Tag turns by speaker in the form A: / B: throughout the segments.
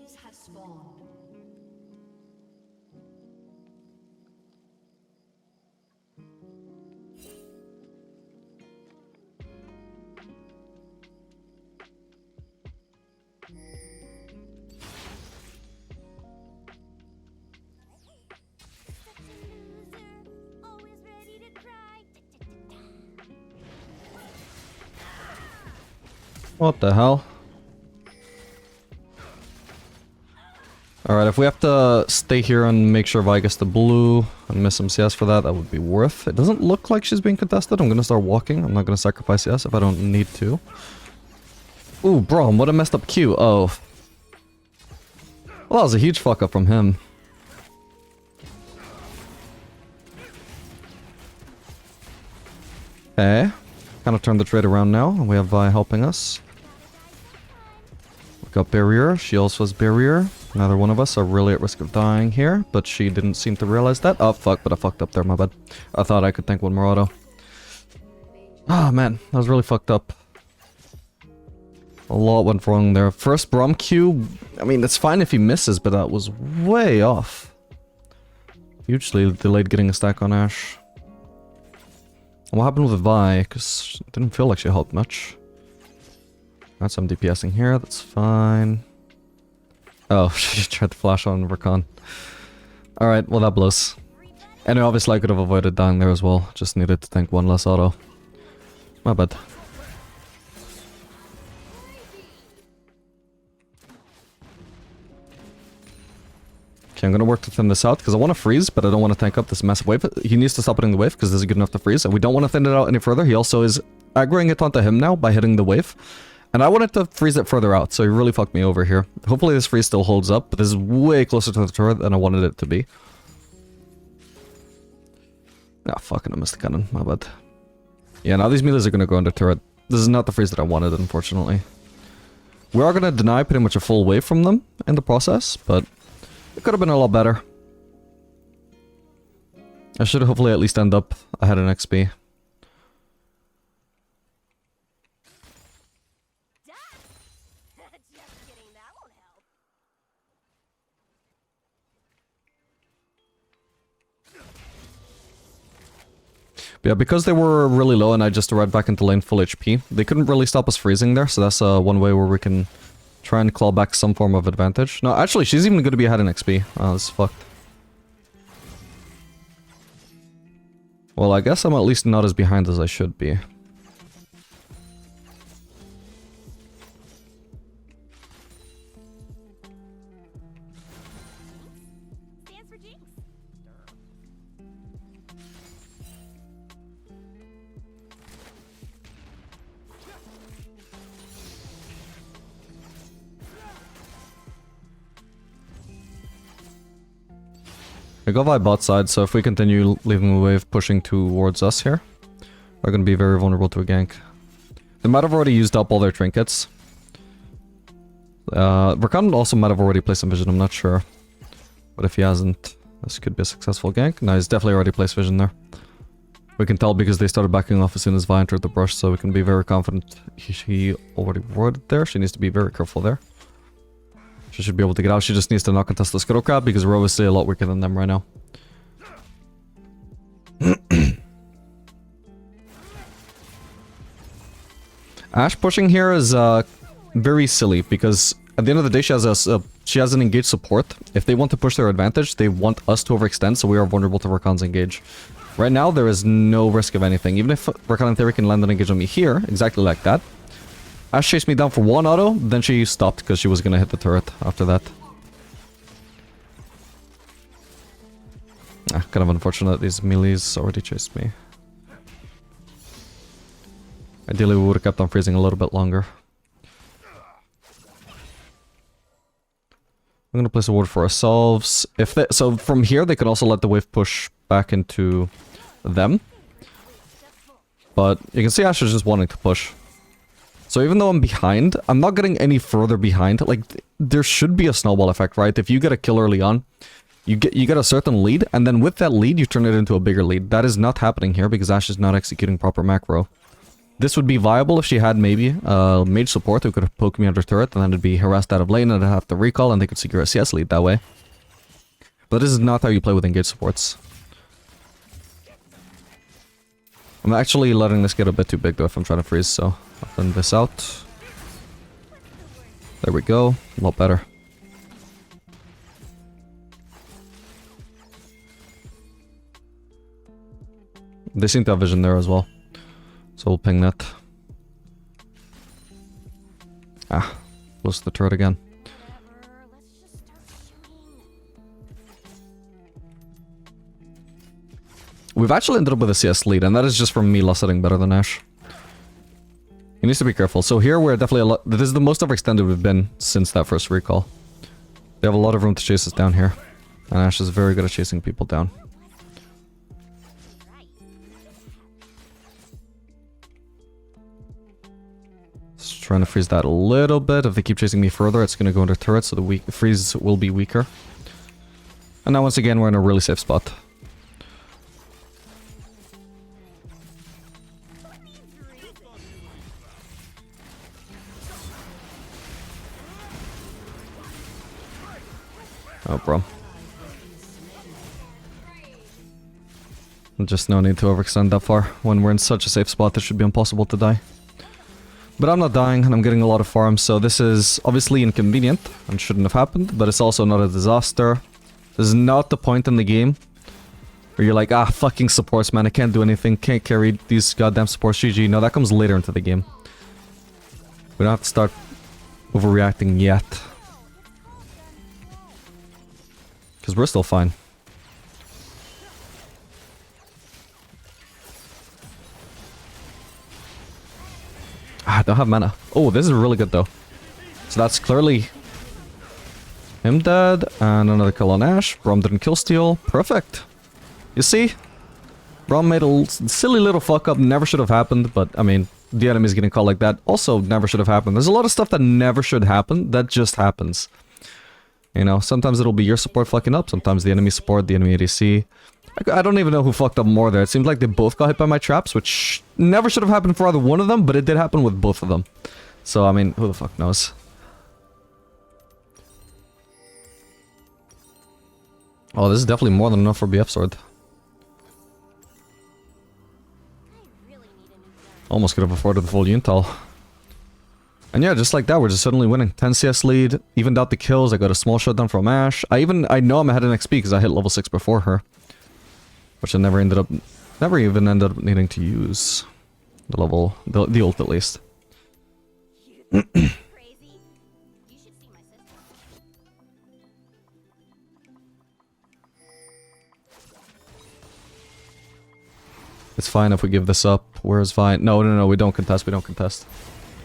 A: Slaves have spawned.
B: What the hell? Alright, if we have to stay here and make sure Vi gets the blue and miss some CS for that, that would be worth. It doesn't look like she's being contested. I'm gonna start walking. I'm not gonna sacrifice CS if I don't need to. Ooh, bro, what a messed up Q. Oh. Well, that was a huge fuck up from him. Okay. Kind of turned the trade around now, and we have Vi helping us. We got barrier. She also has barrier. Neither one of us are really at risk of dying here, but she didn't seem to realize that. Oh, fuck, but I fucked up there, my bad. I thought I could tank one more auto. Ah, man, that was really fucked up. A lot went wrong there. First Brom Q, I mean, it's fine if he misses, but that was way off. Hugely delayed getting a stack on Ashe. What happened with Vi? Because it didn't feel like she helped much. Got some DPSing here, that's fine. Oh, she tried to flash on Rakan. Alright, well that blows. And obviously I could have avoided dying there as well. Just needed to tank one less auto. My bad. Okay, I'm gonna work to thin this out, because I want to freeze, but I don't want to tank up this massive wave. He needs to stop hitting the wave, because this is good enough to freeze, and we don't want to thin it out any further. He also is aggroing it onto him now by hitting the wave. And I wanted to freeze it further out, so he really fucked me over here. Hopefully this freeze still holds up, but this is way closer to the turret than I wanted it to be. Ah, fucking I missed the cannon, my bad. Yeah, now these melees are gonna go under turret. This is not the freeze that I wanted, unfortunately. We are gonna deny pretty much a full wave from them in the process, but it could have been a lot better. I should hopefully at least end up ahead in XP. Yeah, because they were really low and I just arrived back into lane full HP, they couldn't really stop us freezing there, so that's one way where we can try and claw back some form of advantage. No, actually, she's even going to be ahead in XP. Oh, this is fucked. Well, I guess I'm at least not as behind as I should be. I got Vi bot side, so if we continue leaving the wave pushing towards us here, we're going to be very vulnerable to a gank. They might have already used up all their trinkets. Rakan also might have already placed some vision, I'm not sure. But if he hasn't, this could be a successful gank. No, he's definitely already placed vision there. We can tell because they started backing off as soon as Vi entered the brush, so we can be very confident he already warded there. She needs to be very careful there. She should be able to get out. She just needs to not contest the Scuttle Crab because we're obviously a lot weaker than them right now. Ashe pushing here is very silly because at the end of the day she has an engaged support. If they want to push their advantage, they want us to overextend, so we are vulnerable to Rakan's engage. Right now there is no risk of anything. Even if Rakan in theory can land an engage on me here, exactly like that. Ashe chased me down for one auto, then she stopped because she was going to hit the turret after that. Ah, kind of unfortunate these melees already chased me. Ideally we would have kept on freezing a little bit longer. I'm going to place a ward for ourselves. So from here they can also let the wave push back into them. But you can see Ashe is just wanting to push. So even though I'm behind, I'm not getting any further behind. Like, there should be a snowball effect, right? If you get a kill early on, you get a certain lead, and then with that lead, you turn it into a bigger lead. That is not happening here because Ashe is not executing proper macro. This would be viable if she had maybe mage support who could have poked me under turret, and then it'd be harassed out of lane and I'd have to recall and they could secure a CS lead that way. But this is not how you play with engaged supports. I'm actually letting this get a bit too big though if I'm trying to freeze, so I'll thin this out. There we go, a lot better. They seem to have vision there as well, so we'll ping that. Ah, close to the turret again. We've actually ended up with a CS lead, and that is just from me last setting better than Ashe. He needs to be careful. So here we're definitely a lot... This is the most overextended we've been since that first recall. They have a lot of room to chase us down here. And Ashe is very good at chasing people down. Just trying to freeze that a little bit. If they keep chasing me further, it's going to go under turret, so the freeze will be weaker. And now once again, we're in a really safe spot. Oh, bro. Just no need to overextend that far. When we're in such a safe spot, it should be impossible to die. But I'm not dying, and I'm getting a lot of farms, so this is obviously inconvenient, and shouldn't have happened, but it's also not a disaster. This is not the point in the game where you're like, ah, fucking supports, man, I can't do anything, can't carry these goddamn supports, GG. No, that comes later into the game. We don't have to start overreacting yet. Because we're still fine. Ah, I don't have mana. Oh, this is really good though. So that's clearly him dead, and another kill on Ashe. Braum didn't kill steal. Perfect. You see? Braum made a silly little fuck up, never should have happened, but I mean, the enemy's getting caught like that. Also, never should have happened. There's a lot of stuff that never should happen, that just happens. You know, sometimes it'll be your support fucking up, sometimes the enemy support, the enemy ADC. I don't even know who fucked up more there. It seems like they both got hit by my traps, which never should have happened for either one of them, but it did happen with both of them. So, I mean, who the fuck knows? Oh, this is definitely more than enough for BF Sword. Almost could have afforded the full Yuntal. And yeah, just like that, we're just suddenly winning. 10 CS lead, evened out the kills, I got a small shutdown from Ashe. I know I'm ahead in XP because I hit level 6 before her. Which I never even ended up needing to use. The ult at least. It's fine if we give this up. Where's fine? No, we don't contest, we don't contest.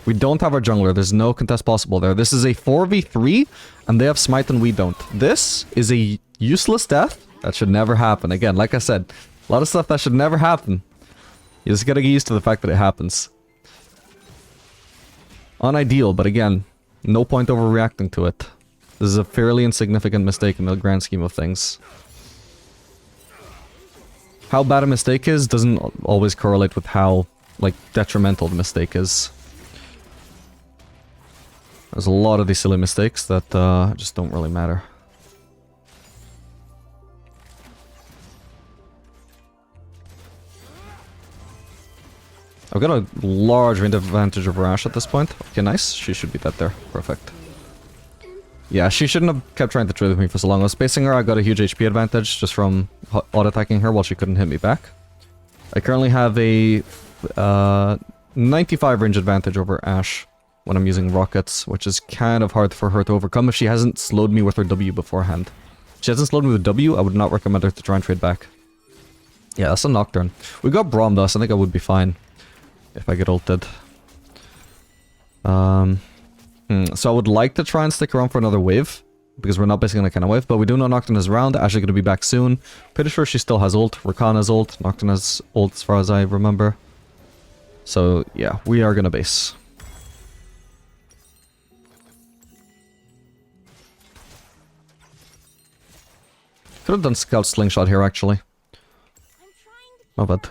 B: We don't have our jungler, there's no contest possible there. This is a 4v3, and they have smite and we don't. This is a useless death that should never happen. Again, like I said, a lot of stuff that should never happen. You just gotta get used to the fact that it happens. Unideal, but again, no point overreacting to it. This is a fairly insignificant mistake in the grand scheme of things. How bad a mistake is doesn't always correlate with how, like, detrimental the mistake is. There's a lot of these silly mistakes that just don't really matter. I've got a large range advantage over Ashe at this point. Okay, nice. She should be dead there. Perfect. Yeah, she shouldn't have kept trying to trade with me for so long. I was spacing her, I got a huge HP advantage just from auto-attacking her while she couldn't hit me back. I currently have a 95 range advantage over Ashe when I'm using rockets, which is kind of hard for her to overcome if she hasn't slowed me with her W beforehand. If she hasn't slowed me with W, I would not recommend her to try and trade back. Yeah, that's a Nocturne. We got Braum though, so I think I would be fine if I get ulted. So I would like to try and stick around for another wave, because we're not basically on a kind of wave, but we do know Nocturne is around. Ashe is going to be back soon. Pretty sure she still has ult. Rakan has ult. Nocturne has ult as far as I remember. So yeah, we are going to base. Could have done Scout Slingshot here, actually. My bad.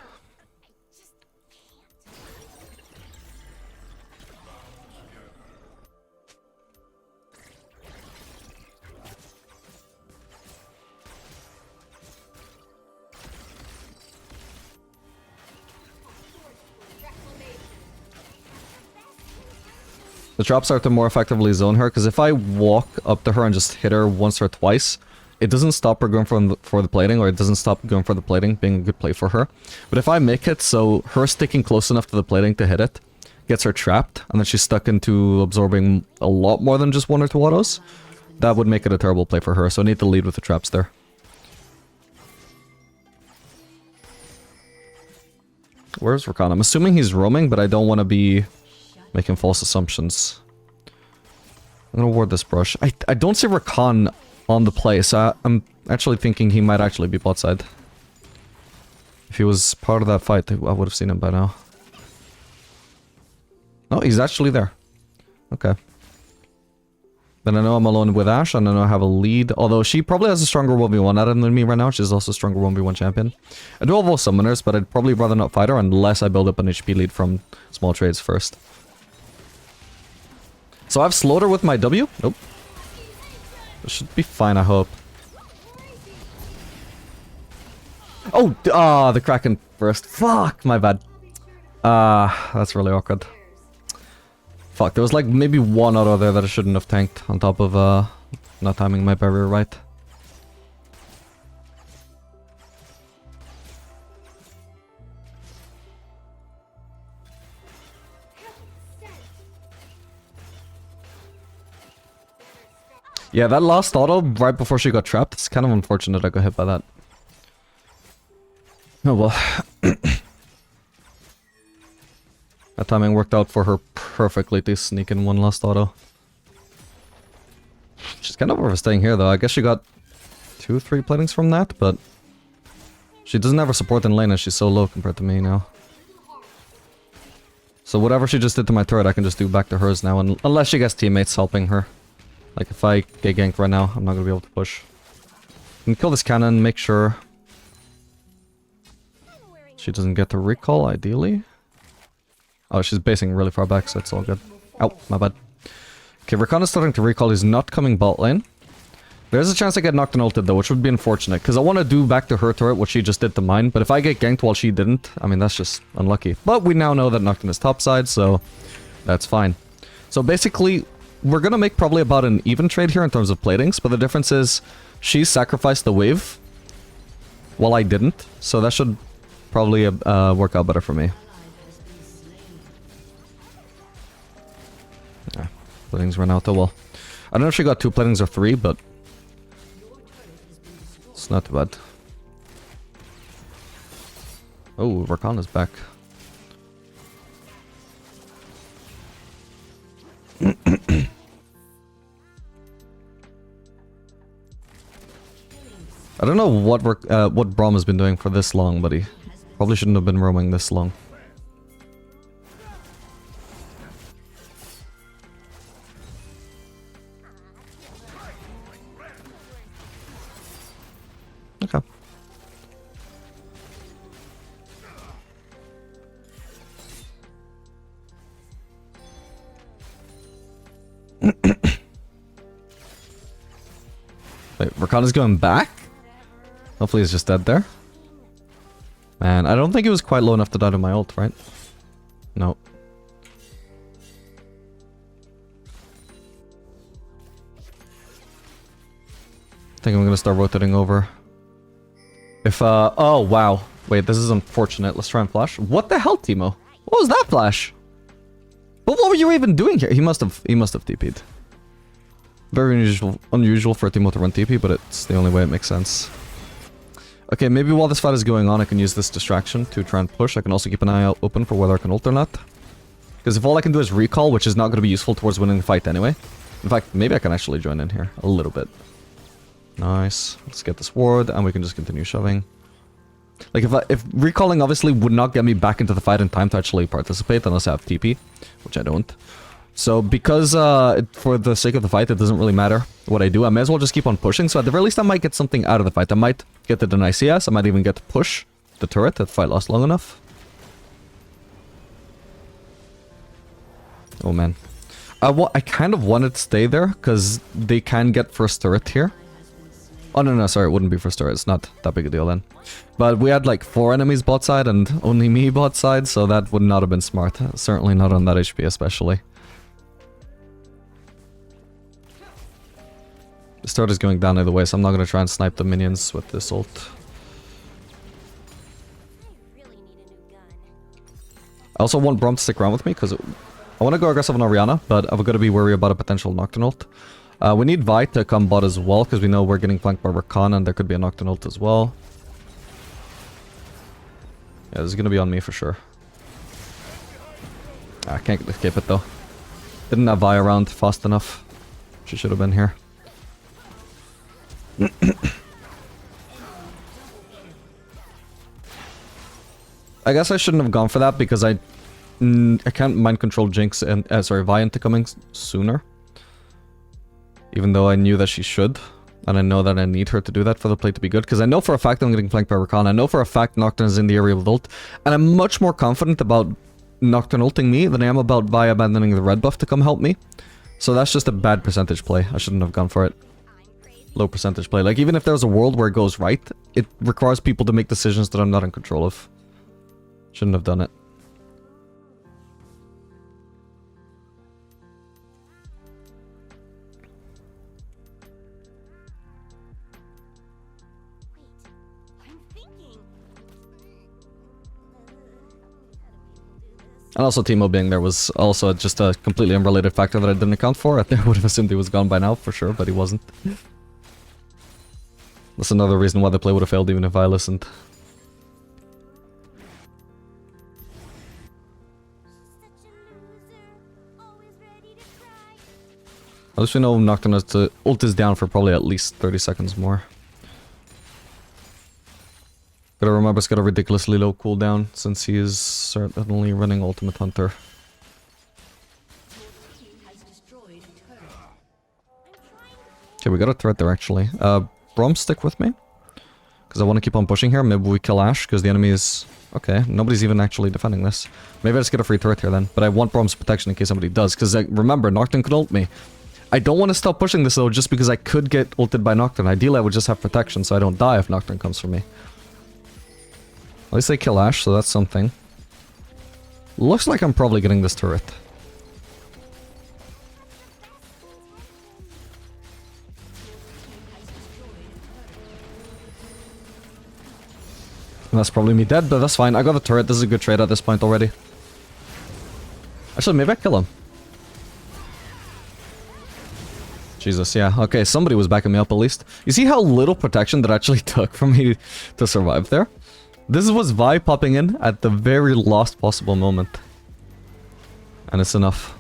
B: The traps are to more effectively zone her, because if I walk up to her and just hit her once or twice, it doesn't stop her going for the plating, or it doesn't stop going for the plating, being a good play for her. But if I make it so her sticking close enough to the plating to hit it, gets her trapped, and then she's stuck into absorbing a lot more than just 1 or 2 autos, that would make it a terrible play for her, so I need to lead with the traps there. Where's Rakan? I'm assuming he's roaming, but I don't want to be making false assumptions. I'm gonna ward this brush. I don't see Rakan on the play, so I'm actually thinking he might actually be bot side. If he was part of that fight, I would have seen him by now. Oh, he's actually there. Okay. Then I know I'm alone with Ashe, and I know I have a lead. Although she probably has a stronger 1v1 at it than me right now. She's also a stronger 1v1 champion. I do have all summoners, but I'd probably rather not fight her unless I build up an HP lead from small trades first. So I've slowed her with my W. Nope. It should be fine, I hope. Oh, the Kraken first. Fuck, my bad. That's really awkward. Fuck, there was like maybe 1 auto there that I shouldn't have tanked, on top of not timing my barrier right. Yeah, that last auto right before she got trapped, it's kind of unfortunate I got hit by that. Oh well. That timing worked out for her perfectly to sneak in 1 last auto. She's kind of overstaying here though. I guess she got 2, 3 platings from that, but she doesn't have her support in lane and she's so low compared to me now. So whatever she just did to my turret, I can just do back to hers now, unless she gets teammates helping her. Like if I get ganked right now, I'm not gonna be able to push. Can kill this cannon, make sure she doesn't get the recall, ideally. Oh, she's basing really far back, so it's all good. Ow, my bad. Okay, Rakan is starting to recall. He's not coming bot lane. There's a chance I get knocked and ulted though, which would be unfortunate, because I want to do back to her turret what she just did to mine, but if I get ganked while she didn't, I mean, that's just unlucky. But we now know that Nocturne is topside, so that's fine. So basically, we're going to make probably about an even trade here in terms of platings, but the difference is she sacrificed the wave while I didn't, so that should probably work out better for me. Yeah, platings run out though. Well, I don't know if she got 2 platings or 3, but it's not too bad. Oh, Rakan is back. I don't know what Braum has been doing for this long, but he probably shouldn't have been roaming this long. Okay. Wait, Rakan is going back? Hopefully he's just dead there. Man, I don't think he was quite low enough to die to my ult, right? No. I think I'm gonna start rotating over. If, oh, wow. Wait, this is unfortunate. Let's try and flash. What the hell, Timo? What was that flash? But what were you even doing here? He must have TP'd. Very unusual for a Timo to run TP, but it's the only way it makes sense. Okay, maybe while this fight is going on, I can use this distraction to try and push. I can also keep an eye out open for whether I can ult or not. Because if all I can do is recall, which is not going to be useful towards winning the fight anyway. In fact, maybe I can actually join in here a little bit. Nice. Let's get this ward, and we can just continue shoving. Like, if recalling obviously would not get me back into the fight in time to actually participate, unless I have TP, which I don't. So, because for the sake of the fight, it doesn't really matter what I do, I may as well just keep on pushing. So, at the very least, I might get something out of the fight. I might get to deny CS, I might even get to push the turret if the fight lasts long enough. Oh, man. I kind of wanted to stay there, because they can get first turret here. Oh, no, sorry, it wouldn't be first turret. It's not that big a deal then. But we had like 4 enemies bot side and only me bot side, so that would not have been smart. Certainly not on that HP especially. This turret is going down either way, so I'm not going to try and snipe the minions with this ult. I also want Braum to stick around with me, because I want to go aggressive on Orianna, but I've got to be wary about a potential Nocturne ult. We need Vi to come bot as well, because we know we're getting flanked by Rakan, and there could be a Nocturne ult as well. Yeah, this is going to be on me for sure. I can't escape it though. Didn't have Vi around fast enough. She should have been here. I guess I shouldn't have gone for that because I can't mind control Jinx and sorry, Vi into coming sooner. Even though I knew that she should. And I know that I need her to do that for the play to be good. Because I know for a fact I'm getting flanked by Rakan. I know for a fact Nocturne is in the area with ult. And I'm much more confident about Nocturne ulting me than I am about Vi abandoning the red buff to come help me. So that's just a bad percentage play. I shouldn't have gone for it. Low percentage play. Like, even if there's a world where it goes right, it requires people to make decisions that I'm not in control of. Shouldn't have done it. And also Teemo being there was also just a completely unrelated factor that I didn't account for. I would have assumed he was gone by now for sure, but he wasn't. That's another reason why the play would have failed even if I listened. At least we know Nocturne has to ult is down for probably at least 30 seconds more. Gotta remember it's got a ridiculously low cooldown since he is certainly running Ultimate Hunter. Okay, we got a threat there actually. Braum, stick with me. Because I want to keep on pushing here. Maybe we kill Ashe because the enemy is... Okay, nobody's even actually defending this. Maybe I just get a free turret here then. But I want Braum's protection in case somebody does. Because remember, Nocturne could ult me. I don't want to stop pushing this though just because I could get ulted by Nocturne. Ideally I would just have protection so I don't die if Nocturne comes for me. At least they kill Ashe, so that's something. Looks like I'm probably getting this turret. And that's probably me dead, but that's fine. I got the turret. This is a good trade at this point already. Actually, maybe I kill him. Jesus, yeah. Okay, somebody was backing me up at least. You see how little protection that actually took for me to survive there? This was Vi popping in at the very last possible moment. And it's enough.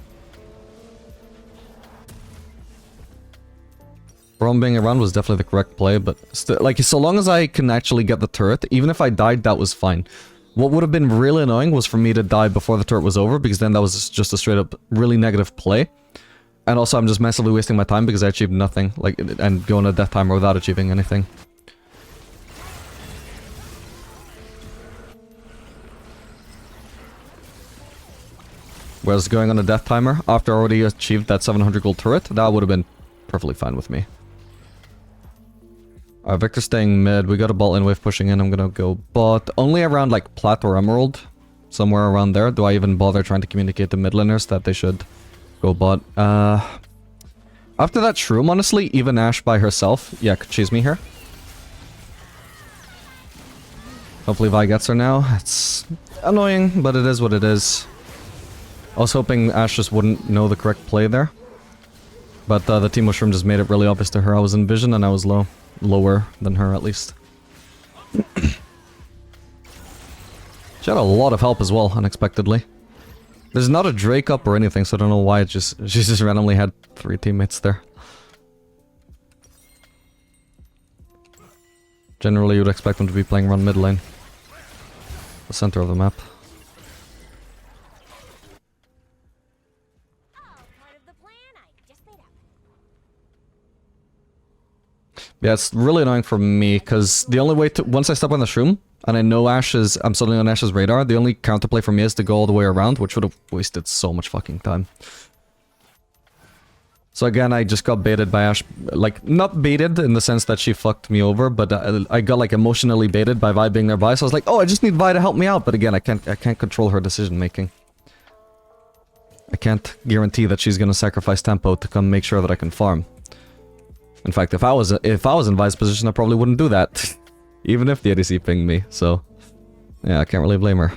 B: Braum being around was definitely the correct play, but still, like, so long as I can actually get the turret, even if I died, that was fine. What would have been really annoying was for me to die before the turret was over, because then that was just a straight up really negative play. And also I'm just massively wasting my time because I achieved nothing, like, and going a death timer without achieving anything. Whereas going on a death timer after I already achieved that 700 gold turret, that would have been perfectly fine with me. Alright, Victor's staying mid. We got a bot lane wave pushing in. I'm gonna go bot. Only around like Plat or Emerald. Somewhere around there. Do I even bother trying to communicate to mid laners that they should go bot? After that shroom, honestly, even Ashe by herself, yeah, could chase me here. Hopefully Vi gets her now. It's annoying, but it is what it is. I was hoping Ashe just wouldn't know the correct play there. But the Teemo shroom just made it really obvious to her. I was in vision and I was lower than her at least. She had a lot of help as well, unexpectedly. There's not a Drake up or anything, so I don't know why she just randomly had 3 teammates there. Generally, you would expect them to be playing around mid lane. The center of the map. Yeah, it's really annoying for me, because the only way to... Once I step on the shroom, and I know Ashe is... I'm suddenly on Ashe's radar, the only counterplay for me is to go all the way around, which would have wasted so much fucking time. So again, I just got baited by Ashe. Like, not baited in the sense that she fucked me over, but I got, like, emotionally baited by Vi being nearby, so I was like, oh, I just need Vi to help me out, but again, I can't control her decision-making. I can't guarantee that she's gonna sacrifice tempo to come make sure that I can farm. In fact, if I was in Vi's position, I probably wouldn't do that. Even if the ADC pinged me, so... Yeah, I can't really blame her.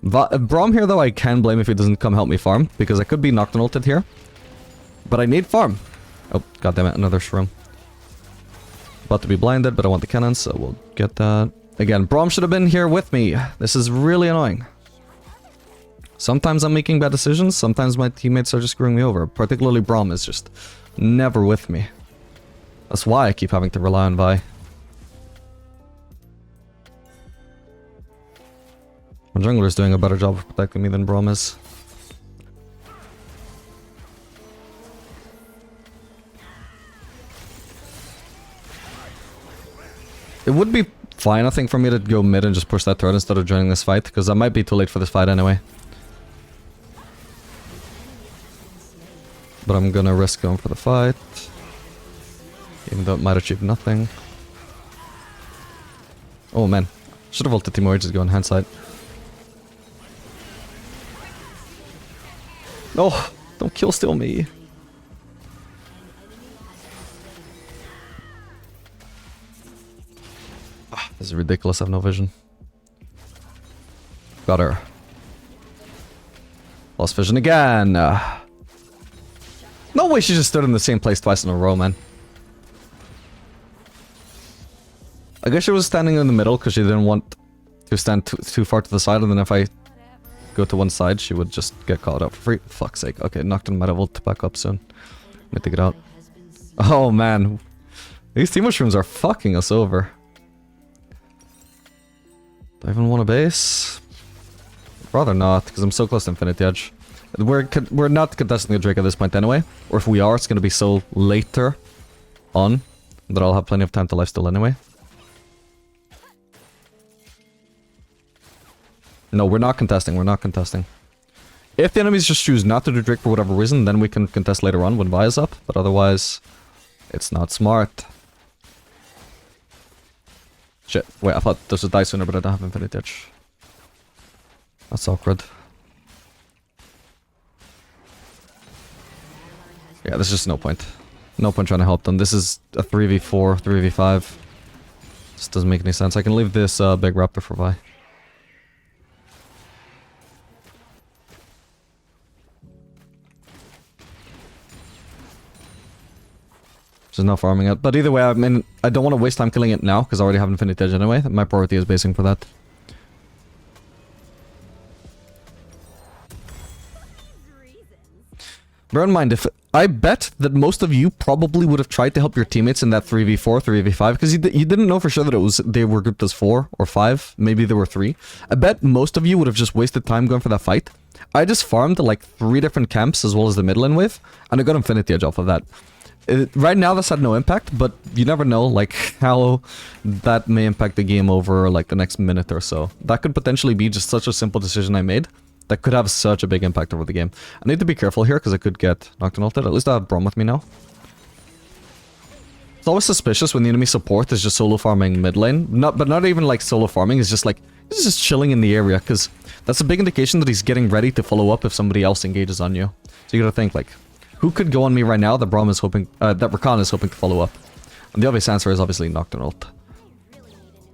B: Braum here, though, I can blame if he doesn't come help me farm, because I could be Nocturnalted here. But I need farm. Oh, goddammit, another shroom. About to be blinded, but I want the cannon, so we'll get that. Again, Braum should have been here with me. This is really annoying. Sometimes I'm making bad decisions, sometimes my teammates are just screwing me over. Particularly Braum is just never with me. That's why I keep having to rely on Vi. My jungler's doing a better job of protecting me than Braum is. It would be fine, I think, for me to go mid and just push that turret instead of joining this fight, because I might be too late for this fight anyway. But I'm gonna risk going for the fight. Even though it might achieve nothing. Oh man. Should have ulted Timo just go on hand side. Oh, don't kill steal me. Ah, this is ridiculous, I have no vision. Got her. Lost vision again. No way she just stood in the same place twice in a row, man. I guess she was standing in the middle because she didn't want to stand too far to the side, and then if I go to one side, she would just get caught up for free. Fuck's sake. Okay, Nocturne might have ult back up soon. Need to get out. Oh, man. These team mushrooms are fucking us over. Do I even want a base? Rather not, because I'm so close to Infinity Edge. We're not contesting the Drake at this point anyway. Or if we are, it's going to be so later on that I'll have plenty of time to lifesteal anyway. No, we're not contesting. We're not contesting. If the enemies just choose not to do Drake for whatever reason, then we can contest later on when Vi is up. But otherwise, it's not smart. Shit. Wait, I thought this would die sooner, but I don't have Infinity Edge. That's awkward. Yeah, there's just no point. No point trying to help them. This is a 3v4, 3v5. This doesn't make any sense. I can leave this big raptor for Vi. There's no farming it. But either way, I mean, I don't want to waste time killing it now, because I already have Infinity Edge anyway. My priority is basing for that. Bear in mind, if I bet that most of you probably would have tried to help your teammates in that 3v4, 3v5, because you didn't know for sure that they were grouped as 4 or 5. Maybe there were 3. I bet most of you would have just wasted time going for that fight. I just farmed like 3 different camps as well as the mid lane wave, and I got Infinity Edge off of that. Right now, this had no impact, but you never know, like, how that may impact the game over, like, the next minute or so. That could potentially be just such a simple decision I made that could have such a big impact over the game. I need to be careful here, because I could get Nocturne ulted. At least I have Braum with me now. It's always suspicious when the enemy support is just solo farming mid lane. But not even, like, solo farming. It's just, like, he's just chilling in the area, because that's a big indication that he's getting ready to follow up if somebody else engages on you. So you gotta think, like, who could go on me right now that Braum is hoping, that Rakan is hoping to follow up? And the obvious answer is obviously Nocturne ult.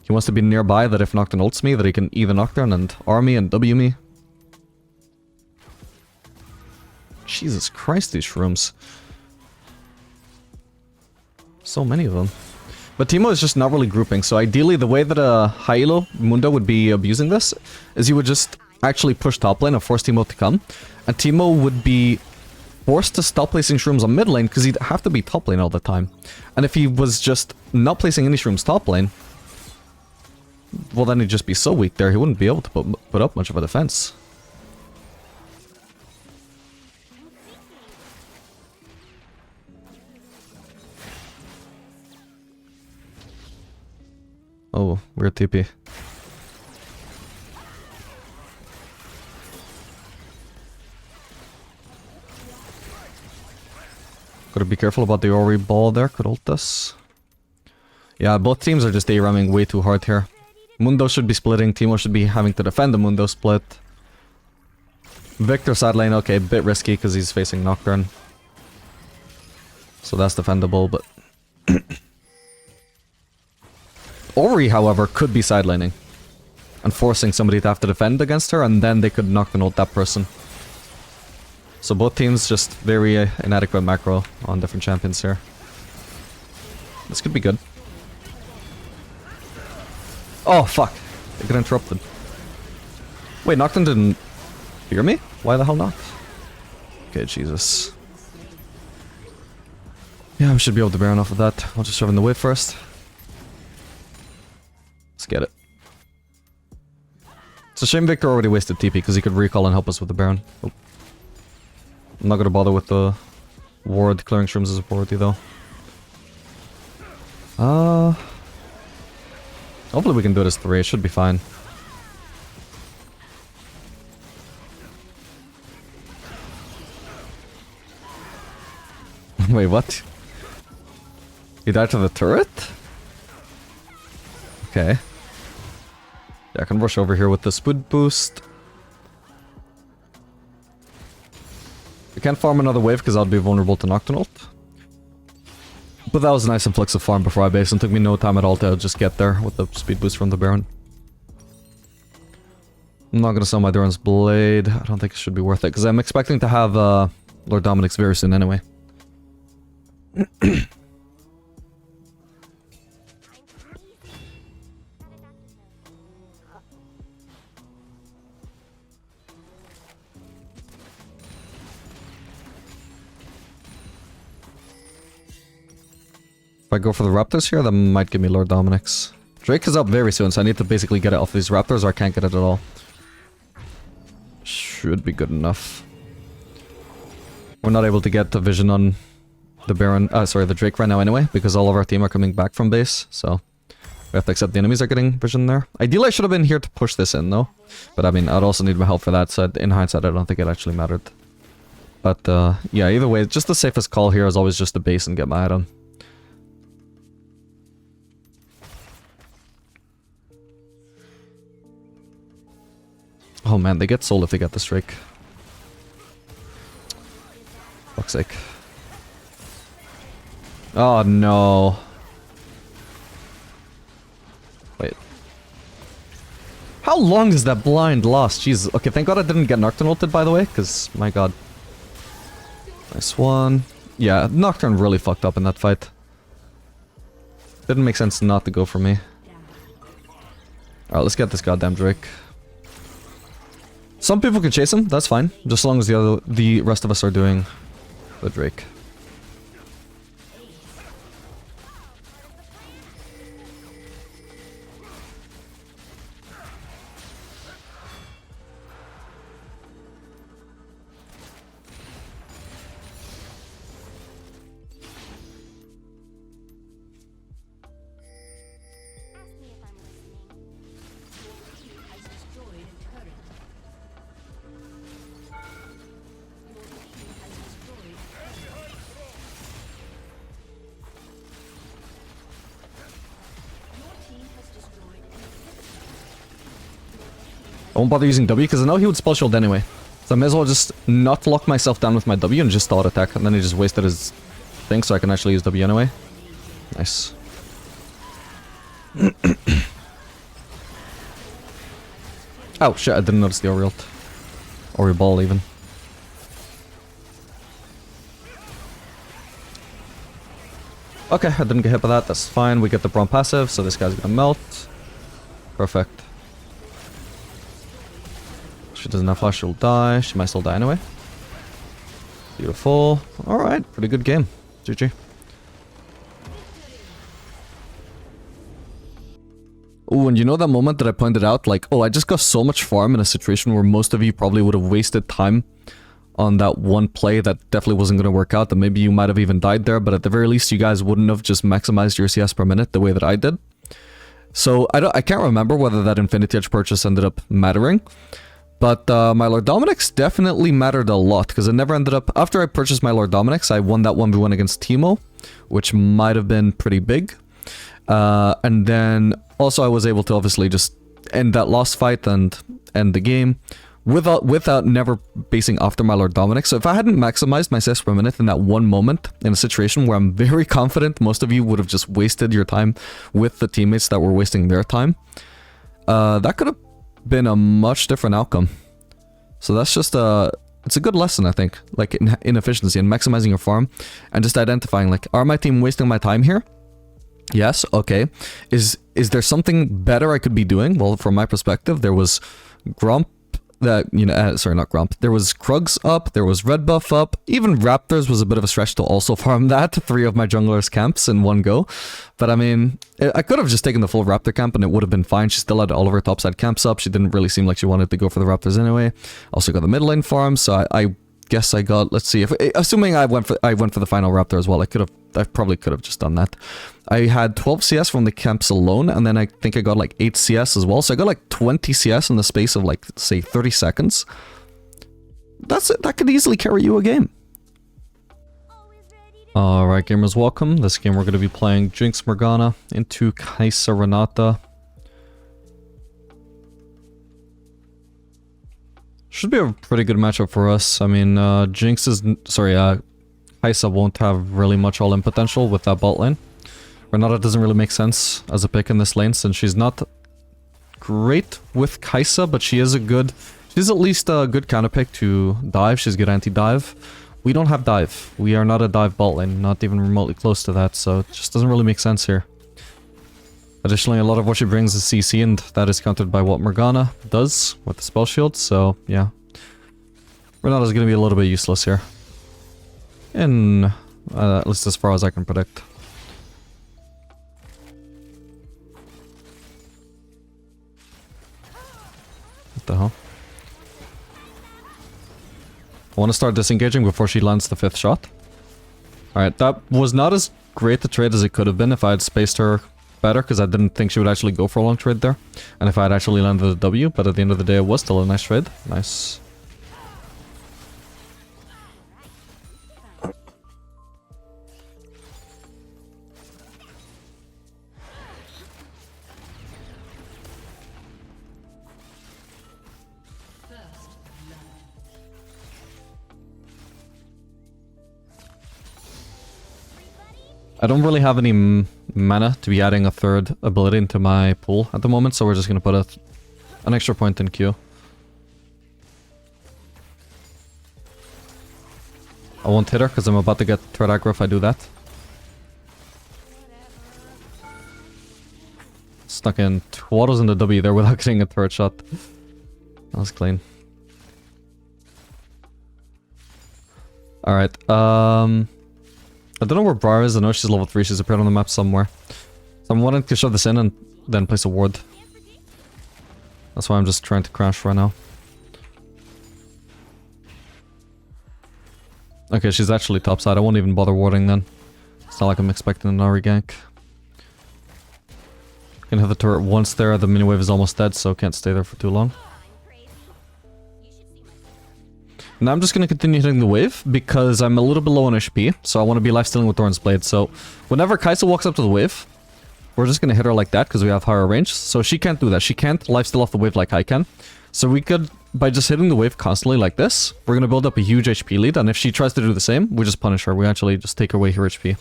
B: He wants to be nearby that if Nocturne ults me, that he can either Nocturne and R me and W me. Jesus Christ, these shrooms. So many of them. But Teemo is just not really grouping, so ideally the way that a high elo Mundo would be abusing this is he would just actually push top lane and force Teemo to come. And Teemo would be forced to stop placing shrooms on mid lane because he'd have to be top lane all the time. And if he was just not placing any shrooms top lane, well then he'd just be so weak there he wouldn't be able to put up much of a defense. Oh, weird TP. Gotta be careful about the Ori ball there, could ult us. Yeah, both teams are just A-ramming way too hard here. Mundo should be splitting, Teemo should be having to defend the Mundo split. Victor side lane, okay, a bit risky because he's facing Nocturne. So that's defendable, but Ori, however, could be sidelining. And forcing somebody to have to defend against her, and then they could Nocturne ult that person. So both teams just very inadequate macro on different champions here. This could be good. Oh, fuck. They got interrupted. Wait, Nocturne didn't hear me? Why the hell not? Okay, Jesus. Yeah, we should be able to Baron off of that. I'll just shove in the wave first. Let's get it. It's a shame Victor already wasted TP because he could recall and help us with the Baron. Oh. I'm not gonna bother with the ward. Clearing shrooms is a priority though. Hopefully we can do it as 3. It should be fine. Wait, what? He died to the turret? Okay. Yeah, I can rush over here with the Spood boost. I can't farm another wave because I'll be vulnerable to Nocturne ult. But that was a nice inflexive farm before I base and took me no time at all to just get there with the speed boost from the Baron. I'm not gonna sell my Duran's Blade. I don't think it should be worth it because I'm expecting to have Lord Dominic's very soon anyway. If I go for the Raptors here, that might give me Lord Dominic's. Drake is up very soon, so I need to basically get it off these Raptors or I can't get it at all. Should be good enough. We're not able to get the vision on the Baron, sorry, the Drake right now anyway, because all of our team are coming back from base, so we have to accept the enemies are getting vision there. Ideally, I should have been here to push this in, though. But I mean, I'd also need my help for that, so in hindsight, I don't think it actually mattered. But, yeah, either way, just the safest call here is always just to base and get my item. Oh man, they get soul if they get this Drake. Fuck's sake. Oh no. Wait. How long is that blind last? Jesus. Okay, thank god I didn't get Nocturne ulted by the way, because my god. Nice one. Yeah, Nocturne really fucked up in that fight. Didn't make sense not to go for me. Alright, let's get this goddamn Drake. Some people can chase him, that's fine. Just as long as the rest of us are doing the Drake. I won't bother using W because I know he would spell shield anyway. So I may as well just not lock myself down with my W and just auto attack. And then he just wasted his thing so I can actually use W anyway. Nice. Oh shit, I didn't notice the Ori ult. Ori ball even. Okay, I didn't get hit by that, that's fine. We get the Braum passive, so this guy's gonna melt. Perfect. She doesn't have flash, she'll die. She might still die anyway. Beautiful. Alright, pretty good game. GG. Oh, and you know that moment that I pointed out? Like, oh, I just got so much farm in a situation where most of you probably would have wasted time on that one play that definitely wasn't going to work out. That maybe you might have even died there, but at the very least you guys wouldn't have just maximized your CS per minute the way that I did. So I can't remember whether that Infinity Edge purchase ended up mattering. But my Lord Dominic's definitely mattered a lot, because it never ended up... After I purchased my Lord Dominic's, I won that 1v1 against Teemo, which might have been pretty big. And then also I was able to obviously just end that lost fight and end the game without never basing after my Lord Dominic. So if I hadn't maximized my CS per minute in that one moment, in a situation where I'm very confident most of you would have just wasted your time with the teammates that were wasting their time, that could have been a much different outcome. So that's just it's a good lesson, I think, like in efficiency and maximizing your farm and just identifying, like, are my team wasting my time here? Yes, okay. Is there something better I could be doing? Well, from my perspective, there was Grump that, you know, sorry, not Grump. There was Krugs up, there was Red Buff up, even Raptors was a bit of a stretch to also farm that, 3 of my junglers' camps in one go. But I mean, I could have just taken the full Raptor camp and it would have been fine. She still had all of her topside camps up. She didn't really seem like she wanted to go for the Raptors anyway. Also got the mid lane farm, so I guess I got, let's see, if assuming I went for the final Raptor as well, I probably could have just done that. I had 12 CS from the camps alone, and then I think I got like 8 CS as well, so I got like 20 CS in the space of like, say, 30 seconds. That's it. That could easily carry you a game. Alright, gamers, welcome. This game we're going to be playing Jinx Morgana into Kai'Sa Renata. Should be a pretty good matchup for us. I mean, Kai'Sa won't have really much all-in potential with that bot lane. Renata doesn't really make sense as a pick in this lane since she's not great with Kai'Sa, but she's at least a good counter pick to dive. She's good anti-dive. We don't have dive. We are not a dive bot lane, not even remotely close to that, so it just doesn't really make sense here. Additionally, a lot of what she brings is CC, and that is countered by what Morgana does with the spell shield, so yeah. Renata's gonna be a little bit useless here. In at least as far as I can predict. What the hell? I want to start disengaging before she lands the 5th shot. Alright, that was not as great a trade as it could have been if I had spaced her better, because I didn't think she would actually go for a long trade there. And if I had actually landed a W, but at the end of the day it was still a nice trade. Nice. I don't really have any mana to be adding a 3rd ability into my pool at the moment, so we're just going to put an extra point in queue. I won't hit her because I'm about to get threat aggro if I do that. Snuck in 2 autos in the W there without getting a 3rd shot. That was clean. Alright, I don't know where Briar is. I know she's level 3. She's appeared on the map somewhere. So I'm wanting to shove this in and then place a ward. That's why I'm just trying to crash right now. Okay, she's actually topside. I won't even bother warding then. It's not like I'm expecting an Ahri gank. Can hit the turret once there. The mini wave is almost dead, so can't stay there for too long. Now I'm just going to continue hitting the wave because I'm a little bit low on HP, so I want to be lifestealing with Thorn's Blade. So whenever Kai'Sa walks up to the wave, we're just going to hit her like that because we have higher range. So she can't do that. She can't lifesteal off the wave like I can. So we could, by just hitting the wave constantly like this, we're going to build up a huge HP lead. And if she tries to do the same, we just punish her. We actually just take away her HP.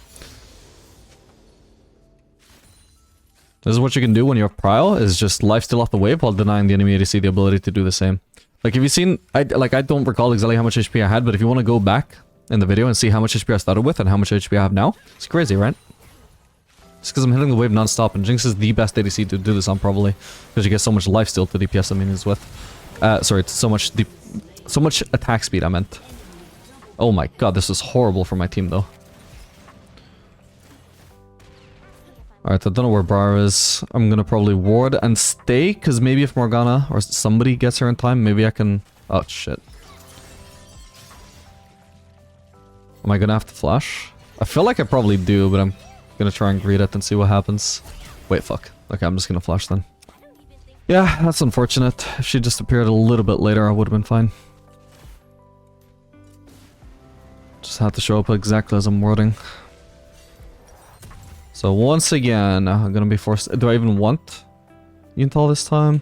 B: This is what you can do when you have Prio, is just lifesteal off the wave while denying the enemy ADC the ability to do the same. Like, if you've seen, I don't recall exactly how much HP I had, but if you want to go back in the video and see how much HP I started with and how much HP I have now, it's crazy, right? It's because I'm hitting the wave non-stop, and Jinx is the best ADC to do this on, probably. Because you get so much lifesteal to DPS the minions with. Sorry, so much attack speed, I meant. Oh my god, this is horrible for my team, though. Alright, I don't know where Briar is. I'm gonna probably ward and stay, because maybe if Morgana or somebody gets her in time, maybe I can... Oh, shit. Am I gonna have to flash? I feel like I probably do, but I'm gonna try and greet it and see what happens. Wait, fuck. Okay, I'm just gonna flash then. Yeah, that's unfortunate. If she just appeared a little bit later, I would have been fine. Just had to show up exactly as I'm warding. So once again, I'm gonna be forced... Do I even want Yuntal this time?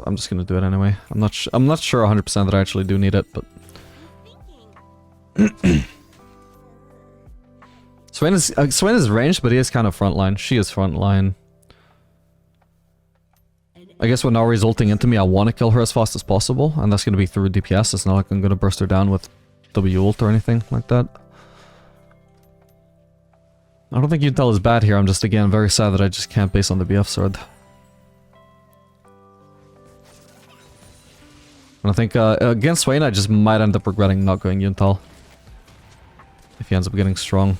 B: I'm just gonna do it anyway. I'm not sure 100% that I actually do need it, but Swain is ranged, but he is kind of frontline. She is frontline. I guess with Nari ulting into me, I want to kill her as fast as possible, and that's going to be through DPS. It's not like I'm going to burst her down with W ult or anything like that. I don't think Uintel is bad here. I'm just, again, very sad that I just can't base on the BF sword. And I think against Swain, I just might end up regretting not going Uintel if he ends up getting strong.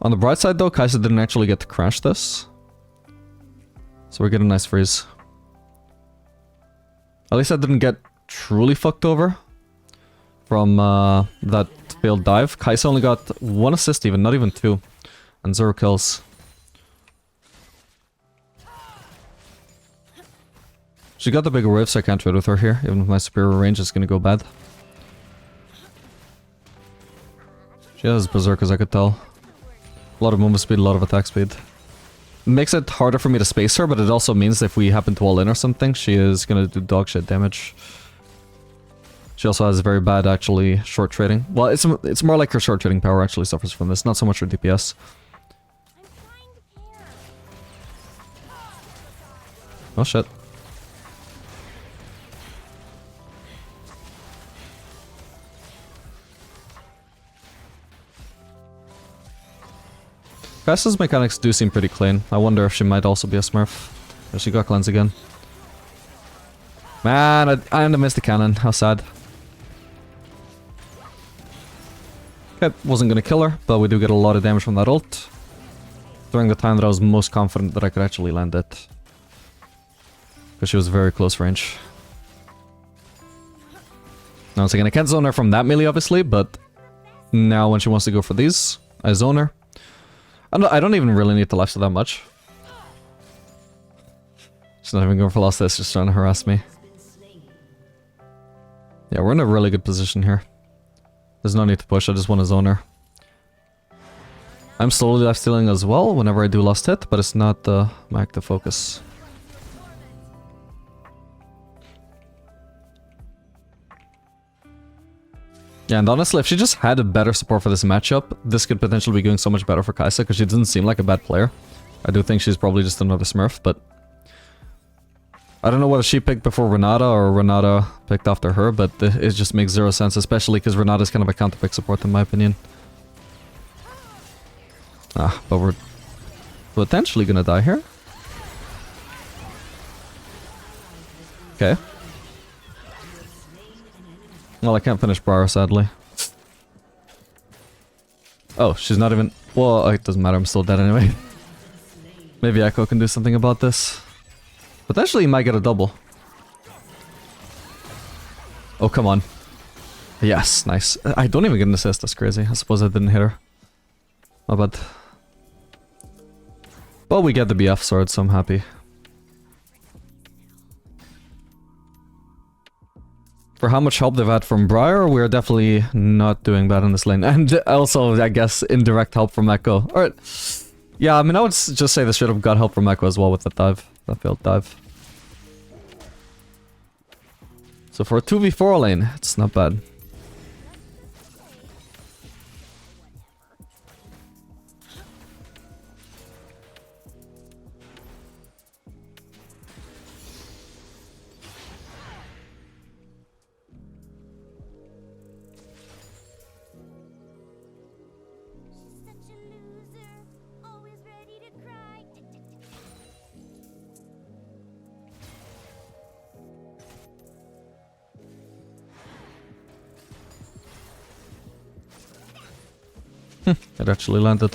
B: On the bright side though, Kai'Sa didn't actually get to crash this. So we're getting a nice freeze. At least I didn't get truly fucked over from that failed dive. Kai'Sa only got 1 assist even, not even 2. And 0 kills. She got the bigger wave, so I can't trade with her here. Even with my superior range, it's gonna go bad. She has Berserkers, I could tell. A lot of movement speed, a lot of attack speed. It makes it harder for me to space her, but it also means if we happen to all in or something, she is gonna do dog shit damage. She also has very bad, actually, short trading. Well, it's more like her short trading power actually suffers from this, not so much her DPS. Oh shit. Kai'Sa's mechanics do seem pretty clean. I wonder if she might also be a smurf. Oh, she got cleanse again. Man, I missed the cannon. How sad. Okay, wasn't gonna kill her, but we do get a lot of damage from that ult. During the time that I was most confident that I could actually land it. Because she was very close range. Now once again, I can't zone her from that melee obviously, but now when she wants to go for these, I zone her. I don't even really need to lifesteal that much. She's not even going for last hit, just trying to harass me. Yeah, we're in a really good position here. There's no need to push, I just want to zone her. I'm slowly lifestealing as well whenever I do last hit, but it's not my active focus. Yeah, and honestly, if she just had a better support for this matchup, this could potentially be going so much better for Kai'Sa, because she doesn't seem like a bad player. I do think she's probably just another smurf, but... I don't know whether she picked before Renata, or Renata picked after her, but it just makes zero sense, especially because Renata's kind of a counter-pick support in my opinion. Ah, but we're potentially gonna die here. Okay. Well, I can't finish Briar, sadly. Oh, she's not even... Well, it doesn't matter, I'm still dead anyway. Maybe Echo can do something about this. Potentially, he might get a double. Oh, come on. Yes, nice. I don't even get an assist, that's crazy. I suppose I didn't hit her. My bad. But we get the BF sword, so I'm happy. For how much help they've had from Briar, we're definitely not doing bad in this lane. And also, I guess, indirect help from Echo. Alright. Yeah, I mean, I would just say they should have got help from Echo as well with that dive. That failed dive. So for a 2v4 lane, it's not bad. It actually landed.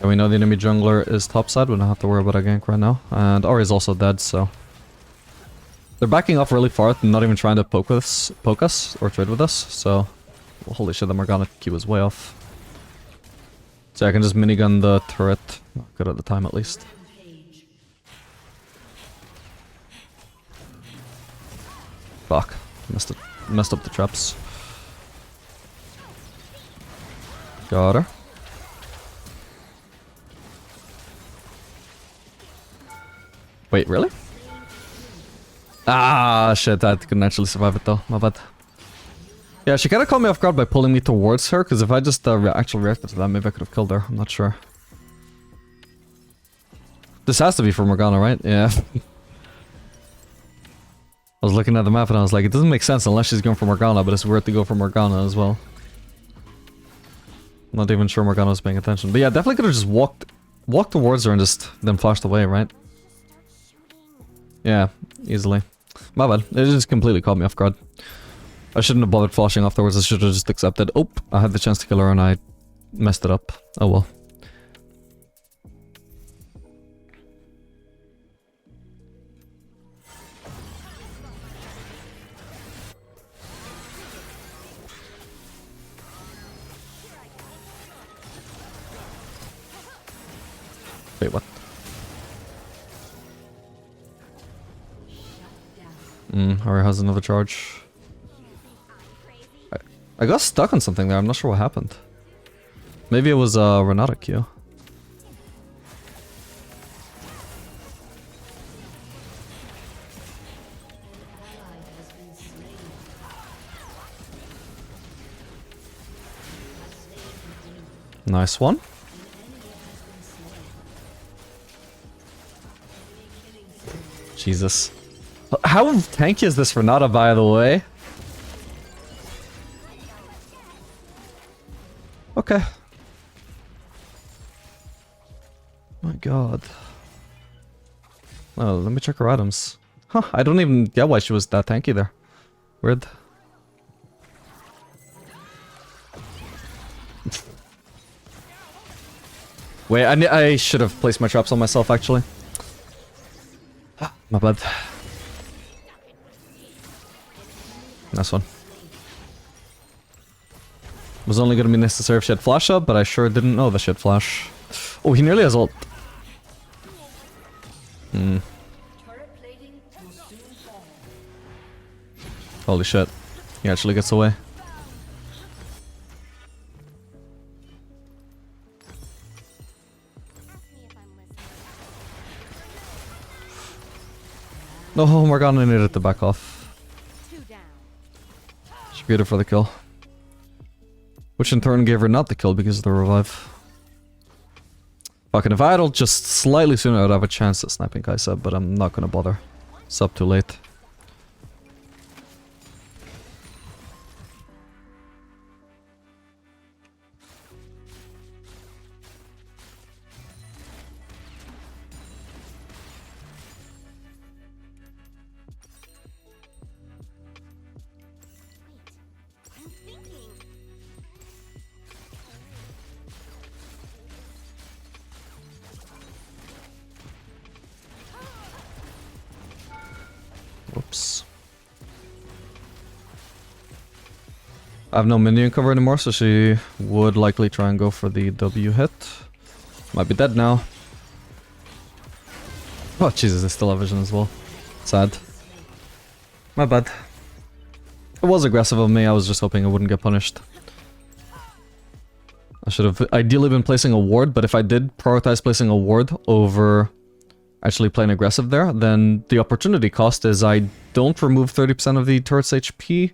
B: And we know the enemy jungler is topside, we don't have to worry about a gank right now. And Ori's also dead, so... They're backing off really far, not even trying to poke us or trade with us, so... Well, holy shit, the Morgana Q is way off. So I can just minigun the turret. Not good at the time, at least. Fuck. Messed up the traps. Got her. Wait, really? Ah, shit, I couldn't actually survive it though. My bad. Yeah, she kind of caught me off guard by pulling me towards her, because if I just actually reacted to that, maybe I could have killed her. I'm not sure. This has to be for Morgana, right? Yeah. I was looking at the map and I was like, it doesn't make sense unless she's going for Morgana, but it's weird to go for Morgana as well. Not even sure Morgana was paying attention. But yeah, definitely could have just walked towards her and just then flashed away, right? Yeah, easily. My bad. It just completely caught me off guard. I shouldn't have bothered flashing afterwards. I should have just accepted. Oh, I had the chance to kill her and I messed it up. Oh well. Wait, what? Ari has another charge. I got stuck on something there, I'm not sure what happened. Maybe it was Renata Q. Nice one. Jesus. How tanky is this Renata, by the way? Okay. My god. Oh, let me check her items. Huh, I don't even get why she was that tanky there. Weird. Wait, I should have placed my traps on myself, actually. My bad. Nice one. Was only gonna be necessary if she had flash up, but I sure didn't know that she had flash. Oh, he nearly has ult. Holy shit. He actually gets away. No, Morgana needed to back off. She beat her for the kill. Which in turn gave her not the kill because of the revive. Fucking if I had ult just slightly sooner, I'd have a chance at sniping Kai'Sa, but I'm not gonna bother. It's up too late. Whoops. I have no minion cover anymore, so she would likely try and go for the W hit. Might be dead now. Oh Jesus, I still have vision as well. Sad. My bad. It was aggressive of me, I was just hoping I wouldn't get punished. I should have ideally been placing a ward, but if I did prioritize placing a ward over actually playing aggressive there, then the opportunity cost is I don't remove 30% of the turret's HP,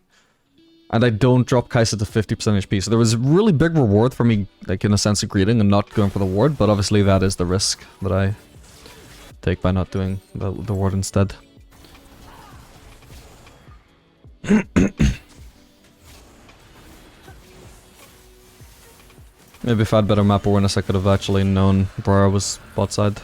B: and I don't drop Kai'Sa to 50% HP. So there was a really big reward for me, like in a sense of greeting and not going for the ward, but obviously that is the risk that I take by not doing the ward instead. Maybe if I had better map awareness, I could have actually known Briar was bot side.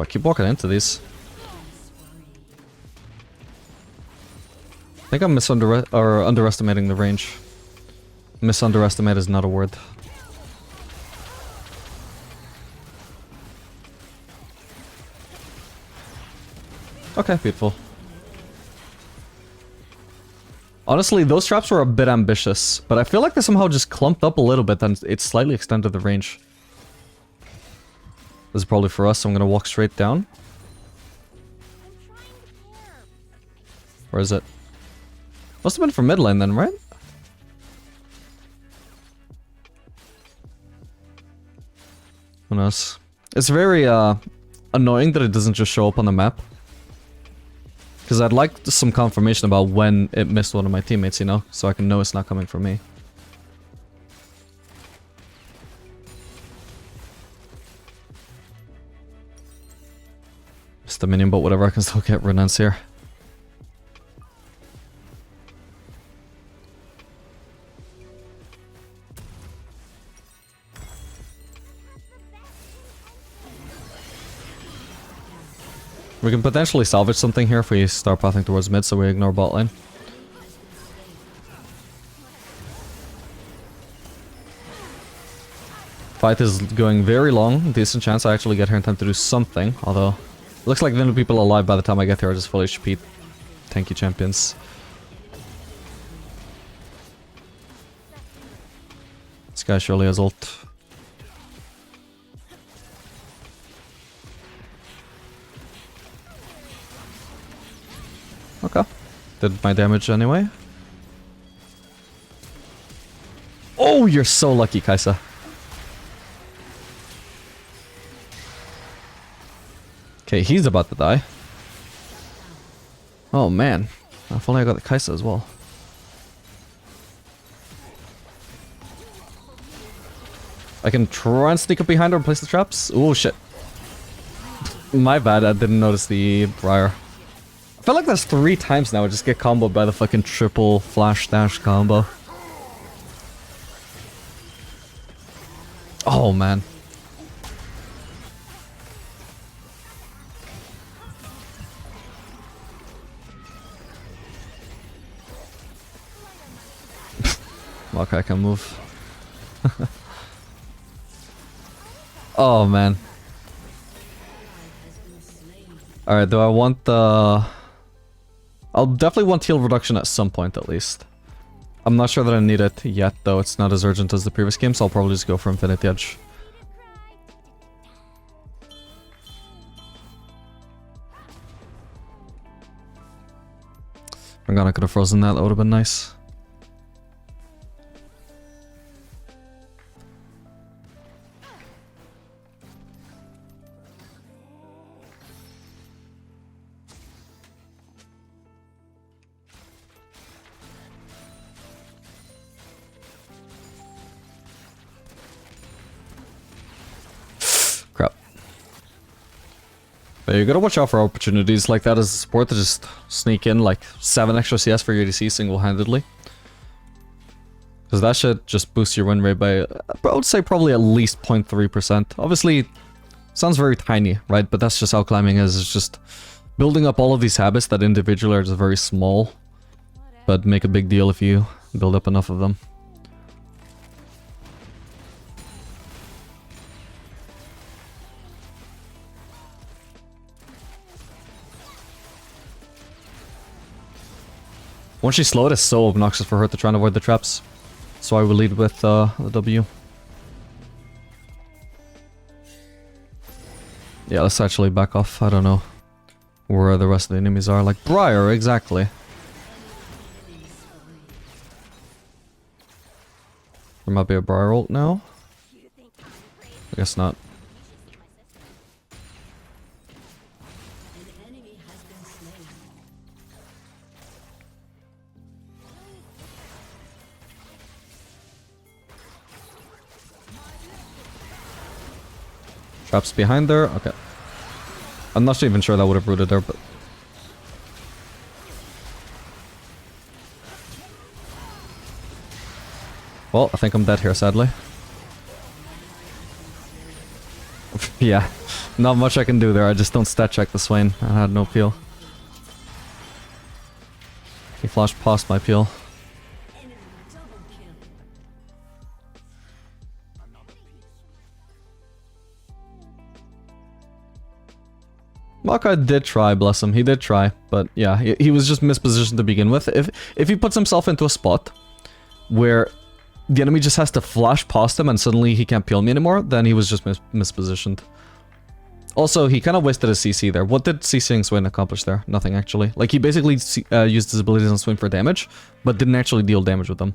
B: Oh, I keep walking into these. I think I'm underestimating the range. Misunderestimate is not a word. Okay, beautiful. Honestly, those traps were a bit ambitious, but I feel like they somehow just clumped up a little bit and it slightly extended the range. This is probably for us, so I'm gonna walk straight down. Where is it? Must have been for mid lane then, right? Who knows? It's very annoying that it doesn't just show up on the map. Because I'd like some confirmation about when it missed one of my teammates, you know? So I can know it's not coming from me. Just a minion, but whatever, I can still get Renance here. We can potentially salvage something here if we start pathing towards mid, so we ignore bot lane. Fight is going very long. Decent chance I actually get here in time to do something, although it looks like the only people alive by the time I get here are just full HP tanky champions. This guy surely has ult. Okay. Did my damage anyway. Oh, you're so lucky, Kaisa. Okay, he's about to die. Oh man. If only I got the Kaisa as well. I can try and sneak up behind her and place the traps. Oh shit. My bad, I didn't notice the Briar. I feel like that's 3 times now I just get comboed by the fucking triple flash dash combo. Oh man. Okay, I can move. Oh man. Alright, do I want the... I'll definitely want heal reduction at some point at least. I'm not sure that I need it yet though, it's not as urgent as the previous game, so I'll probably just go for Infinity Edge. I'm gonna could have frozen that, that would have been nice. You gotta watch out for opportunities like that as a support to just sneak in like 7 extra CS for your ADC single-handedly. Because that should just boost your win rate by, I would say probably at least 0.3%. Obviously, sounds very tiny, right? But that's just how climbing is. It's just building up all of these habits that individually are just very small, but make a big deal if you build up enough of them. Once she's slowed, it's so obnoxious for her to try and avoid the traps. So I will lead with the W. Yeah, let's actually back off. I don't know where the rest of the enemies are. Like Briar, exactly. There might be a Briar ult now. I guess not. Traps behind there? Okay. I'm not even sure that would have rooted there, but... Well, I think I'm dead here, sadly. Yeah. Not much I can do there, I just don't stat check the Swain. I had no peel. He flashed past my peel. Makai did try, bless him, he did try, but yeah, he was just mispositioned to begin with. If he puts himself into a spot where the enemy just has to flash past him and suddenly he can't peel me anymore, then he was just mispositioned. Also, he kind of wasted his CC there. What did CCing Swain accomplish there? Nothing, actually. Like, he basically used his abilities on Swain for damage, but didn't actually deal damage with them.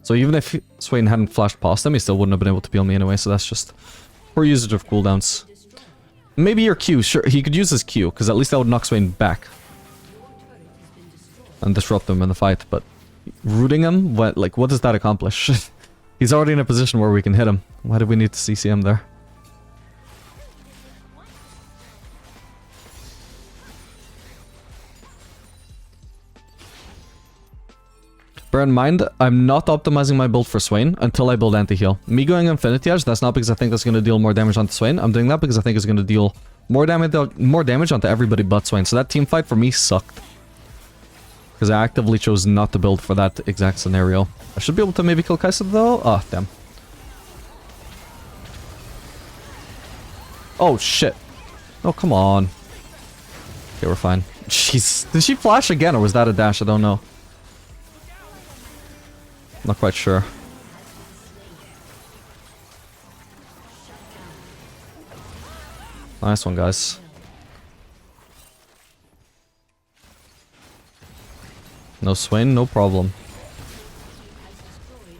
B: So even if Swain hadn't flashed past him, he still wouldn't have been able to peel me anyway, so that's just poor usage of cooldowns. Maybe your Q, sure, he could use his Q, because at least that would knock Swain back. And disrupt him in the fight, but rooting him? What does that accomplish? He's already in a position where we can hit him. Why do we need to CC him there? Bear in mind, I'm not optimizing my build for Swain until I build anti-heal. Me going Infinity Edge, that's not because I think that's going to deal more damage onto Swain. I'm doing that because I think it's going to deal more damage onto everybody but Swain. So that team fight for me sucked. Because I actively chose not to build for that exact scenario. I should be able to maybe kill Kai'Sa though. Oh, damn. Oh, shit. Oh, come on. Okay, we're fine. Jeez. Did she flash again or was that a dash? I don't know. Not quite sure. Nice one, guys. No Swain, no problem.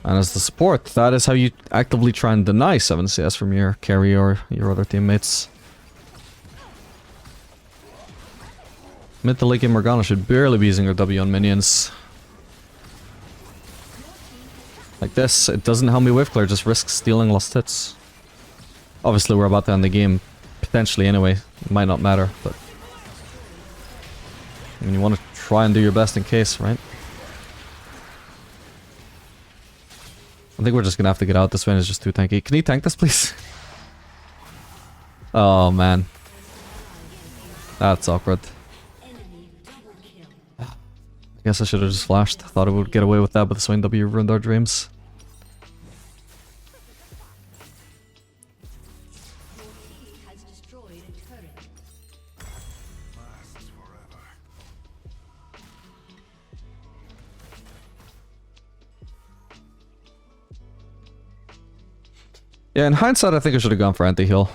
B: And as the support, that is how you actively try and deny 7 CS from your carry or your other teammates. Mid to late game Morgana should barely be using her W on minions. Like this, it doesn't help me wave clear, just risks stealing lost hits. Obviously we're about to end the game, potentially anyway, it might not matter, but... I mean, you want to try and do your best in case, right? I think we're just gonna have to get out, this one is just too tanky. Can you tank this, please? Oh man. That's awkward. I guess I should have just flashed, thought I would get away with that, but the Swain W ruined our dreams. Yeah, in hindsight, I think I should have gone for anti-heal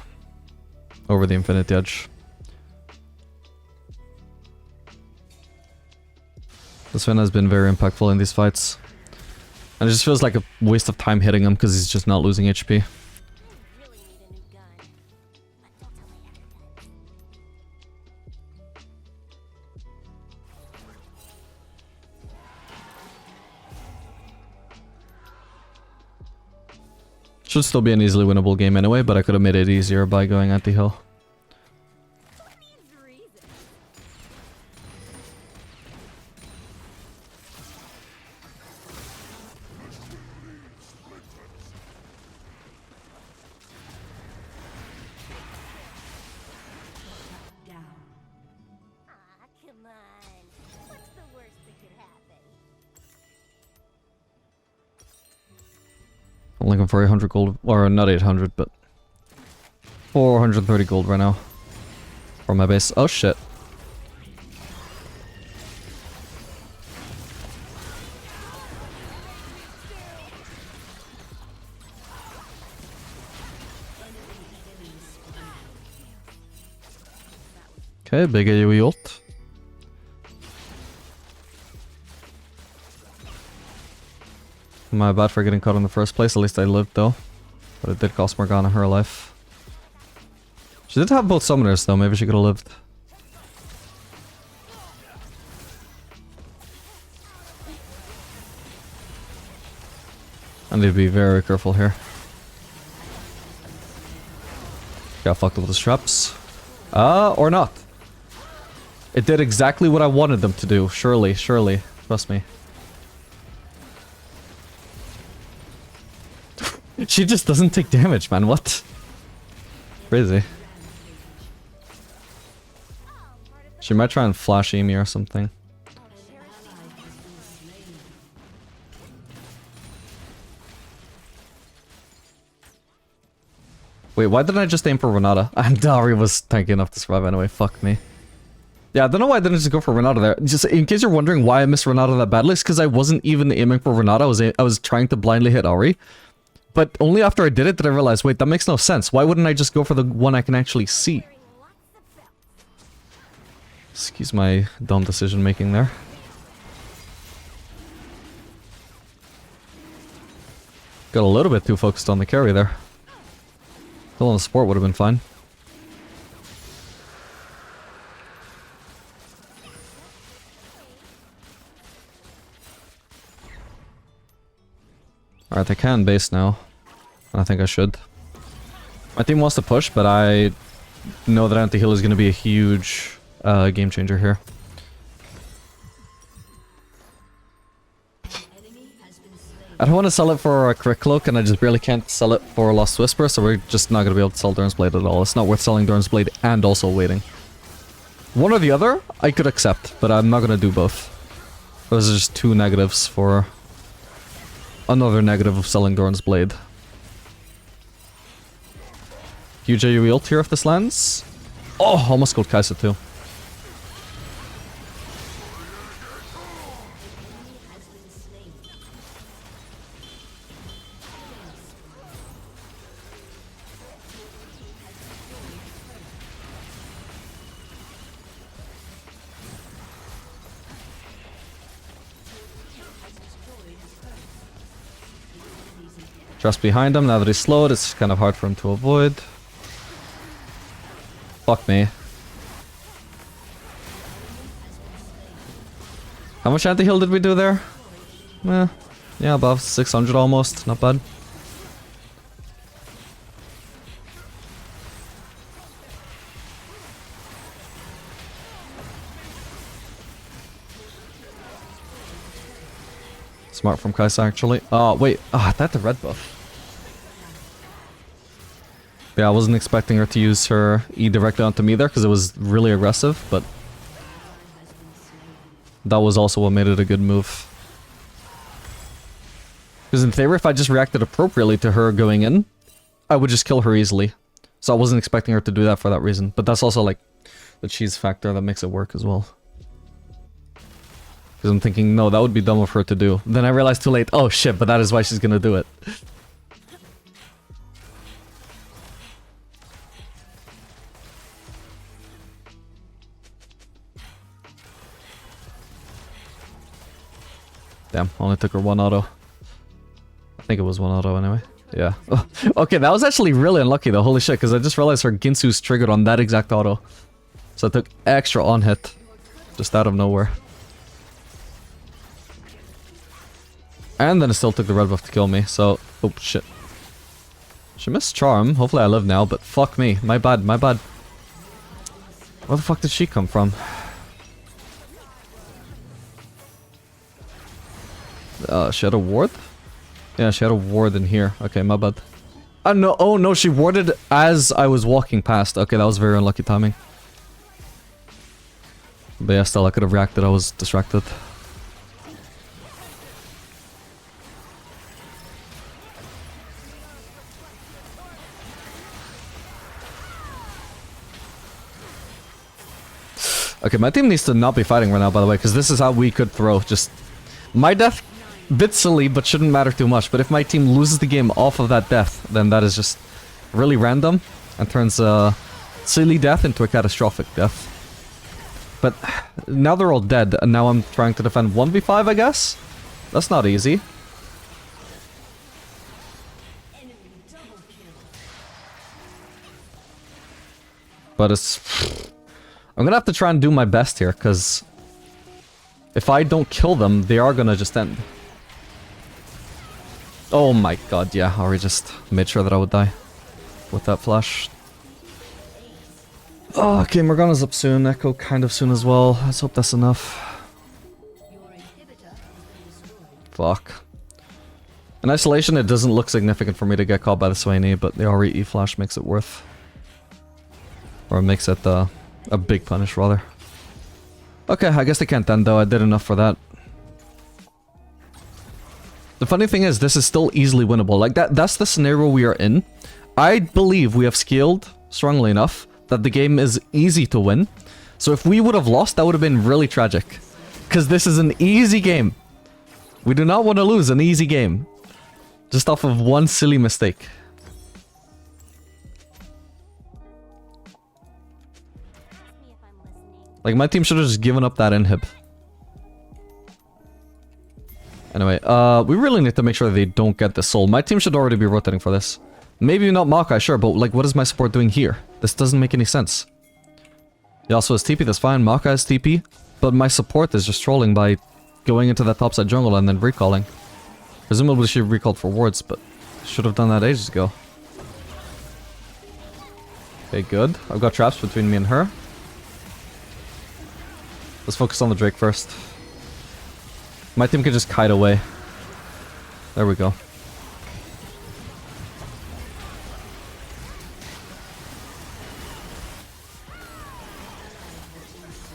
B: over the Infinity Edge. This one has been very impactful in these fights. And it just feels like a waste of time hitting him because he's just not losing HP. Should still be an easily winnable game anyway, but I could have made it easier by going anti-heal. I'm looking for 800 gold, or not 800, but 430 gold right now from my base. Oh shit. Okay, big AoE ult. My bad for getting caught in the first place, at least I lived though. But it did cost Morgana her life. She did have both summoners though, maybe she could have lived. I need to be very careful here. Got fucked up with the straps. Or not. It did exactly what I wanted them to do, surely, surely. Trust me. She just doesn't take damage, man. What? Crazy. She might try and flash me or something. Wait, why didn't I just aim for Renata? And Dari was tanky enough to survive anyway, fuck me. Yeah, I don't know why I didn't just go for Renata there. Just in case you're wondering why I missed Renata that badly, it's because I wasn't even aiming for Renata, I was trying to blindly hit Ahri. But only after I did it did I realize, wait, that makes no sense. Why wouldn't I just go for the one I can actually see? Excuse my dumb decision making there. Got a little bit too focused on the carry there. Still on the support would have been fine. Alright, I can base now. I think I should. My team wants to push, but I know that anti-heal is going to be a huge game changer here. I don't want to sell it for a Crit Cloak, and I just barely can't sell it for a Lost Whisper, so we're just not going to be able to sell Durance Blade at all. It's not worth selling Durance Blade and also waiting. One or the other, I could accept, but I'm not going to do both. Those are just two negatives for another negative of selling Durance Blade. Huge AoE ult here if this lands. Oh, almost killed Kai'Sa too. Just behind him, now that he's slowed, it's kind of hard for him to avoid. Fuck me. How much anti-heal did we do there? Yeah, above 600 almost, not bad. Smart from Kai'Sa actually. Oh, wait. Ah, that's the red buff. Yeah, I wasn't expecting her to use her E directly onto me there because it was really aggressive, but that was also what made it a good move. Because in theory, if I just reacted appropriately to her going in, I would just kill her easily. So I wasn't expecting her to do that for that reason. But that's also like the cheese factor that makes it work as well. Because I'm thinking, no, that would be dumb of her to do. Then I realized too late, oh shit, but that is why she's gonna do it. Damn, only took her one auto. I think it was one auto anyway. Yeah. Okay, that was actually really unlucky though, holy shit, because I just realized her Ginsu's triggered on that exact auto. So I took extra on hit. Just out of nowhere. And then it still took the red buff to kill me, so... Oh, shit. She missed Charm. Hopefully I live now, but fuck me. My bad, my bad. Where the fuck did she come from? She had a ward? Yeah, she had a ward in here. Okay, my bad. No, oh no, she warded as I was walking past. Okay, that was very unlucky timing. But yeah, still, I could have reacted. I was distracted. Okay, my team needs to not be fighting right now, by the way, because this is how we could throw. Just my death, bit silly, but shouldn't matter too much. But if my team loses the game off of that death, then that is just really random and turns a silly death into a catastrophic death. But now they're all dead, and now I'm trying to defend 1v5, I guess? That's not easy. But it's... I'm gonna have to try and do my best here, because if I don't kill them, they are gonna just end. Oh my god, yeah, Ahri just made sure that I would die with that flash. Oh, okay, Morgana's up soon, Echo kind of soon as well. Let's hope that's enough. Fuck. In isolation, it doesn't look significant for me to get caught by the Swainy, but the Ahri E-flash makes it worth. Or makes it a big punish, rather. Okay, I guess they can't then though. I did enough for that. The funny thing is, this is still easily winnable. Like, that's the scenario we are in. I believe we have scaled strongly enough that the game is easy to win. So if we would have lost, that would have been really tragic. Because this is an easy game. We do not want to lose an easy game. Just off of one silly mistake. Like, my team should have just given up that inhib. Anyway, we really need to make sure they don't get the soul. My team should already be rotating for this. Maybe not Maokai, sure, but like, what is my support doing here? This doesn't make any sense. Yasuo is TP, that's fine. Maokai is TP. But my support is just trolling by going into that topside jungle and then recalling. Presumably she recalled for wards, but should have done that ages ago. Okay, good. I've got traps between me and her. Let's focus on the Drake first. My team can just kite away. There we go.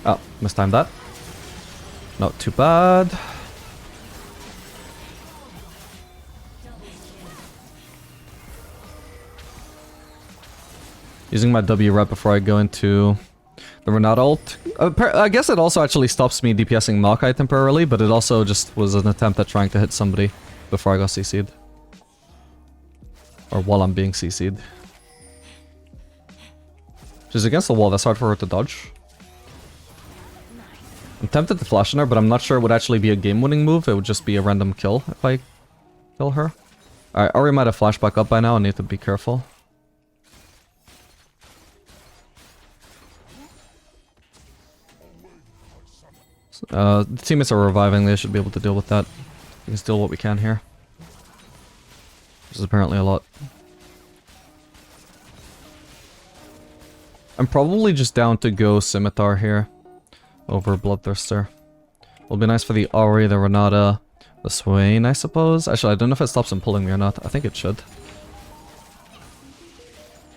B: Oh, mistimed that. Not too bad. Using my W right before I go into the Renata ult. I guess it also actually stops me DPSing Maokai temporarily, but it also just was an attempt at trying to hit somebody before I got CC'd. Or while I'm being CC'd. She's against the wall, that's hard for her to dodge. I'm tempted to flash on her, but I'm not sure it would actually be a game-winning move. It would just be a random kill if I kill her. Alright, Ari might have flashed back up by now. I need to be careful. The teammates are reviving. They should be able to deal with that. We can steal what we can here. Which is apparently a lot. I'm probably just down to go Scimitar here. Over Bloodthirster. Will be nice for the Ahri, the Renata, the Swain, I suppose. Actually, I don't know if it stops him pulling me or not. I think it should.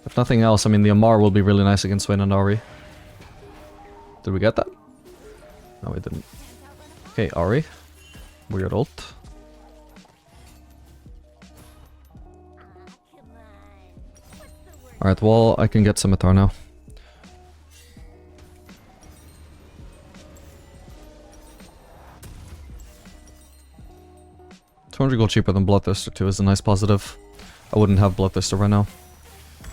B: If nothing else, I mean, the Amar will be really nice against Swain and Ahri. Did we get that? No, we didn't. Okay, Ahri. Weird ult. Alright, well, I can get Scimitar now. 200 gold cheaper than Bloodthirster too is a nice positive. I wouldn't have Bloodthirster right now.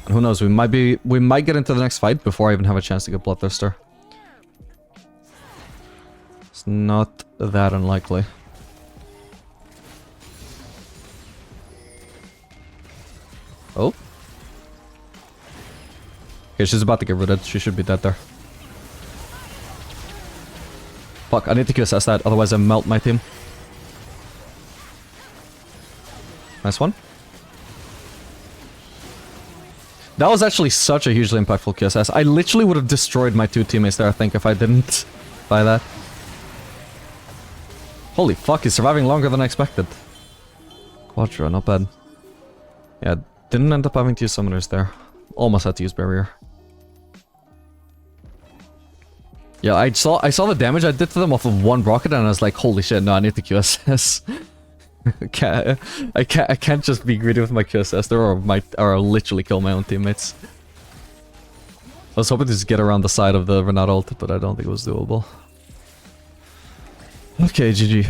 B: And who knows, we might get into the next fight before I even have a chance to get Bloodthirster. It's not that unlikely. Oh. Okay, she's about to get rooted. She should be dead there. Fuck, I need to QSS that, otherwise I melt my team. Nice one. That was actually such a hugely impactful QSS. I literally would have destroyed my two teammates there, I think, if I didn't buy that. Holy fuck, he's surviving longer than I expected. Quadra, not bad. Yeah, didn't end up having to use summoners there. Almost had to use barrier. Yeah, I saw the damage I did to them off of one rocket and I was like, holy shit, no, I need to QSS. I can't just be greedy with my QSS there or literally kill my own teammates. I was hoping to just get around the side of the Renata ult, but I don't think it was doable. Okay, GG.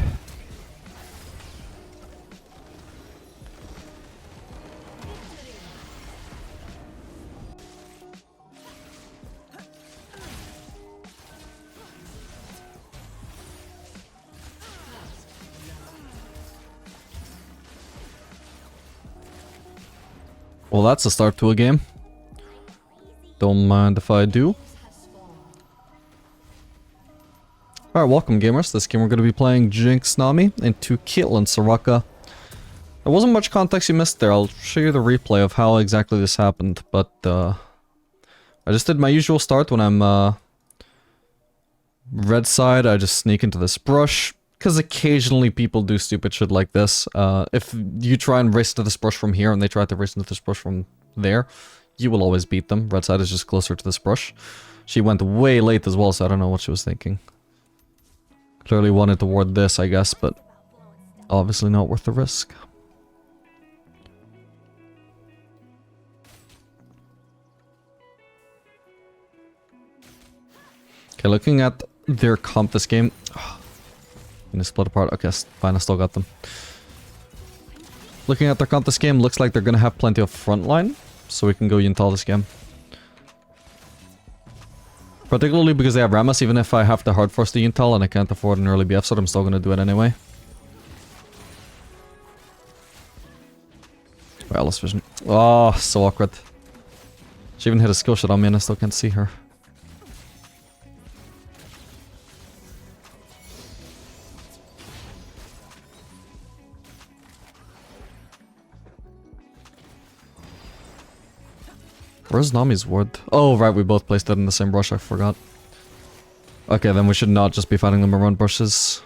B: Well, that's a start to a game. Don't mind if I do. Alright, welcome gamers. This game we're going to be playing Jinx Nami into Caitlyn Soraka. There wasn't much context you missed there. I'll show you the replay of how exactly this happened, but I just did my usual start when I'm red side. I just sneak into this brush. Because occasionally people do stupid shit like this. If you try and race to this brush from here and they try to race into this brush from there, you will always beat them. Red side is just closer to this brush. She went way late as well, so I don't know what she was thinking. Clearly wanted to ward this, I guess, but obviously not worth the risk. Okay, looking at their comp this game. Gonna split apart. Okay, fine, I still got them. Looking at their comp this game, looks like they're gonna have plenty of frontline, so we can go Yuntal this game. Particularly because they have Rammus, even if I have to hard force the Yuntal and I can't afford an early BF, so I'm still gonna do it anyway. Wireless vision. Oh, so awkward. She even hit a skill shot on me and I still can't see her. Where's Nami's ward? Oh, right, we both placed it in the same brush, I forgot. Okay, then we should not just be fighting them around brushes.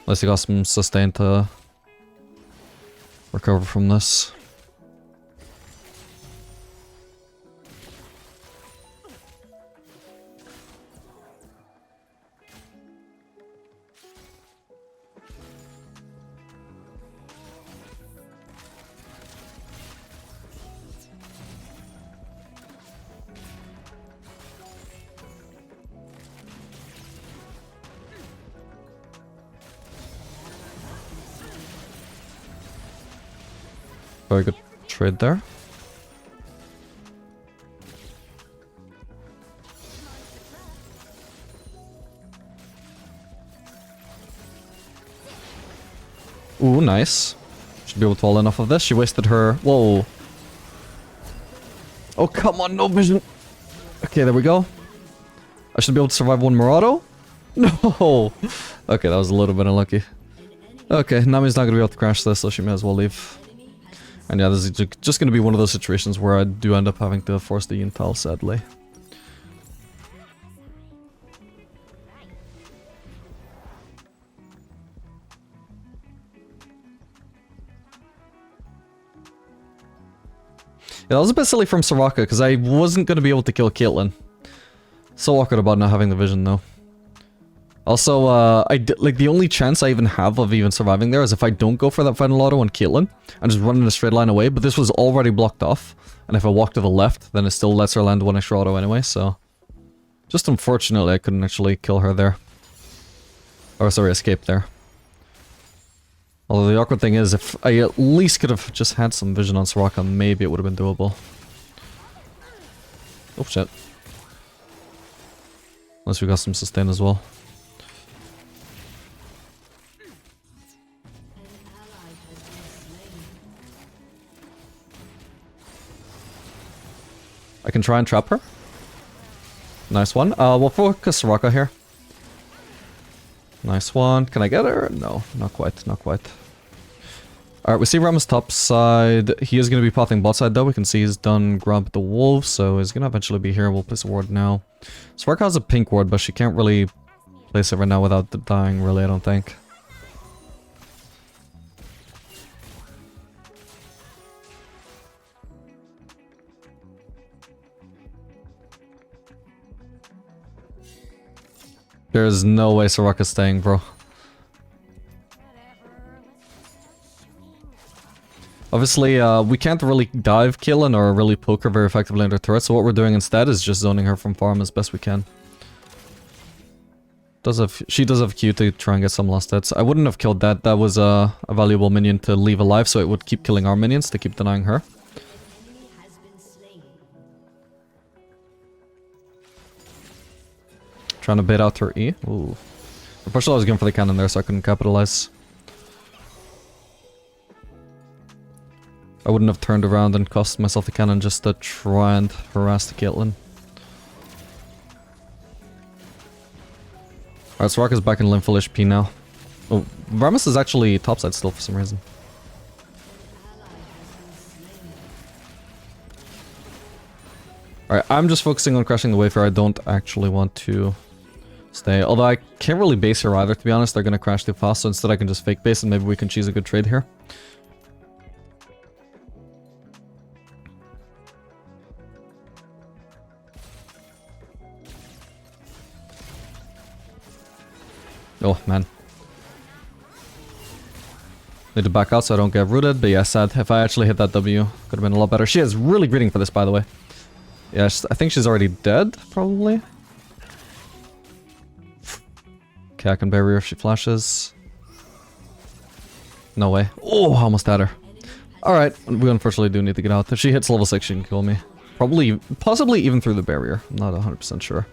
B: Unless you got some sustain to recover from this. Very good trade there. Ooh, nice. Should be able to wall enough of this. She wasted her... Whoa. Oh, come on, no vision. Okay, there we go. I should be able to survive one Murado. No! Okay, that was a little bit unlucky. Okay, Nami's not going to be able to crash this, so she may as well leave. And yeah, this is just going to be one of those situations where I do end up having to force the Yuntal, sadly. Yeah, that was a bit silly from Soraka, because I wasn't going to be able to kill Caitlyn. So awkward about not having the vision, though. Also, like, the only chance I even have of even surviving there is if I don't go for that final auto on Caitlyn and just run in a straight line away, but this was already blocked off, and if I walk to the left, then it still lets her land one extra auto anyway, so... Just unfortunately, I couldn't actually kill her there. Or, sorry, escape there. Although the awkward thing is, if I at least could have just had some vision on Soraka, maybe it would have been doable. Oh, shit. Unless we got some sustain as well. I can try and trap her. Nice one. We'll focus Soraka here. Nice one. Can I get her? No, not quite, not quite. Alright, we see Rammus top side. He is going to be popping bot side though. We can see he's done grab the wolf, so he's going to eventually be here. We'll place a ward now. Soraka has a pink ward, but she can't really place it right now without dying, really, I don't think. There's no way Soraka's staying, bro. Obviously, we can't really dive Caitlyn or really poke her very effectively under turret, so what we're doing instead is just zoning her from farm as best we can. She does have Q to try and get some last hits. I wouldn't have killed that. That was a valuable minion to leave alive, so it would keep killing our minions to keep denying her. Trying to bait out her E. Ooh. Unfortunately, I was going for the cannon there, so I couldn't capitalize. I wouldn't have turned around and cost myself the cannon just to try and harass the Caitlyn. Alright, Soraka's back in full HP now. Oh, Rammus is actually topside still for some reason. Alright, I'm just focusing on crashing the Wayfarer. I don't actually want to stay. Although I can't really base here either, to be honest. They're going to crash too fast, so instead I can just fake base and maybe we can choose a good trade here. Oh, man. Need to back out so I don't get rooted, but yeah, sad. If I actually hit that W, could have been a lot better. She is really greeting for this, by the way. Yeah, I think she's already dead, probably. Okay, I can bury her if she flashes. No way. Oh, I almost had her. Alright, we unfortunately do need to get out. If she hits level 6, she can kill me. Probably, possibly even through the barrier. I'm not 100% sure.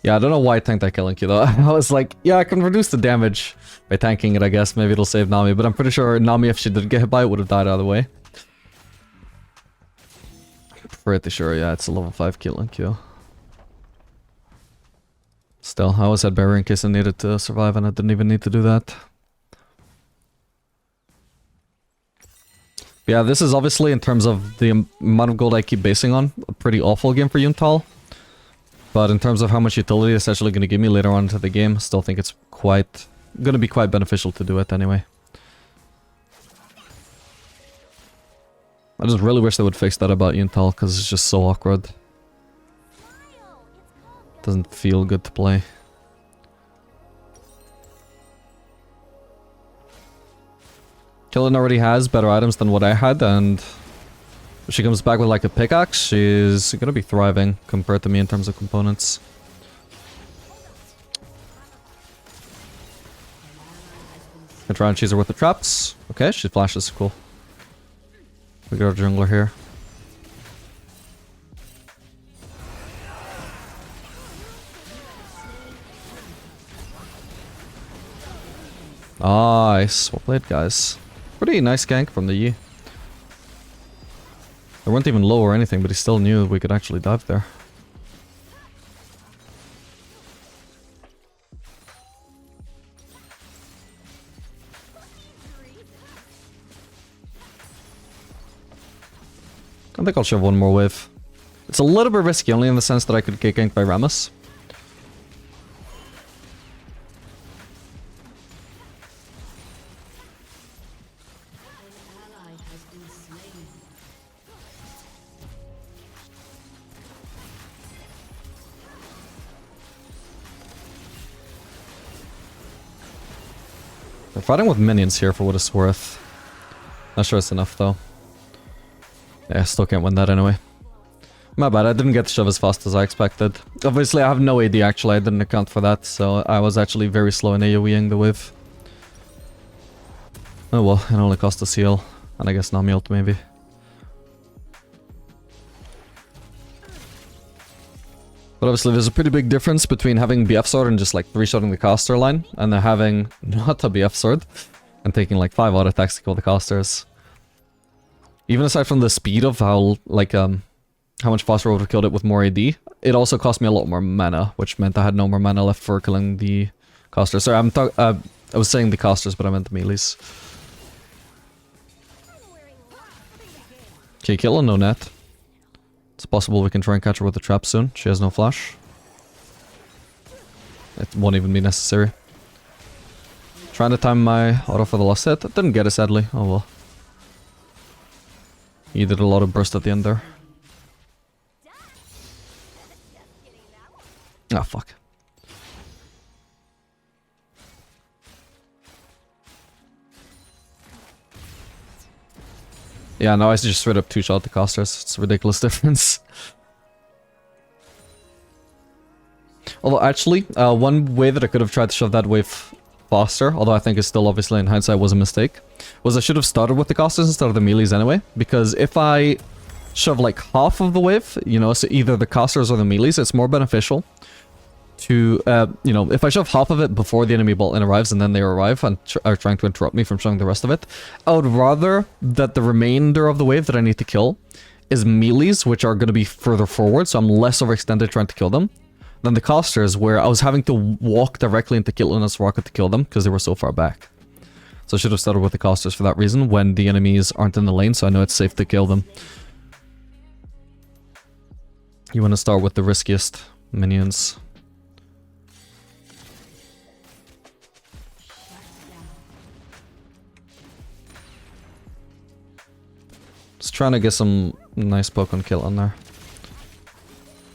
B: Yeah, I don't know why I tanked that killing Q though. I was like, yeah, I can reduce the damage by tanking it, I guess. Maybe it'll save Nami, but I'm pretty sure Nami, if she did get hit by it, would have died either way. Pretty sure, yeah, it's a level 5 killing Q. Still, I always had barrier in case I needed to survive, and I didn't even need to do that. Yeah, this is obviously, in terms of the amount of gold I keep basing on, a pretty awful game for Yuntal. But in terms of how much utility it's actually going to give me later on into the game, I still think it's going to be quite beneficial to do it anyway. I just really wish they would fix that about Yuntal, because it's just so awkward. Doesn't feel good to play. Killin already has better items than what I had, and if she comes back with like a pickaxe, she's gonna be thriving compared to me in terms of components. I try and cheese her with the traps. Okay, she flashes, cool. We got our jungler here. Nice. Well played, guys. Pretty nice gank from the Yi. They weren't even low or anything, but he still knew we could actually dive there. I think I'll shove one more wave. It's a little bit risky, only in the sense that I could get ganked by Rammus. They're fighting with minions here for what it's worth. Not sure it's enough though. Yeah, still can't win that anyway. My bad, I didn't get the shove as fast as I expected. Obviously I have no AD actually, I didn't account for that, so I was actually very slow in AoEing the wave. Oh well, it only cost a seal, and I guess Nami ult maybe. But obviously there's a pretty big difference between having BF sword and just like 3-shotting the caster line, and then having not a BF sword and taking like 5 auto attacks to kill the casters. Even aside from the speed of how like how much faster I would have killed it with more AD, it also cost me a lot more mana, which meant I had no more mana left for killing the casters. Sorry, I was saying the casters, but I meant the melees. Okay, kill and no net. It's possible we can try and catch her with the trap soon. She has no flash. It won't even be necessary. Trying to time my auto for the last hit. I didn't get it, sadly. Oh well. He did a lot of burst at the end there. Ah, fuck. Yeah, now I just straight up 2-shot the casters. It's a ridiculous difference. Although actually, one way that I could have tried to shove that wave faster, although I think it's still obviously in hindsight was a mistake, was I should have started with the casters instead of the melees anyway. Because if I shove like half of the wave, you know, so either the casters or the melees, it's more beneficial to, you know, if I shove half of it before the enemy bot arrives and then they arrive and are trying to interrupt me from shoving the rest of it, I would rather that the remainder of the wave that I need to kill is melees, which are going to be further forward, so I'm less overextended trying to kill them, than the casters, where I was having to walk directly into Kitluna's rocket to kill them because they were so far back. So I should have started with the casters for that reason when the enemies aren't in the lane, so I know it's safe to kill them. You want to start with the riskiest minions. Just trying to get some nice poke on kill on there.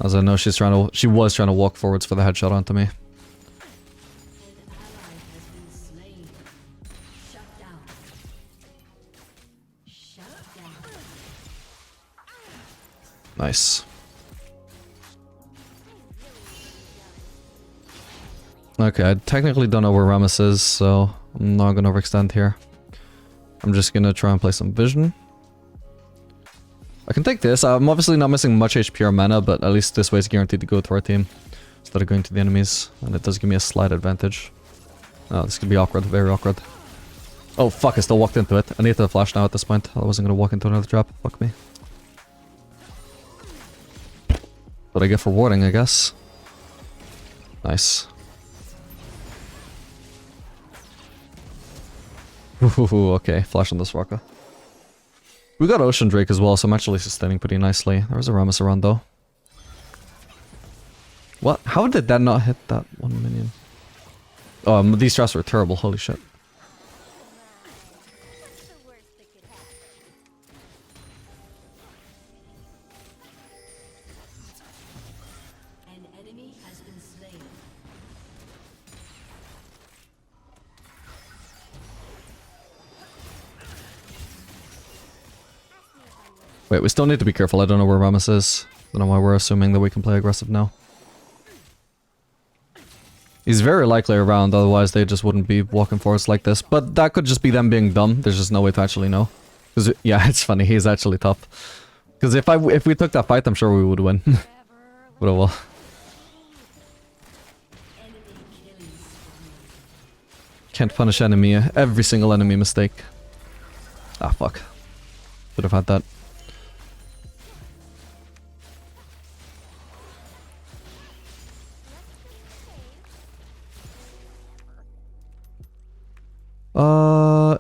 B: As I know she was trying to walk forwards for the headshot onto me. Nice. Okay, I technically don't know where Rammus is, so I'm not gonna overextend here. I'm just gonna try and play some vision. I can take this. I'm obviously not missing much HP or mana, but at least this way is guaranteed to go to our team instead of going to the enemies, and it does give me a slight advantage. Oh, this could be awkward, very awkward. Oh fuck, I still walked into it. I need to flash now at this point. I wasn't gonna walk into another trap. Fuck me. What I get for warding, I guess. Nice. Ooh, okay, flash on this Rocka. We got Ocean Drake as well, so I'm actually sustaining pretty nicely. There was a Rammus around though. What? How did that not hit that one minion? Oh, these traps were terrible, holy shit. Wait, we still need to be careful. I don't know where Rammus is. I don't know why we're assuming that we can play aggressive now. He's very likely around, otherwise they just wouldn't be walking forwards like this. But that could just be them being dumb. There's just no way to actually know. Because, yeah, it's funny. He's actually tough. Because if we took that fight, I'm sure we would win. But oh well. Can't punish enemy. Every single enemy mistake. Ah, fuck. Should have had that.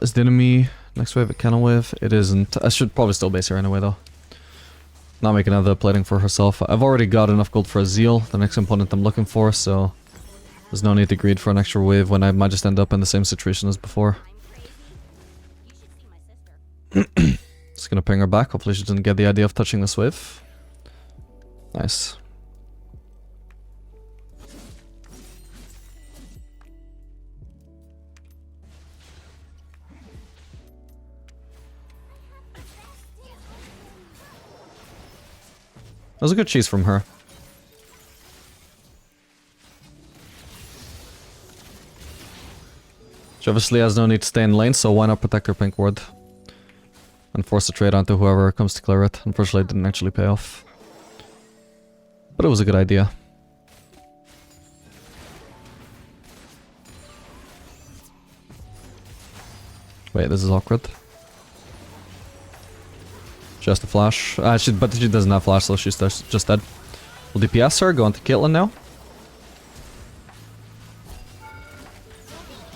B: Is the enemy next wave a cannon wave? It isn't. I should probably still base her anyway though. Not make another plating for herself. I've already got enough gold for a Zeal, the next component I'm looking for, so there's no need to greed for an extra wave when I might just end up in the same situation as before. Just gonna ping her back. Hopefully she didn't get the idea of touching this wave. Nice. That was a good cheese from her. She obviously has no need to stay in lane, so why not protect her pink ward? And force a trade onto whoever comes to clear it. Unfortunately, it didn't actually pay off. But it was a good idea. Wait, this is awkward. She has to flash. But she doesn't have flash, so she's just dead. We'll DPS her, go on to Caitlyn now.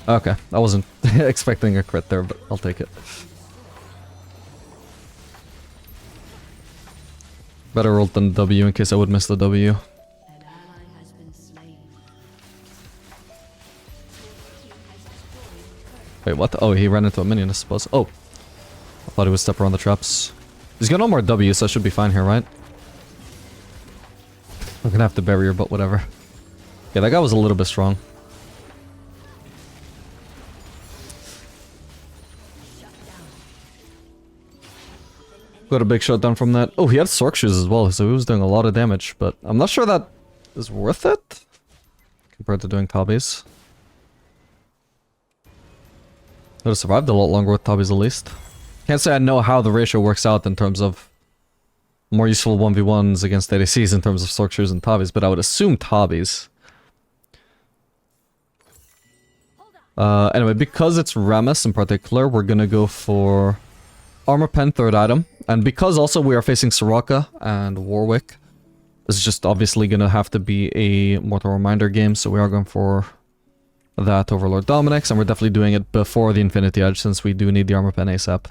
B: Okay, I wasn't expecting a crit there, but I'll take it. Better ult than W in case I would miss the W. Wait, what? Oh, he ran into a minion, I suppose. Oh! I thought he would step around the traps. He's got no more W, so I should be fine here, right? I'm gonna have to bury her, but whatever. Yeah, that guy was a little bit strong. Got a big shutdown from that. Oh, he had Sork shoes as well, so he was doing a lot of damage, but I'm not sure that is worth it compared to doing Tabis. Would have survived a lot longer with Tabis at least. Can't say I know how the ratio works out in terms of more useful 1v1s against ADCs in terms of Sork shoes and Tabis, but I would assume Tabis. Anyway, because it's Rammus in particular, we're gonna go for Armor Pen, third item. And because also we are facing Soraka and Warwick, this is just obviously gonna have to be a Mortal Reminder game, so we are going for that over Lord Dominic's, and we're definitely doing it before the Infinity Edge since we do need the Armor Pen ASAP.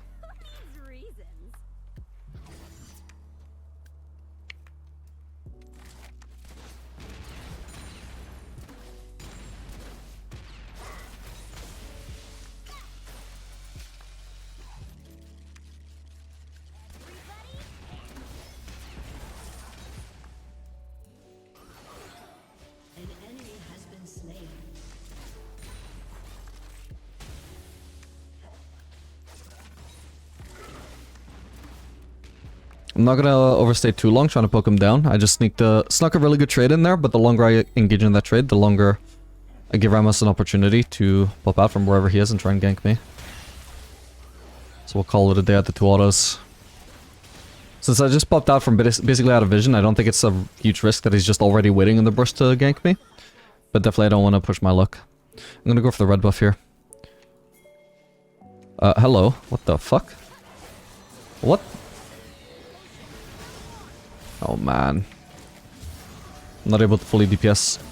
B: I'm not gonna overstay too long trying to poke him down. I just snuck a really good trade in there, but the longer I engage in that trade, the longer I give Ramos an opportunity to pop out from wherever he is and try and gank me. So we'll call it a day at the 2 autos. Since I just popped out from basically out of vision, I don't think it's a huge risk that he's just already waiting in the bush to gank me. But definitely I don't want to push my luck. I'm gonna go for the red buff here. Hello. What the fuck? What? Oh man. I'm not able to fully DPS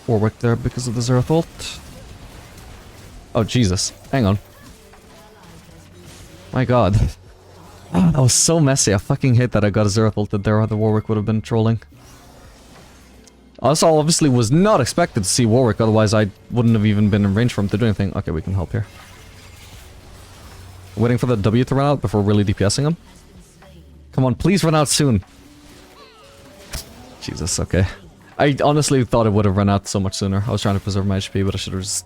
B: Warwick there because of the Xerath ult. Oh Jesus. Hang on. My god. Oh, that was so messy. I fucking hate that I got a Xerath ulted there, or the Warwick would have been trolling. Also, obviously was not expected to see Warwick, otherwise I wouldn't have even been in range for him to do anything. Okay, we can help here. Waiting for the W to run out before really DPSing him. Come on, please run out soon. Jesus, okay. I honestly thought it would have run out so much sooner. I was trying to preserve my HP, but I should have just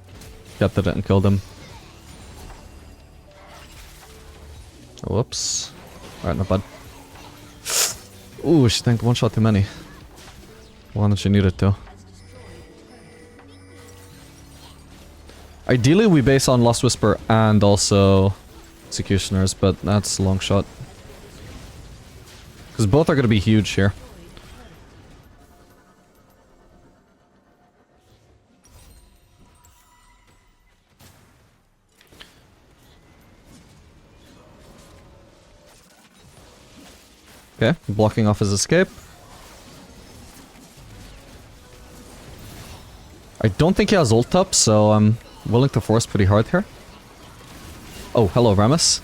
B: kept it and killed him. Whoops. Alright, not bad. Ooh, she tanked one shot too many. One that she needed to. Ideally, we base on Lost Whisper and also Executioners, but that's a long shot. Because both are going to be huge here. Okay, blocking off his escape. I don't think he has ult up, so I'm willing to force pretty hard here. Oh, hello, Rammus.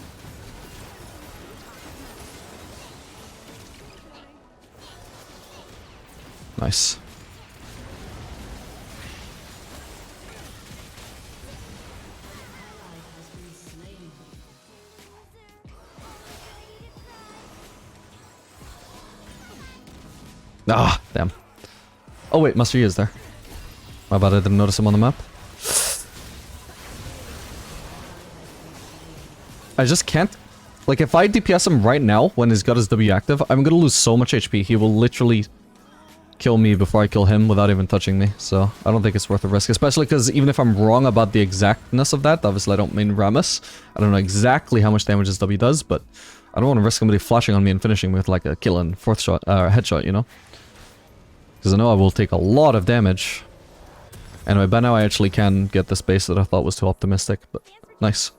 B: Nice. Ah, damn. Oh wait, Master Yi is there. My bad, I didn't notice him on the map. I just can't... Like, if I DPS him right now, when he's got his W active, I'm gonna lose so much HP. He will literally kill me before I kill him without even touching me. So, I don't think it's worth the risk. Especially because even if I'm wrong about the exactness of that, obviously I don't mean Rammus. I don't know exactly how much damage his W does, but I don't want to risk somebody flashing on me and finishing me with like a kill and fourth shot, headshot, you know? Because I know I will take a lot of damage. Anyway, by now I actually can get this base that I thought was too optimistic, but nice.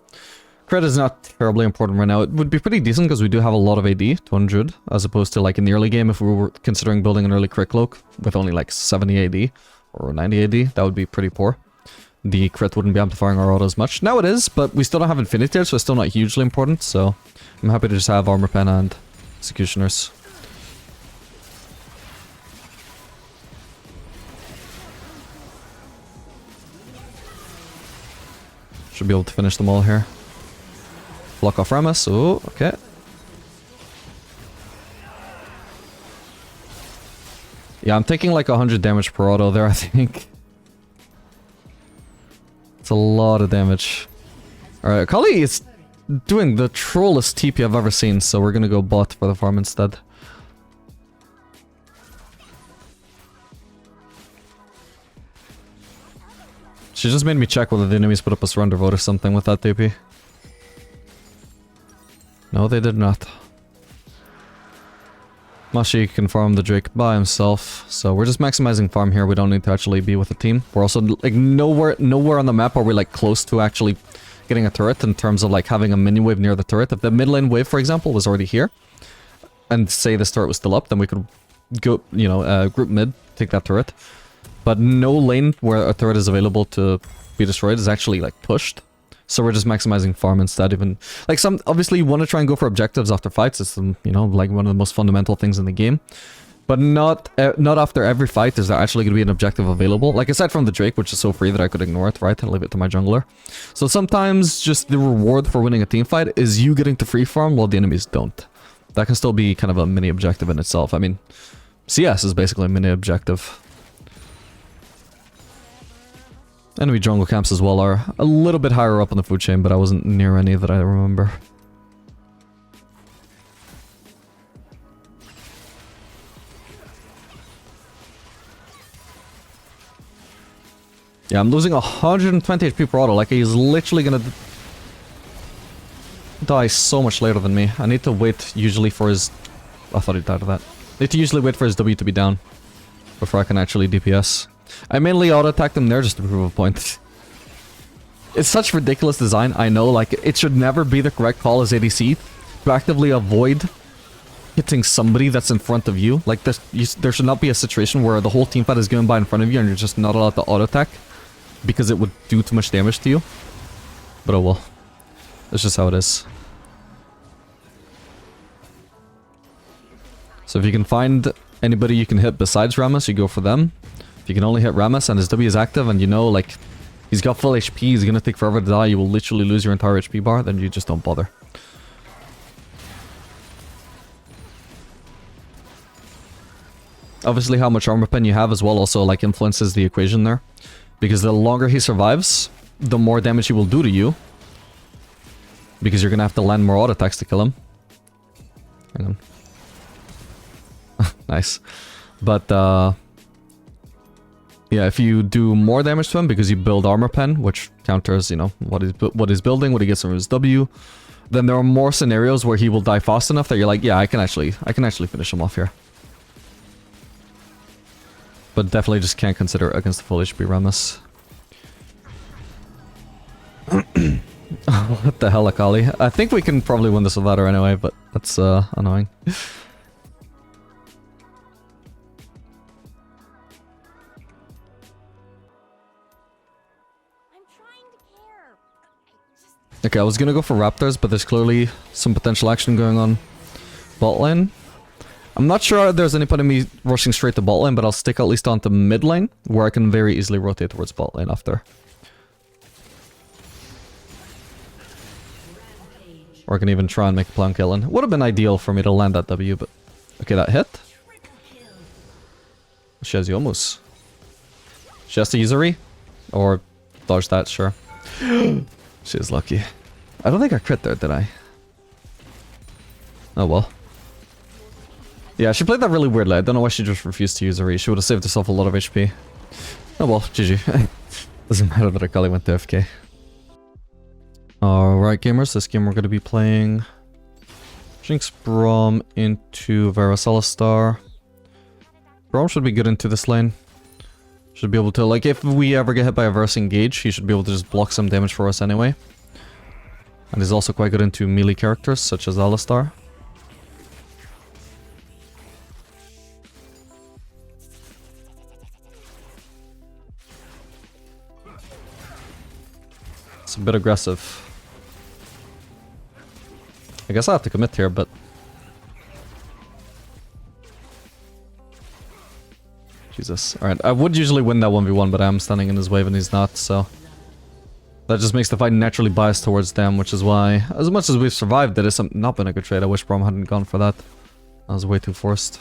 B: Crit is not terribly important right now. It would be pretty decent because we do have a lot of AD, 200, as opposed to like in the early game if we were considering building an early crit cloak with only like 70 AD or 90 AD, that would be pretty poor. The crit wouldn't be amplifying our auto as much. Now it is, but we still don't have Infinity yet, so it's still not hugely important, so I'm happy to just have Armor Pen and Executioners. Should be able to finish them all here. Block off Rammus. Oh, okay. Yeah, I'm taking like 100 damage per auto there, I think. It's a lot of damage. Alright, Kali is doing the trollest TP I've ever seen, so we're gonna go bot for the farm instead. She just made me check whether the enemies put up a surrender vote or something with that TP. No, they did not. Mashi can farm the Drake by himself, so we're just maximizing farm here. We don't need to actually be with a team. We're also like nowhere on the map are we like close to actually getting a turret in terms of like having a mini wave near the turret. If the mid lane wave, for example, was already here, and say this turret was still up, then we could go, you know, group mid, take that turret. But no lane where a turret is available to be destroyed is actually like pushed. So we're just maximizing farm instead. Even like some, obviously you want to try and go for objectives after fights. It's, you know, like one of the most fundamental things in the game. But not after every fight is there actually going to be an objective available. Like aside from the Drake, which is so free that I could ignore it, right? And leave it to my jungler. So sometimes just the reward for winning a team fight is you getting to free farm while the enemies don't. That can still be kind of a mini objective in itself. I mean, CS is basically a mini objective. Enemy jungle camps as well are a little bit higher up on the food chain, but I wasn't near any that I remember. Yeah, I'm losing 120 HP per auto. Like, he's literally gonna die so much later than me. I need to wait usually for his... I thought he died of that. I need to usually wait for his W to be down before I can actually DPS. I mainly auto-attacked him there just to prove a point. It's such ridiculous design, I know, like, it should never be the correct call as ADC to actively avoid hitting somebody that's in front of you. Like, there should not be a situation where the whole team fight is going by in front of you and you're just not allowed to auto-attack because it would do too much damage to you. But oh well. That's just how it is. So if you can find anybody you can hit besides Rammus, you go for them. If you can only hit Rammus and his W is active and you know, like, he's got full HP, he's gonna take forever to die, you will literally lose your entire HP bar, then you just don't bother. Obviously how much armor pen you have as well also, like, influences the equation there. Because the longer he survives, the more damage he will do to you. Because you're gonna have to land more auto attacks to kill him. Hang on. Nice. But, yeah, if you do more damage to him because you build armor pen, which counters, you know, what he's building, what he gets from his W, then there are more scenarios where he will die fast enough that you're like, yeah, I can actually finish him off here. But definitely just can't consider it against the full HP Rammus. What the hell, Akali? I think we can probably win this without her anyway, but that's annoying. Okay, I was gonna go for Raptors, but there's clearly some potential action going on bot lane. I'm not sure there's any point in me rushing straight to bot lane, but I'll stick at least onto mid lane, where I can very easily rotate towards bot lane after. Or I can even try and make a plan kill, and it would have been ideal for me to land that W, but... Okay, that hit. She has Yomus. She has to use a Re? Or dodge that, sure. She is lucky. I don't think I crit there, did I? Oh well. Yeah, she played that really weirdly. I don't know why she just refused to use a Re. She would have saved herself a lot of HP. Oh well, GG. Doesn't matter that Akali went to FK. Alright gamers, this game we're going to be playing Jinx Braum into Varus Alistar. Braum should be good into this lane. Should be able to, like, if we ever get hit by a Varus engage, he should be able to just block some damage for us anyway. And he's also quite good into melee characters, such as Alistar. It's a bit aggressive. I guess I have to commit here, but... Jesus. Alright, I would usually win that 1v1, but I'm standing in his wave and he's not, so... That just makes the fight naturally biased towards them, which is why, as much as we've survived, it has not been a good trade. I wish Braum hadn't gone for that. That was way too forced.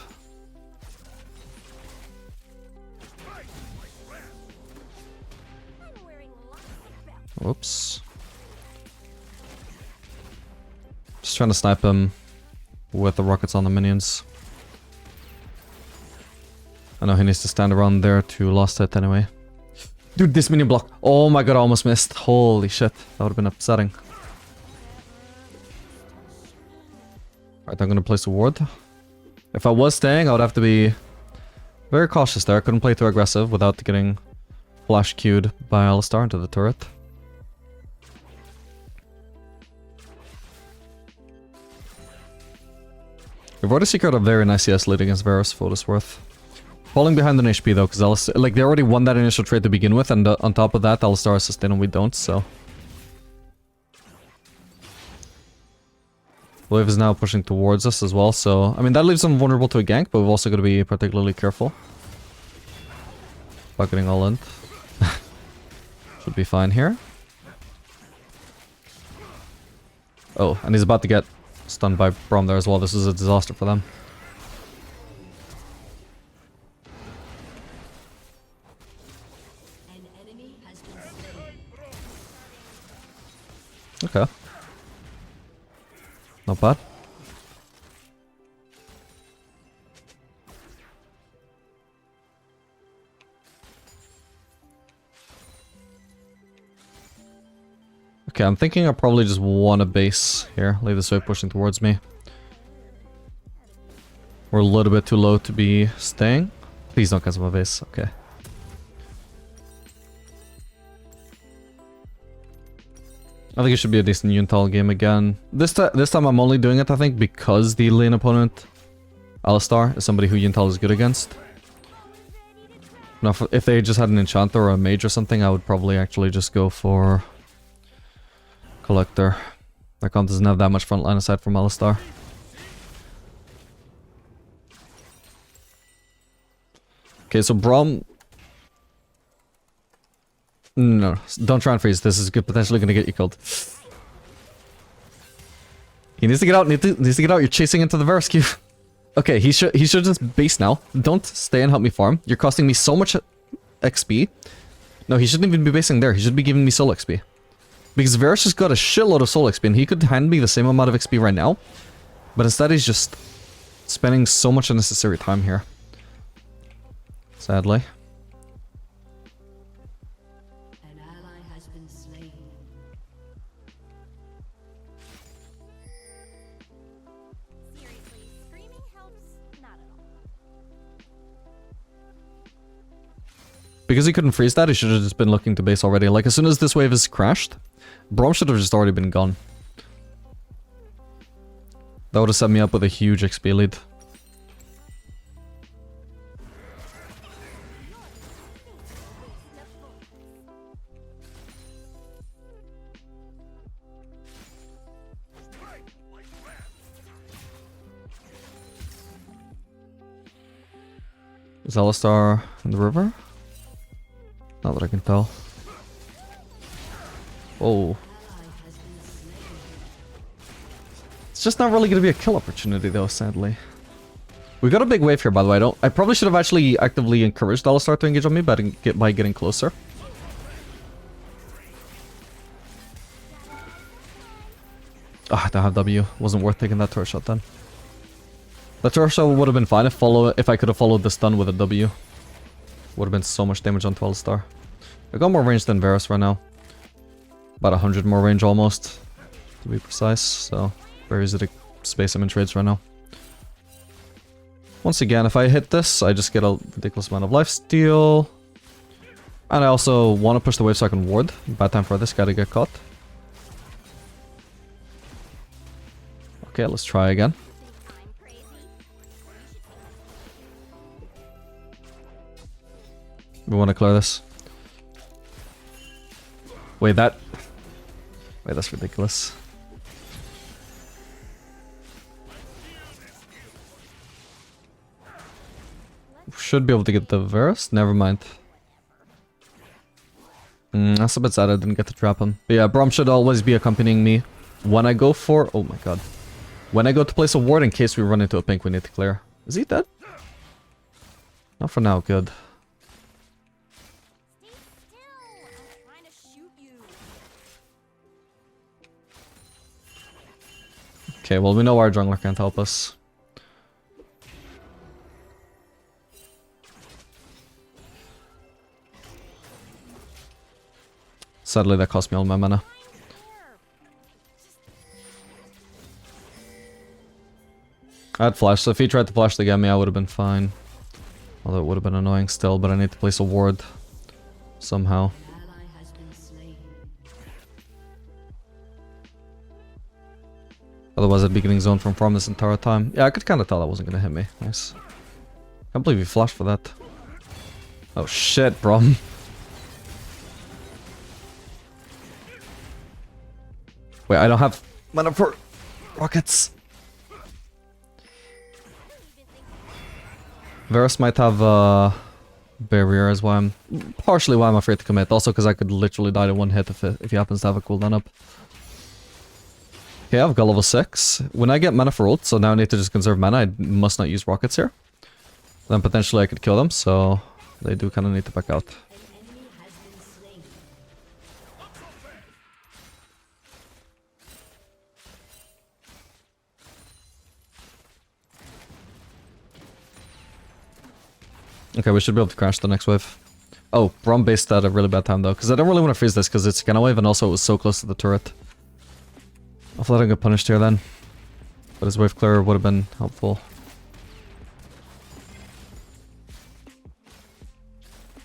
B: Whoops. Just trying to snipe him with the rockets on the minions. I know he needs to stand around there to last hit anyway. Dude, this minion block. Oh my god, I almost missed. Holy shit. That would have been upsetting. Alright, I'm gonna place a ward. If I was staying, I would have to be very cautious there. I couldn't play too aggressive without getting flash queued by Alistar into the turret. We've already secured a very nice CS lead against Varus, for what it's worth. Falling behind on HP though, because Alistar, like, they already won that initial trade to begin with, and on top of that, Alistar is sustained and we don't, so... Wave is now pushing towards us as well, so... I mean, that leaves them vulnerable to a gank, but we've also got to be particularly careful about getting all in. Should be fine here. Oh, and he's about to get stunned by Braum there as well. This is a disaster for them. Okay. Not bad. Okay, I'm thinking I probably just want a base here. Leave this wave pushing towards me. We're a little bit too low to be staying. Please don't cancel my base. Okay. I think it should be a decent Yuntal game again. This time I'm only doing it, I think, because the lane opponent, Alistar, is somebody who Yuntal is good against. Now, if they just had an Enchanter or a Mage or something, I would probably actually just go for Collector. Their comp doesn't have that much front line aside from Alistar. Okay, so Braum... No, don't try and freeze. This is potentially going to get you killed. He needs to get out. Needs to get out. You're chasing into the Varus queue. Okay, he should just base now. Don't stay and help me farm. You're costing me so much XP. No, he shouldn't even be basing there. He should be giving me soul XP. Because Varus just got a shitload of soul XP and he could hand me the same amount of XP right now. But instead he's just spending so much unnecessary time here. Sadly. Because he couldn't freeze that, he should have just been looking to base already. Like, as soon as this wave is crashed, Braum should have just already been gone. That would have set me up with a huge XP lead. Is Alistar in the river? Not that I can tell. Oh. It's just not really going to be a kill opportunity though, sadly. We got a big wave here, by the way. I probably should have actually actively encouraged Alistar to engage on me by getting closer. Ah, I don't have W. Wasn't worth taking that turret shot then. The turret shot would have been fine if I could have followed the stun with a W. Would have been so much damage on 12-star. I got more range than Varus right now. About 100 more range almost, to be precise. So, very easy to space him in trades right now. Once again, if I hit this, I just get a ridiculous amount of lifesteal. And I also want to push the wave so I can ward. Bad time for this guy to get caught. Okay, let's try again. We want to clear this. Wait, that's ridiculous. Should be able to get the Varus? Never mind. That's a bit sad I didn't get to trap him. But yeah, Braum should always be accompanying me when I go for... Oh my god. When I go to place a ward in case we run into a pink we need to clear. Is he dead? Not for now, good. Okay, well we know our jungler can't help us. Sadly that cost me all my mana. I had flash, so if he tried to flash to get me I would have been fine. Although it would have been annoying still, but I need to place a ward somehow. Otherwise I'd be getting zoned from farm this entire time. Yeah, I could kind of tell that wasn't going to hit me. Nice. Can't believe he flashed for that. Oh shit, bro. Wait, I don't have mana for rockets. Varus might have barrier as why I'm... Partially why I'm afraid to commit. Also because I could literally die to one hit if he happens to have a cooldown up. Okay, I've got level 6. When I get mana for ult, so now I need to just conserve mana, I must not use rockets here. Then potentially I could kill them, so they do kind of need to back out. Okay, we should be able to crash the next wave. Oh, Braum based at a really bad time though, because I don't really want to freeze this because it's scanner wave and also it was so close to the turret. I thought I'd get punished here then. But his wave clear would have been helpful.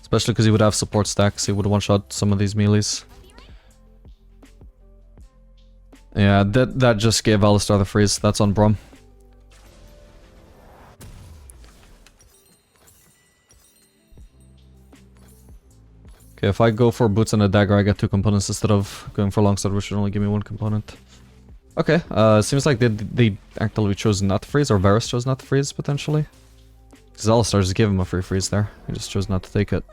B: Especially because he would have support stacks, he would have one-shot some of these melees. Yeah, that just gave Alistar the freeze. That's on Braum. Okay, if I go for boots and a dagger, I get 2 components instead of going for longsword, which should only give me 1 component. Okay, seems like they actively chose not to freeze, or Varus chose not to freeze, potentially. Because Alistar just gave him a free freeze there. He just chose not to take it.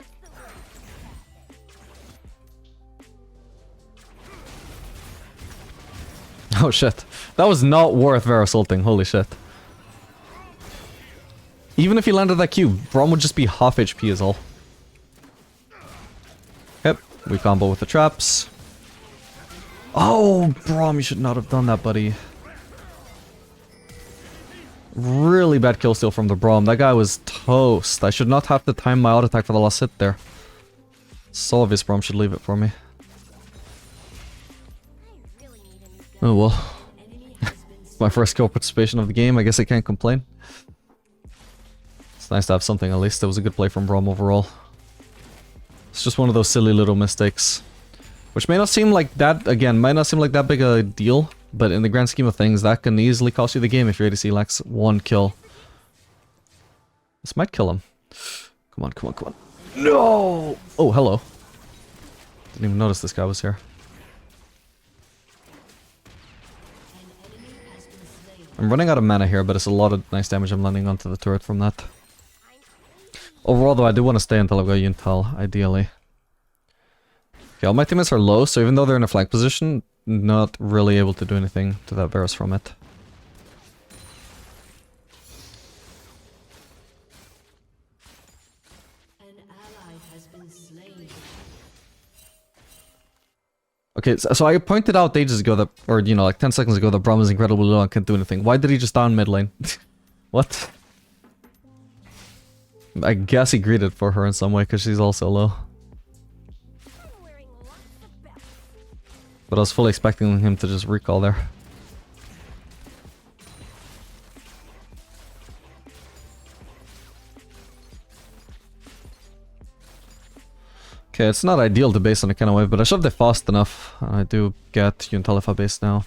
B: Oh shit. That was not worth Varus ulting, holy shit. Even if he landed that Q, Braum would just be half HP is all. Yep, we combo with the traps. Oh, Braum, you should not have done that, buddy. Really bad kill steal from the Braum. That guy was toast. I should not have to time my auto attack for the last hit there. So obvious Braum should leave it for me. Oh well. My first kill participation of the game, I guess I can't complain. It's nice to have something at least. It was a good play from Braum overall. It's just one of those silly little mistakes. Which may not seem like that, again, might not seem like that big a deal. But in the grand scheme of things, that can easily cost you the game if your ADC lacks 1 kill. This might kill him. Come on, come on, come on. No! Oh, hello. Didn't even notice this guy was here. I'm running out of mana here, but it's a lot of nice damage I'm landing onto the turret from that. Overall, though, I do want to stay until I've got Yuntal, ideally. Okay, all my teammates are low, so even though they're in a flank position, not really able to do anything to that Varus from it.
A: An ally has been slain.
B: Okay, so I pointed out ages ago that, or you know, like 10 seconds ago that Braum is incredibly low and can't do anything. Why did he just down mid lane? What? I guess he greeted for her in some way because she's also low. But I was fully expecting him to just recall there. Okay, it's not ideal to base on a kind of wave, but I shoved it fast enough. I do get Yuntal if I base now.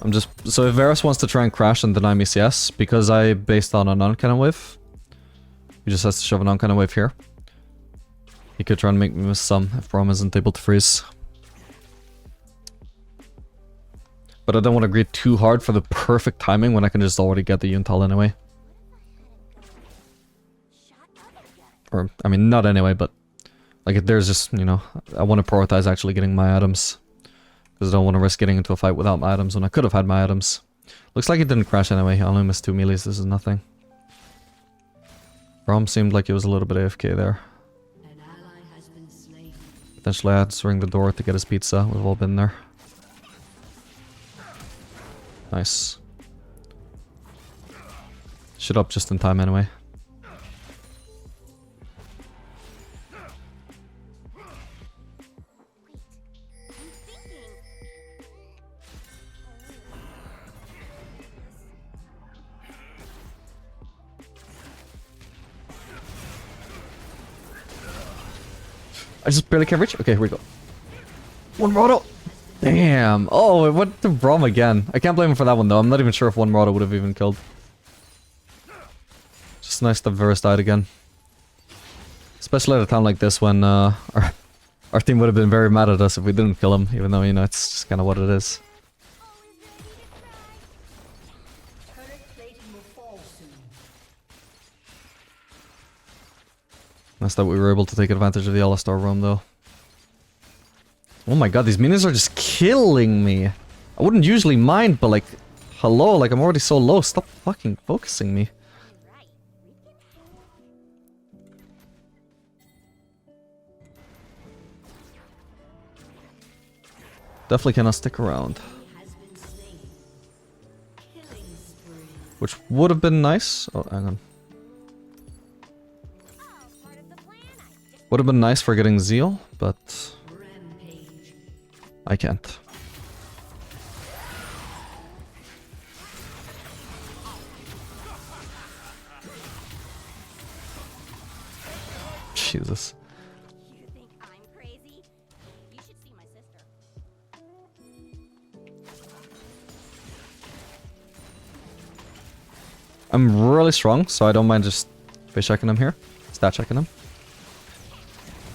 B: I'm just... So if Varus wants to try and crash and deny me CS, because I based on a non-cannon wave, he just has to shove a non-cannon wave here. He could try and make me miss some if Braum isn't able to freeze. But I don't want to greet too hard for the perfect timing when I can just already get the Yuntal anyway. Or, I mean, not anyway, but... Like, there's just, you know... I want to prioritize actually getting my items. Because I don't want to risk getting into a fight without my items when I could have had my items. Looks like it didn't crash anyway. I only missed 2 melees. This is nothing. Braum seemed like he was a little bit AFK there. Potentially I had to ring the door to get his pizza. We've all been there. Nice. Shit up just in time anyway. I just barely can't reach. Okay, here we go. One Murado! Damn. Oh, it went to Braum again. I can't blame him for that one though. I'm not even sure if one Murado would have even killed. Just nice that Varus died again. Especially at a time like this when our team would have been very mad at us if we didn't kill him. Even though, you know, it's just kind of what it is. Nice that we were able to take advantage of the Alistar roam though. Oh my god, these minions are just killing me. I wouldn't usually mind, but like, hello, like I'm already so low. Stop fucking focusing me. Definitely cannot stick around. Which would have been nice. Oh, hang on. Would have been nice for getting Zeal, but
A: Rampage.
B: I can't. Jesus.
C: You think I'm crazy? You should see my sister.
B: I'm really strong, so I don't mind just face checking him here. Stat checking him.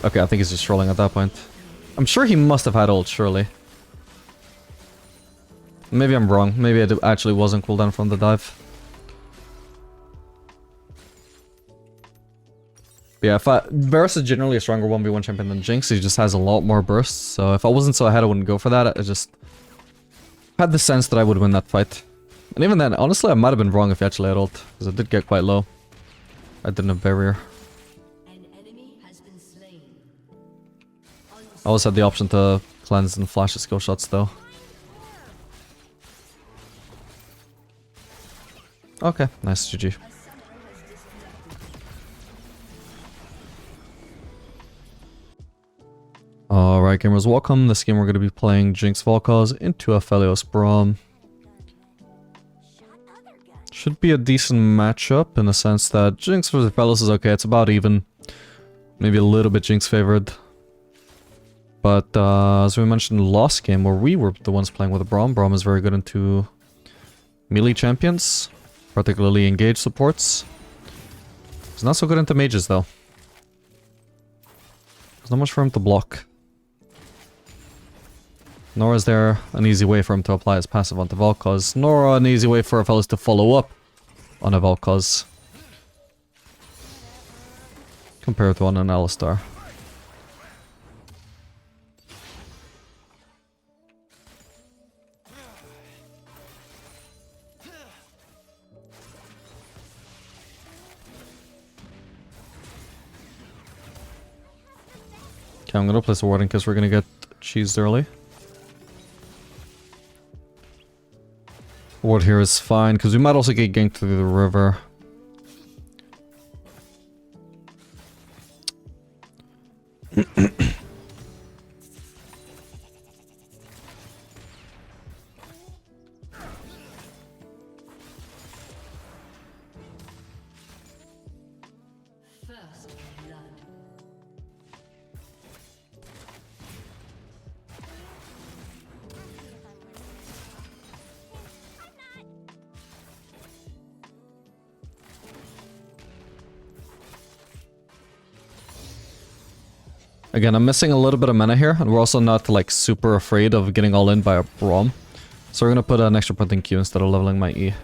B: Okay, I think he's just trolling at that point. I'm sure he must have had ult, surely. Maybe I'm wrong. Maybe it actually wasn't cooldown from the dive. But yeah, Varus is generally a stronger 1v1 champion than Jinx. He just has a lot more bursts. So if I wasn't so ahead, I wouldn't go for that. I just had the sense that I would win that fight. And even then, honestly, I might have been wrong if he actually had ult. Because it did get quite low. I didn't have barrier.
A: An enemy has been slain.
B: I always had the option to cleanse and flash his skill shots though. Okay, nice, GG. Alright gamers, welcome. This game we're going to be playing Jinx Volkaz into Aphelios Braum. Should be a decent matchup in the sense that Jinx versus Aphelios is okay, it's about even. Maybe a little bit Jinx favored. But as we mentioned in the last game where we were the ones playing with Braum, Braum is very good into melee champions, particularly engaged supports. He's not so good into mages though. There's not much for him to block. Nor is there an easy way for him to apply his passive onto Volkaz, nor an easy way for Aphelios to follow up on a Volkaz. Compared to on an Alistar. Okay, I'm gonna place a ward in case we're gonna get cheesed early. Ward here is fine, because we might also get ganked through the river.
A: First blood.
B: Again, I'm missing a little bit of mana here, and we're also not like super afraid of getting all in by a Braum. So we're gonna put an extra point in Q instead of leveling my E.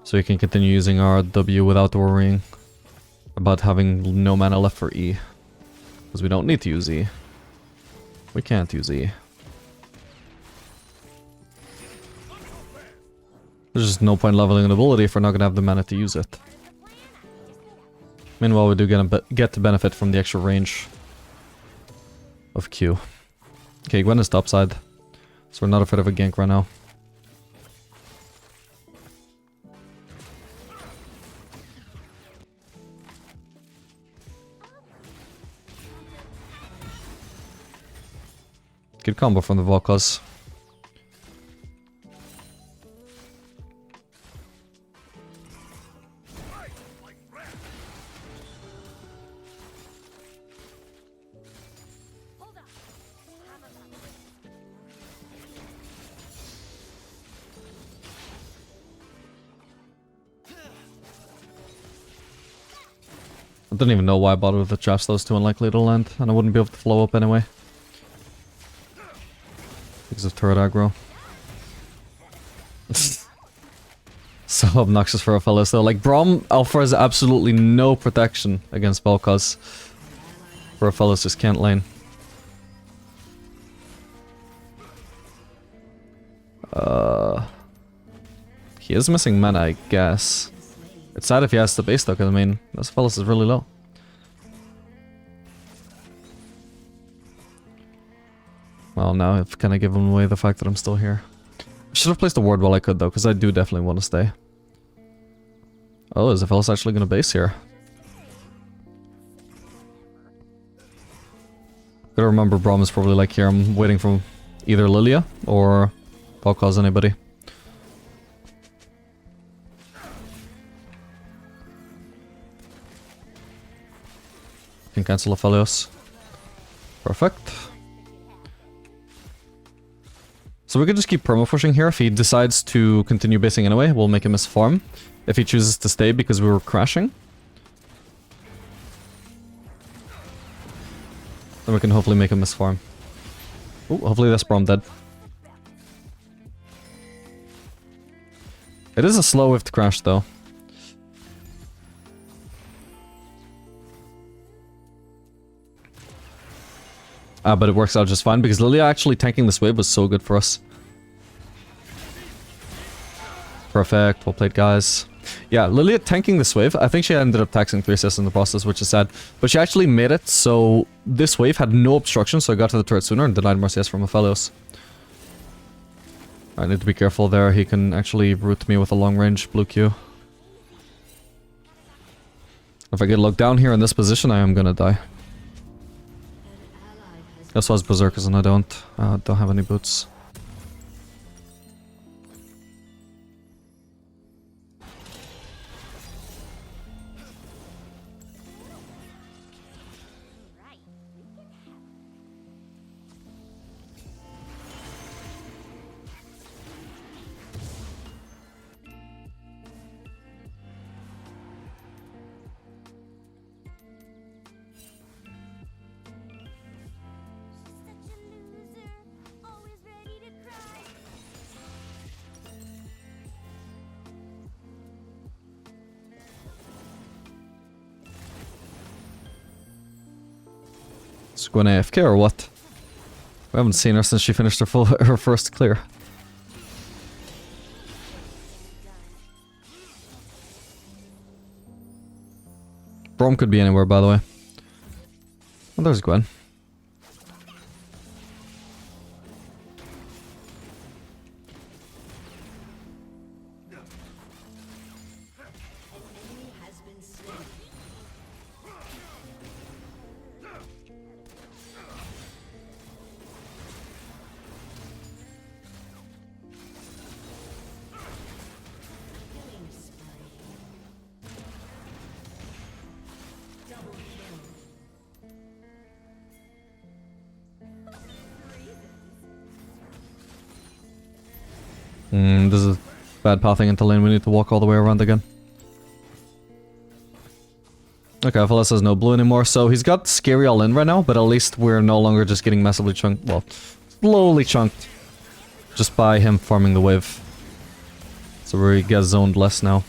B: So we can continue using our W without worrying about having no mana left for E. Because we don't need to use E. We can't use E. There's just no point leveling an ability if we're not gonna have the mana to use it. Meanwhile, we do get to benefit from the extra range of Q. Okay, Gwen is topside, so we're not afraid of a gank right now. Good combo from the Volkaz. I don't even know why I bothered with the traps, those too unlikely to land, and I wouldn't be able to flow up anyway. Because of turret aggro. So obnoxious for Aphelios though. Like, Braum offers absolutely no protection against Volkaz. For Aphelios just can't lane. He is missing mana, I guess. It's sad if he has the base though, because I mean, this Aphelios is really low. Well, now I've kind of given away the fact that I'm still here. I should have placed a ward while I could though, because I do definitely want to stay. Oh, is Aphelios actually going to base here? Gotta remember Braum is probably like here. I'm waiting for either Lilia or I'll cause anybody. Can cancel Aphelios. Perfect. So we could just keep perma pushing here. If he decides to continue basing anyway, we'll make him miss farm. If he chooses to stay because we were crashing, then we can hopefully make him miss farm. Oh, hopefully that's Braum dead. It is a slow wave to crash though. But it works out just fine because Lilia actually tanking this wave was so good for us. Perfect, well played guys. Yeah, Lilia tanking this wave, I think she ended up taxing 3 assists in the process, which is sad. But she actually made it so this wave had no obstruction, so I got to the turret sooner and denied more CS from Aphelios. I need to be careful there, he can actually root me with a long range blue Q. If I get locked down here in this position, I am gonna die. That's why it's Berserkers and I don't have any boots. She's going AFK or what? We haven't seen her since she finished her first clear. Braum could be anywhere, by the way. Oh, there's Gwen. This is bad pathing into lane, we need to walk all the way around again. Okay, Aphelios has no blue anymore, so he's got Scary all in right now, but at least we're no longer just getting massively chunked, well, slowly chunked, just by him farming the wave. So we get zoned less now.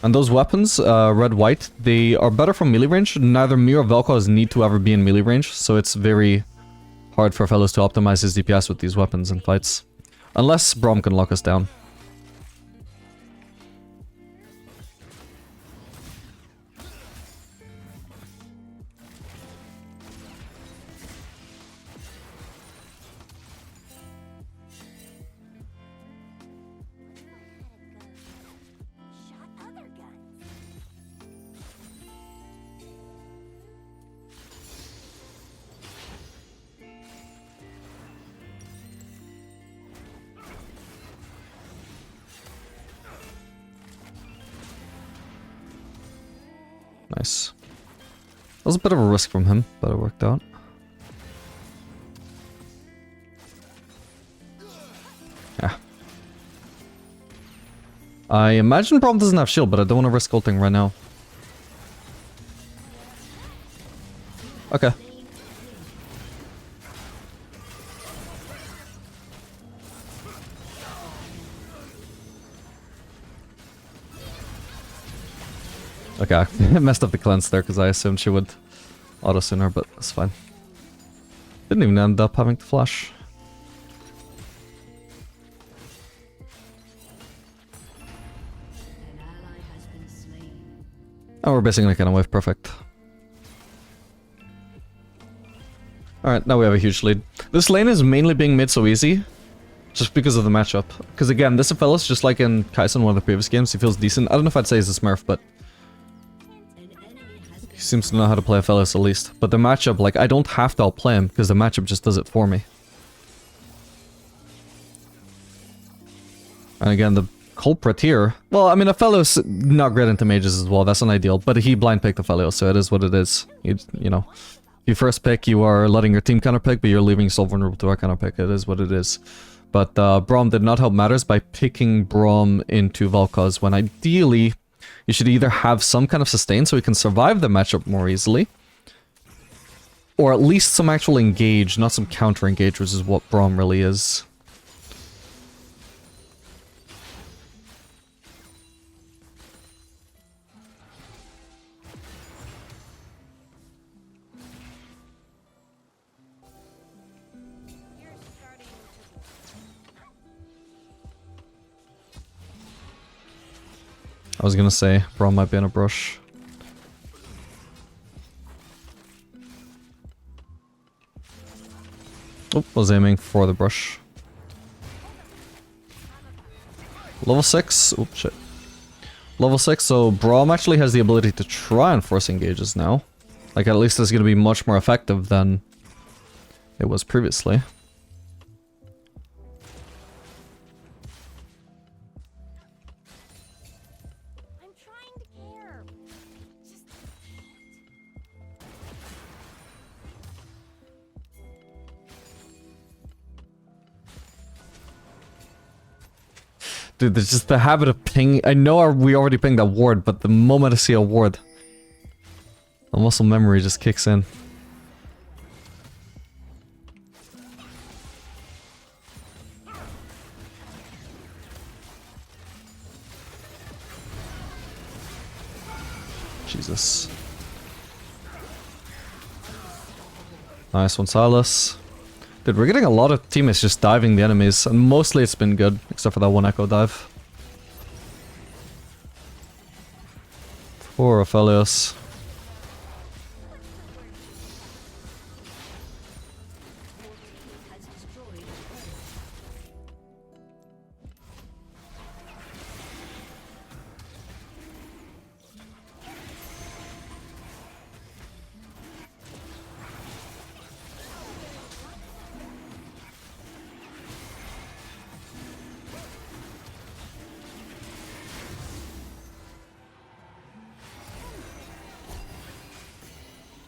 B: And those weapons, red-white, they are better from melee range. Neither me or Vel'Koz need to ever be in melee range, so it's very hard for Aphelios to optimize his DPS with these weapons in fights. Unless Braum can lock us down. Nice. That was a bit of a risk from him, but it worked out. Yeah. I imagine Braum doesn't have shield, but I don't want to risk ulting right now. Okay. Okay, I messed up the cleanse there because I assumed she would auto sooner, but that's fine. Didn't even end up having to flash. Oh, we're basically gonna wave, perfect. Alright, now we have a huge lead. This lane is mainly being made so easy, just because of the matchup. Because again, this Aphelios, just like in Kai'Sa in one of the previous games, he feels decent. I don't know if I'd say he's a smurf, but He seems to know how to play Aphelios at least. But the matchup, like, I don't have to outplay him, because the matchup just does it for me. And again, the culprit here... Well, I mean, Aphelios not great into mages as well, that's not ideal. But he blind picked Aphelios, so it is what it is. You know, you first pick, you are letting your team counterpick, but you're leaving yourself vulnerable to our counterpick. It is what it is. But Braum did not help matters by picking Braum into Vel'Koz, when ideally... You should either have some kind of sustain so he can survive the matchup more easily, or at least some actual engage, not some counter engage, which is what Braum really is. I was gonna say, Braum might be in a brush. Oh, was aiming for the brush. Level 6. Oops, shit. Level 6, so Braum actually has the ability to try and force engages now. Like, at least it's gonna be much more effective than it was previously. Dude, there's just the habit of ping. I know we already pinged that ward, but the moment I see a ward, the muscle memory just kicks in. Jesus. Nice one, Silas. Dude, we're getting a lot of teammates just diving the enemies, and mostly it's been good, except for that one echo dive. Poor Aphelios.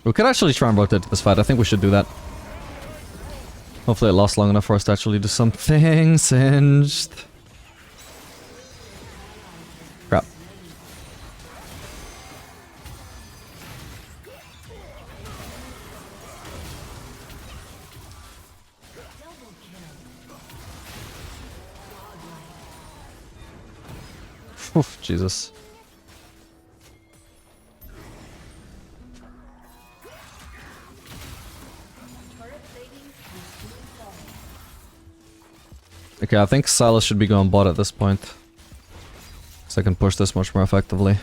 B: We could actually try and rotate this fight. I think we should do that. Hopefully it lasts long enough for us to actually do something. Singed. Crap. Oof, Jesus. Okay, I think Silas should be going bot at this point, so I can push this much more effectively.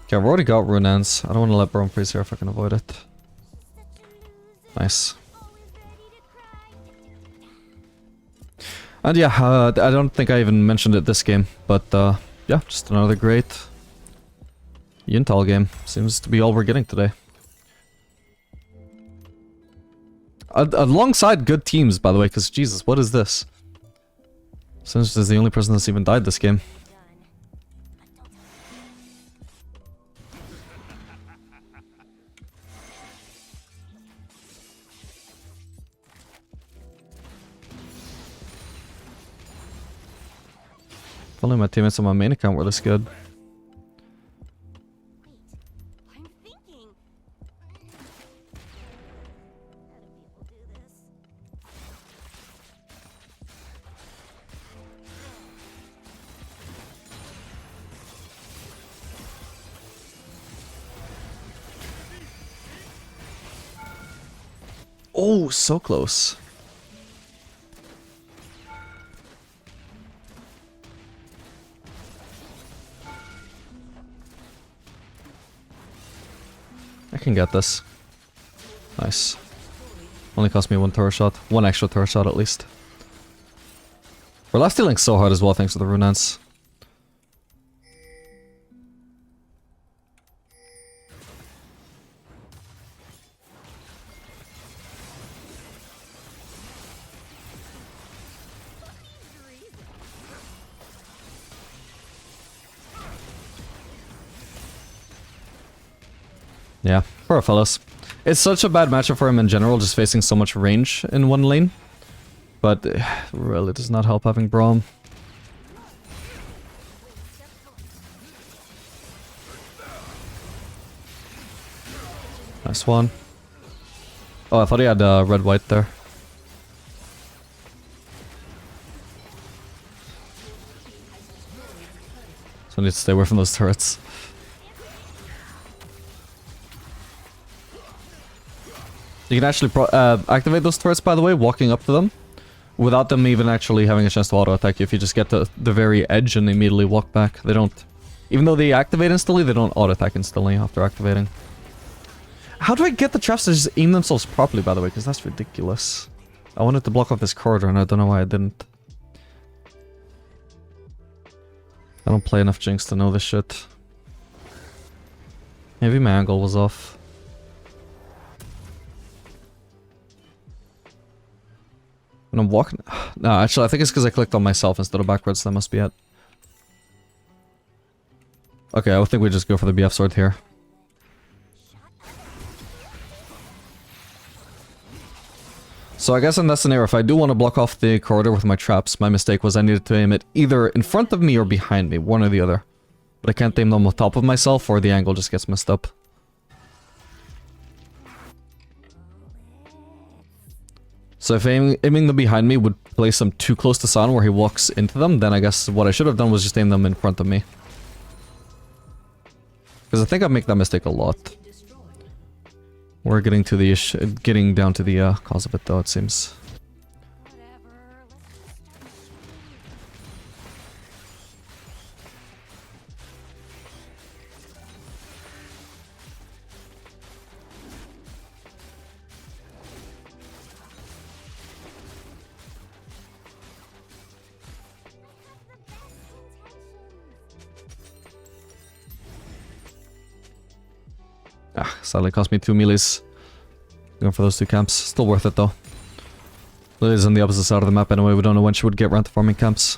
B: Okay, I've already got Rune Ends. I don't want to let Braum freeze here if I can avoid it. Nice. And yeah, I don't think I even mentioned it this game, but yeah, just another great Yintal game. Seems to be all we're getting today. Alongside good teams, by the way, because Jesus, what is this? Since is the only person that's even died this game. If only my teammates on my main account were this good.
C: I'm thinking. How do people do this?
B: Oh, so close. I can get this. Nice. Only cost me 1 turret shot. 1 extra turret shot at least. We're left dealing so hard as well thanks to the Runans. Yeah, poor fellas. It's such a bad matchup for him in general, just facing so much range in one lane. But really does not help having Braum. Nice one. Oh, I thought he had red-white there. So I need to stay away from those turrets. You can actually activate those turrets, by the way, walking up to them, without them even actually having a chance to auto-attack you. If you just get to the very edge and immediately walk back, they don't... Even though they activate instantly, they don't auto-attack instantly after activating. How do I get the traps to just aim themselves properly, by the way? Because that's ridiculous. I wanted to block off this corridor, and I don't know why I didn't. I don't play enough Jinx to know this shit. Maybe my angle was off. When I'm walking... No, actually, I think it's because I clicked on myself instead of backwards. That must be it. Okay, I think we just go for the BF sword here. So I guess in that scenario, if I do want to block off the corridor with my traps, my mistake was I needed to aim it either in front of me or behind me, one or the other. But I can't aim them on top of myself or the angle just gets messed up. So if aiming them behind me would place them too close to San where he walks into them, then I guess what I should have done was just aim them in front of me. Because I think I make that mistake a lot. We're getting to the getting down to the cause of it though, it seems. Ah, sadly cost me 2 melees. Going for those 2 camps. Still worth it though. Lily's on the opposite side of the map anyway, we don't know when she would get around to farming camps.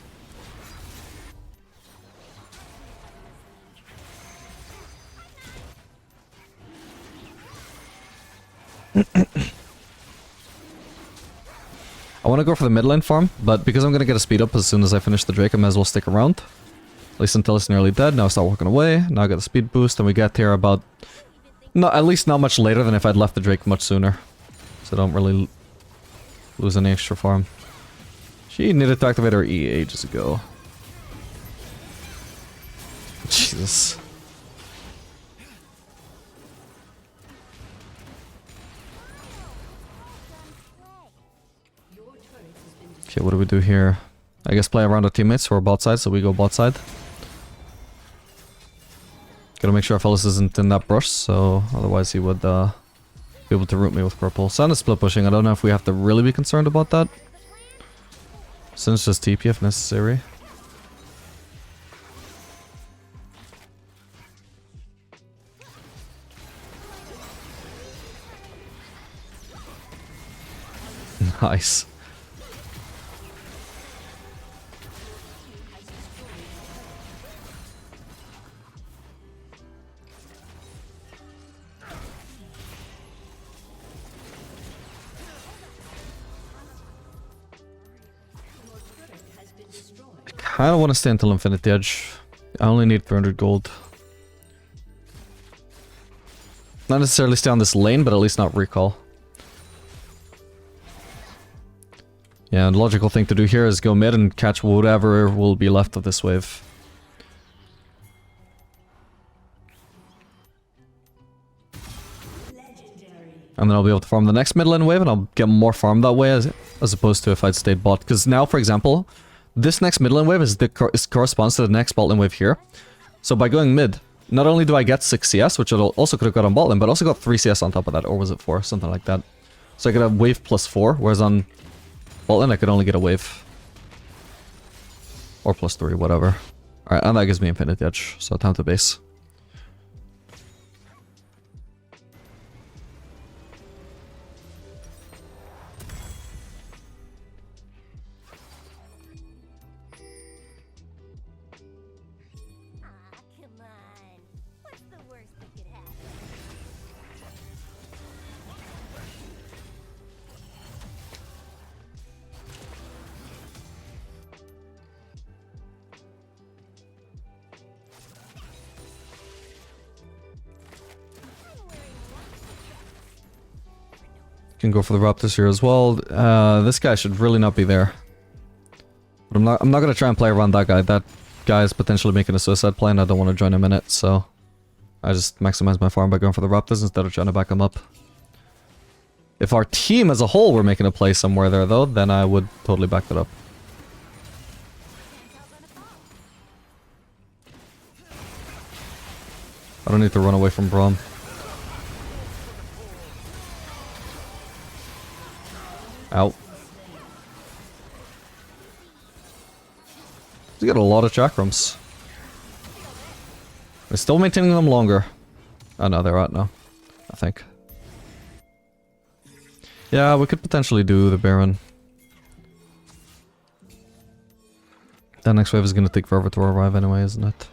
B: I want to go for the mid lane farm, but because I'm going to get a speed up as soon as I finish the Drake, I might as well stick around. At least until it's nearly dead. Now I start walking away. Now I get a speed boost, and we get here about... No, at least not much later than if I'd left the Drake much sooner. So I don't really lose any extra farm. She needed to activate her E ages ago. Jesus. Okay, what do we do here? I guess play around our teammates who are bot side, so we go bot side. Gotta make sure Fellas isn't in that brush, so otherwise he would be able to root me with purple. Sun is split pushing, I don't know if we have to really be concerned about that. Since just TP if necessary. Nice. I kinda want to stay until Infinity Edge. I only need 300 gold. Not necessarily stay on this lane, but at least not recall. Yeah, the logical thing to do here is go mid and catch whatever will be left of this wave. And then I'll be able to farm the next mid lane wave and I'll get more farm that way as opposed to if I'd stayed bot. Because now, for example, this next mid lane wave corresponds to the next bot lane wave here. So by going mid, not only do I get 6 CS, which I also could have got on bot lane, but I also got 3 CS on top of that, or was it 4? Something like that. So I could have wave plus 4, whereas on bot lane I could only get a wave. Or plus 3, whatever. Alright, and that gives me infinite edge, so time to base.
C: Ah, come on. What's the worst that could happen?
B: Can go for the Raptors here as well. This guy should really not be there. But I'm not gonna try and play around that guy. That guy is potentially making a suicide play and I don't want to join him in it, so I just maximize my farm by going for the Raptors instead of trying to back him up. If our team as a whole were making a play somewhere there though, then I would totally back that up. I don't need to run away from Braum. Out. He's got a lot of chakrams. We're still maintaining them longer. Oh no, they're out now. I think. Yeah, we could potentially do the Baron. That next wave is gonna take forever to arrive anyway, isn't it?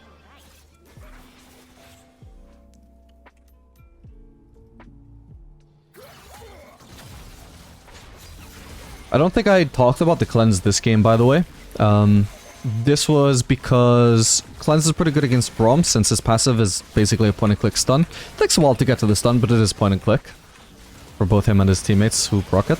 B: I don't think I talked about the cleanse this game, by the way. This was because cleanse is pretty good against Braum, since his passive is basically a point-and-click stun. It takes a while to get to the stun, but it is point-and-click for both him and his teammates who proc it.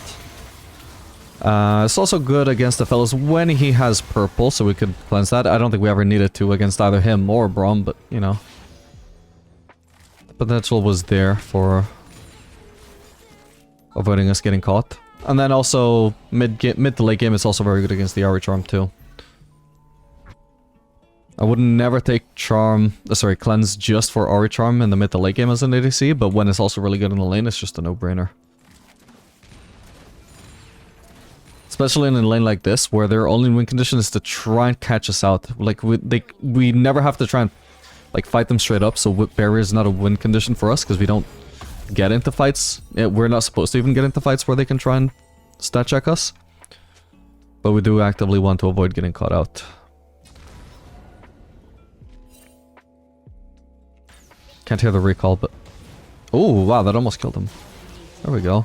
B: It's also good against the fellows when he has purple, so we could cleanse that. I don't think we ever needed to against either him or Braum, but, you know. The potential was there for avoiding us getting caught. And then also, mid to late game, it's also very good against the Ari Charm too. I would never take Cleanse just for Ari Charm in the mid to late game as an ADC, but when it's also really good in the lane, it's just a no-brainer. Especially in a lane like this, where their only win condition is to try and catch us out. Like, we never have to try and like fight them straight up, so barrier is not a win condition for us, because we don't get into fights. We're not supposed to even get into fights where they can try and stat check us. But we do actively want to avoid getting caught out. Can't hear the recall, but... Oh, wow, that almost killed him. There we go.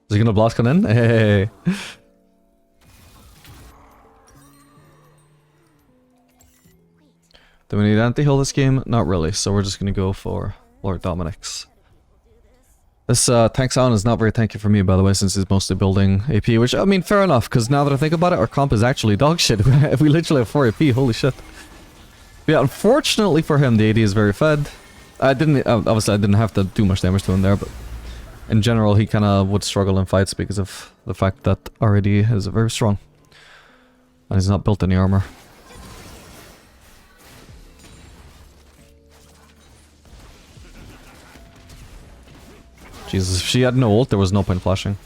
B: Is he gonna blast in? Hey! Do we need anti-heal this game? Not really, so we're just gonna go for Lord Dominic's. This tank sound is not very tanky for me, by the way, since he's mostly building AP, which, I mean, fair enough, because now that I think about it, our comp is actually dog shit. We literally have 4 AP, holy shit. But yeah, unfortunately for him, the AD is very fed. Obviously I didn't have to do much damage to him there, but in general, he kind of would struggle in fights because of the fact that our AD is very strong. And he's not built any armor. Jesus, if she had no ult, there was no point flashing.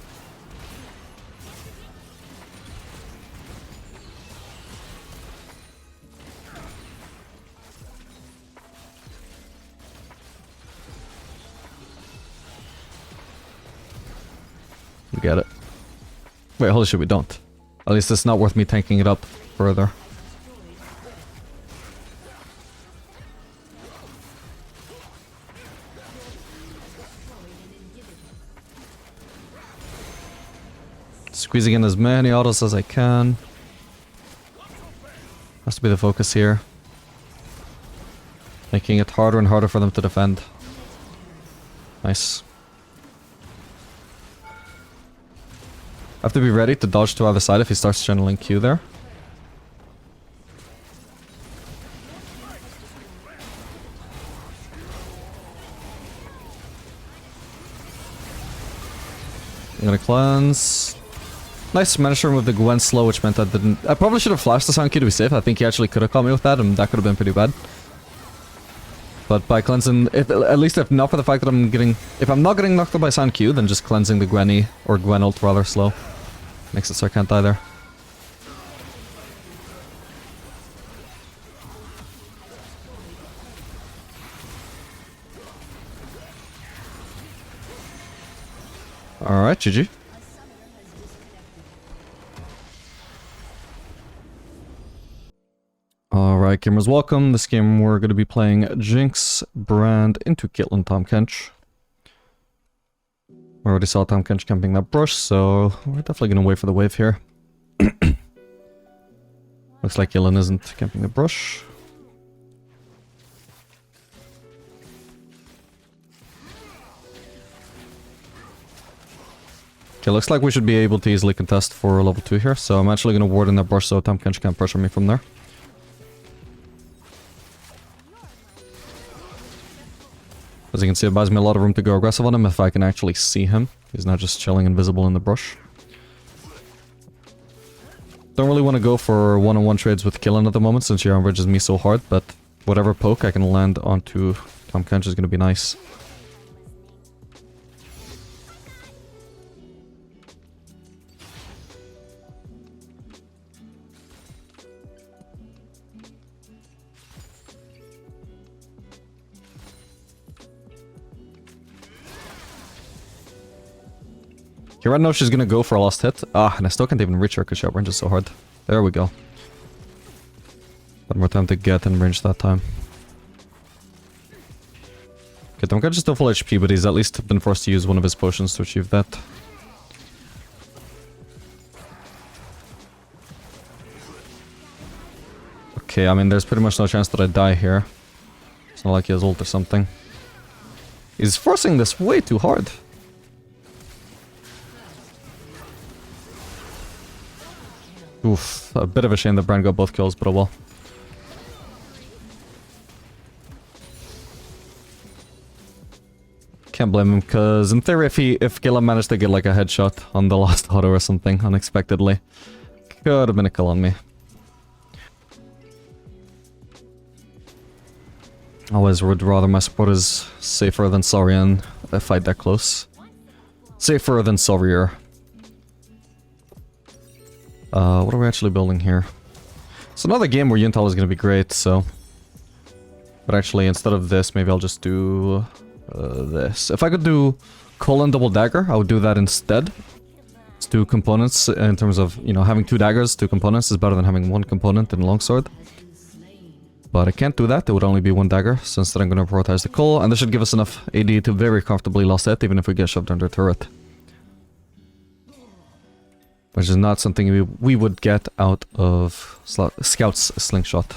B: We get it. Wait, holy shit, we don't. At least it's not worth me tanking it up further. Squeezing in as many autos as I can. Has to be the focus here. Making it harder and harder for them to defend. Nice. I have to be ready to dodge to either side if he starts channeling Q there. I'm gonna cleanse. Nice, managed to remove the Gwen slow, which meant I didn't... I probably should have flashed the Sound Q to be safe. I think he actually could have caught me with that, and that could have been pretty bad. But by cleansing... at least if not for the fact that I'm getting... If I'm not getting knocked out by Sound Q, then just cleansing the Gwen-y, or Gwen ult rather, slow. Makes it so I can't die there. Alright, GG. Alright, gamers, welcome. This game we're going to be playing Jinx, Brand into Caitlyn Tahm Kench. We already saw Tahm Kench camping that brush, so we're definitely going to wait for the wave here. Looks like Caitlyn isn't camping the brush. Okay, looks like we should be able to easily contest for level 2 here, so I'm actually going to ward in that brush so Tahm Kench can't pressure me from there. As you can see, it buys me a lot of room to go aggressive on him if I can actually see him. He's not just chilling invisible in the brush. Don't really want to go for one-on-one trades with Caitlyn at the moment since she averages me so hard, but whatever poke I can land onto Tahm Kench is going to be nice. Okay, right now she's gonna go for a last hit. Ah, and I still can't even reach her because she outranges so hard. There we go. One more time to get in range that time. Okay, Tahm Kench is still full HP, but he's at least been forced to use one of his potions to achieve that. Okay, I mean, there's pretty much no chance that I die here. It's not like he has ult or something. He's forcing this way too hard. Oof, a bit of a shame that Brand got both kills, but oh well. Can't blame him, because in theory if Gila managed to get like a headshot on the last auto or something unexpectedly, could have been a kill on me. Always would rather my support is safer than sorry in a fight that close. Safer than sorrier. What are we actually building here? It's another game where Yuntal is going to be great, so... But actually, instead of this, maybe I'll just do... this. If I could do colon double dagger, I would do that instead. It's 2 components in terms of, you know, having 2 daggers, 2 components is better than having 1 component in longsword. But I can't do that, it would only be 1 dagger, since then I'm going to prioritize the call, and this should give us enough AD to very comfortably last hit, even if we get shoved under turret. Which is not something we would get out of Scout's slingshot.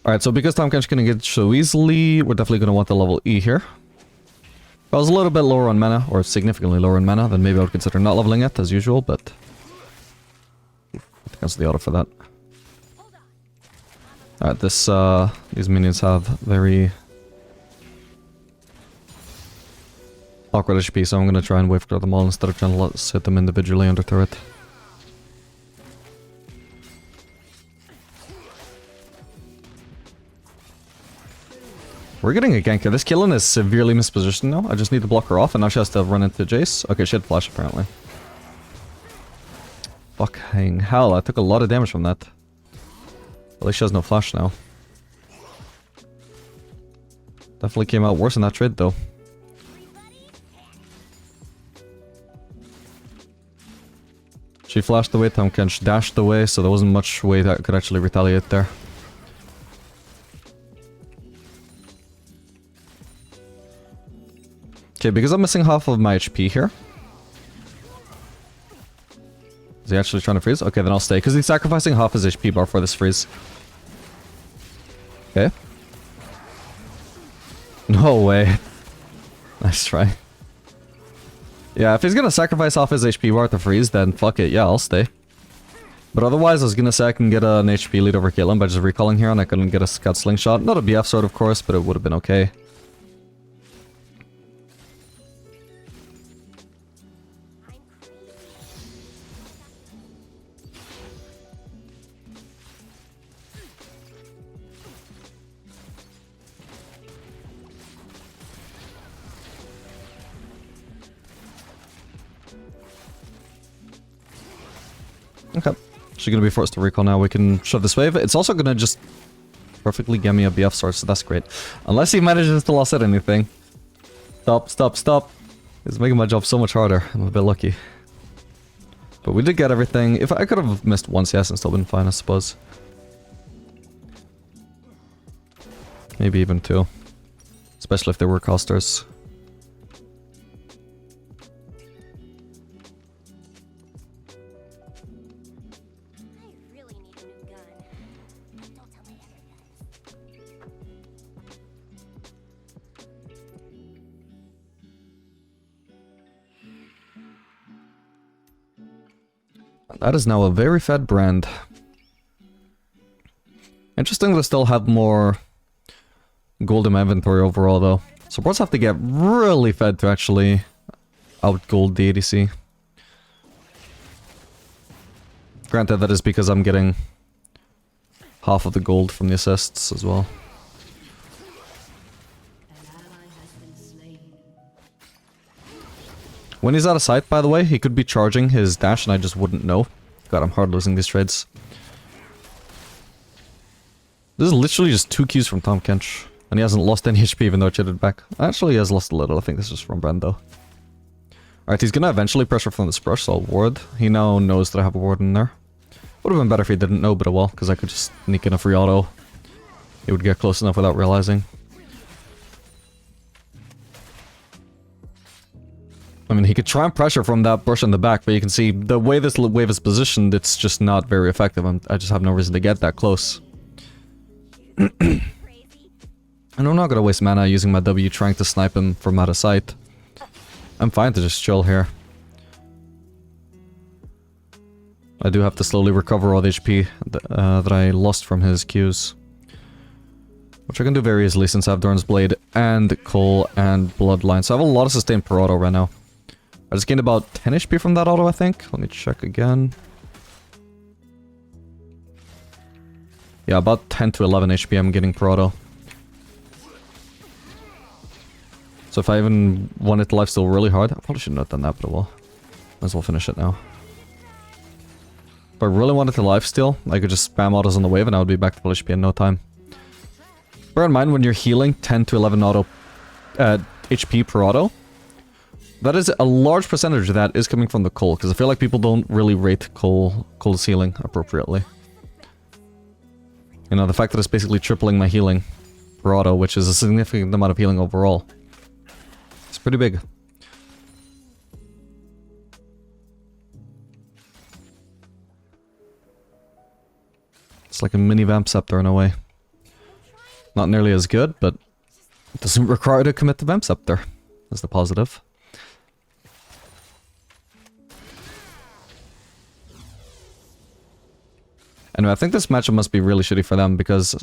B: Alright, so because Tahm Kench can get so easily, we're definitely going to want the level E here. If I was a little bit lower on mana, or significantly lower on mana, then maybe I would consider not leveling it as usual, but... I think that's the auto for that. Alright, these minions have very... awkward HP, so I'm gonna try and wave clear them all instead of trying to let's hit them individually under turret. We're getting a gank here. This Caitlyn is severely mispositioned now. I just need to block her off, and now she has to run into Jace. Okay, she had flash apparently. Fucking hell, I took a lot of damage from that. At least she has no flash now. Definitely came out worse in that trade though. She flashed away, Tahm Kench dashed away, so there wasn't much way that I could actually retaliate there. Okay, because I'm missing half of my HP here. Is he actually trying to freeze? Okay, then I'll stay, because he's sacrificing half his HP bar for this freeze. Okay. No way. Nice try. Yeah, if he's gonna sacrifice off his HP bar to freeze, then fuck it, yeah, I'll stay. But otherwise, I was gonna say I can get an HP lead over Caitlyn by just recalling here, and I couldn't get a Scout Slingshot. Not a BF sword, of course, but it would have been okay. Okay. She's gonna be forced to recall now. We can shove this wave. It's also gonna just perfectly get me a BF sword, so that's great. Unless he manages to loss at anything. Stop, stop, stop. It's making my job so much harder. I'm a bit lucky. But we did get everything. If I could have missed once, yes, and still been fine, I suppose. Maybe even two. Especially if they were casters.
C: I really need a new gun. Don't tell my other guns.
B: That is now a very fed brand. Interesting that I still have more gold in my inventory overall, though. Supports have to get really fed to actually out-gold the ADC. Granted, that is because I'm getting half of the gold from the assists as well. When he's out of sight, by the way, he could be charging his dash and I just wouldn't know. God, I'm hard losing these trades. This is literally just 2 Qs from Tahm Kench. And he hasn't lost any HP even though it cheated back. Actually, he has lost a little. I think this is from Brand, though. Alright, he's gonna eventually pressure from this brush, so I'll ward. He now knows that I have a ward in there. Would have been better if he didn't know, but oh well, because I could just sneak in a free auto. He would get close enough without realizing. I mean, he could try and pressure from that brush in the back, but you can see the way this wave is positioned, it's just not very effective. I just have no reason to get that close. And I'm not gonna waste mana using my W trying to snipe him from out of sight. I'm fine to just chill here. I do have to slowly recover all the HP that I lost from his Qs. Which I can do very easily since I have Dorn's Blade and Cole and Bloodline. So I have a lot of sustained per auto right now. I just gained about 10 HP from that auto, I think. Let me check again. Yeah, about 10 to 11 HP I'm getting per auto. So if I even wanted to lifesteal really hard, I probably shouldn't have done that, but well. Might as well finish it now. If I really wanted to lifesteal, I could just spam autos on the wave and I would be back to full HP in no time. Bear in mind when you're healing 10 to 11 auto HP per auto, that is a large percentage of that is coming from the Cole, because I feel like people don't really rate Cole's healing appropriately. You know, the fact that it's basically tripling my healing per auto, which is a significant amount of healing overall. It's pretty big. It's like a mini Vamp Scepter in a way. Not nearly as good, but it doesn't require to commit to Vamp Scepter. That's the positive. Anyway, I think this matchup must be really shitty for them because,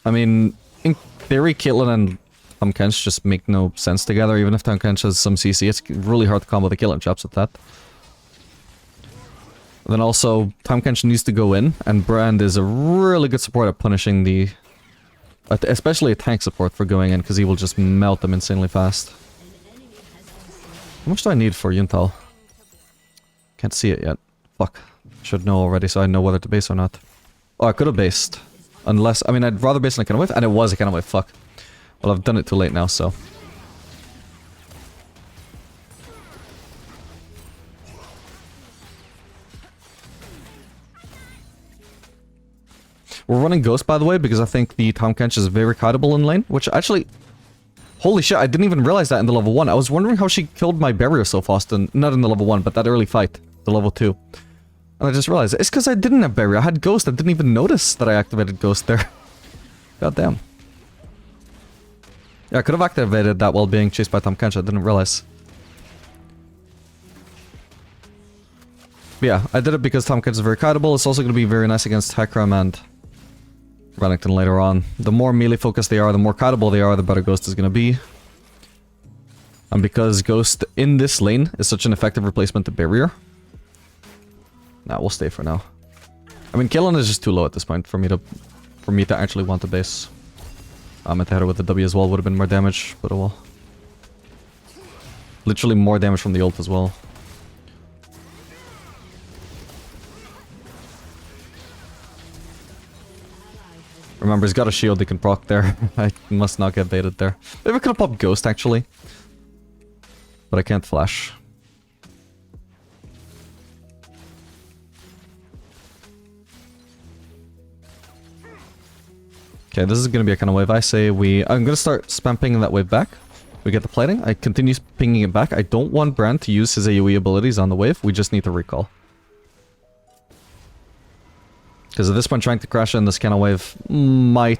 B: I mean, in theory, Caitlyn and Tahm Kench just make no sense together. Even if Tahm Kench has some CC, it's really hard to combo the Caitlyn chaps with that. Then also, Tahm Kench needs to go in, and Brand is a really good support at punishing the... especially a tank support for going in, because he will just melt them insanely fast. How much do I need for Yuntal? Can't see it yet. Fuck. Should know already, so I know whether to base or not. Oh, I could have based. Unless... I mean, I'd rather base on a cannon wave, and it was a cannon wave, fuck. Well, I've done it too late now, so... We're running Ghost, by the way, because I think the Tahm Kench is very kiteable in lane, which actually... Holy shit, I didn't even realize that in the level 1. I was wondering how she killed my barrier so fast, and not in the level 1, but that early fight, the level 2. And I just realized, it's because I didn't have barrier, I had Ghost, I didn't even notice that I activated Ghost there. God damn. Yeah, I could have activated that while being chased by Tahm Kench, I didn't realize. But yeah, I did it because Tahm Kench is very kiteable, it's also going to be very nice against Hecarim and... Renekton later on. The more melee focused they are, the more kiteable they are, the better Ghost is going to be. And because Ghost in this lane is such an effective replacement to barrier. Nah, we'll stay for now. I mean, Caitlyn is just too low at this point for me to actually want to base. I meant to hit her with the W as well, would have been more damage, but oh well. Literally more damage from the ult as well. Remember, he's got a shield he can proc there. I must not get baited there. Maybe I could have popped Ghost, actually. But I can't flash. Okay, this is gonna be a kind of wave. I say I'm gonna start spam pinging that wave back. We get the plating. I continue pinging it back. I don't want Brand to use his AoE abilities on the wave. We just need to recall. Because at this point, trying to crash in this kind of wave might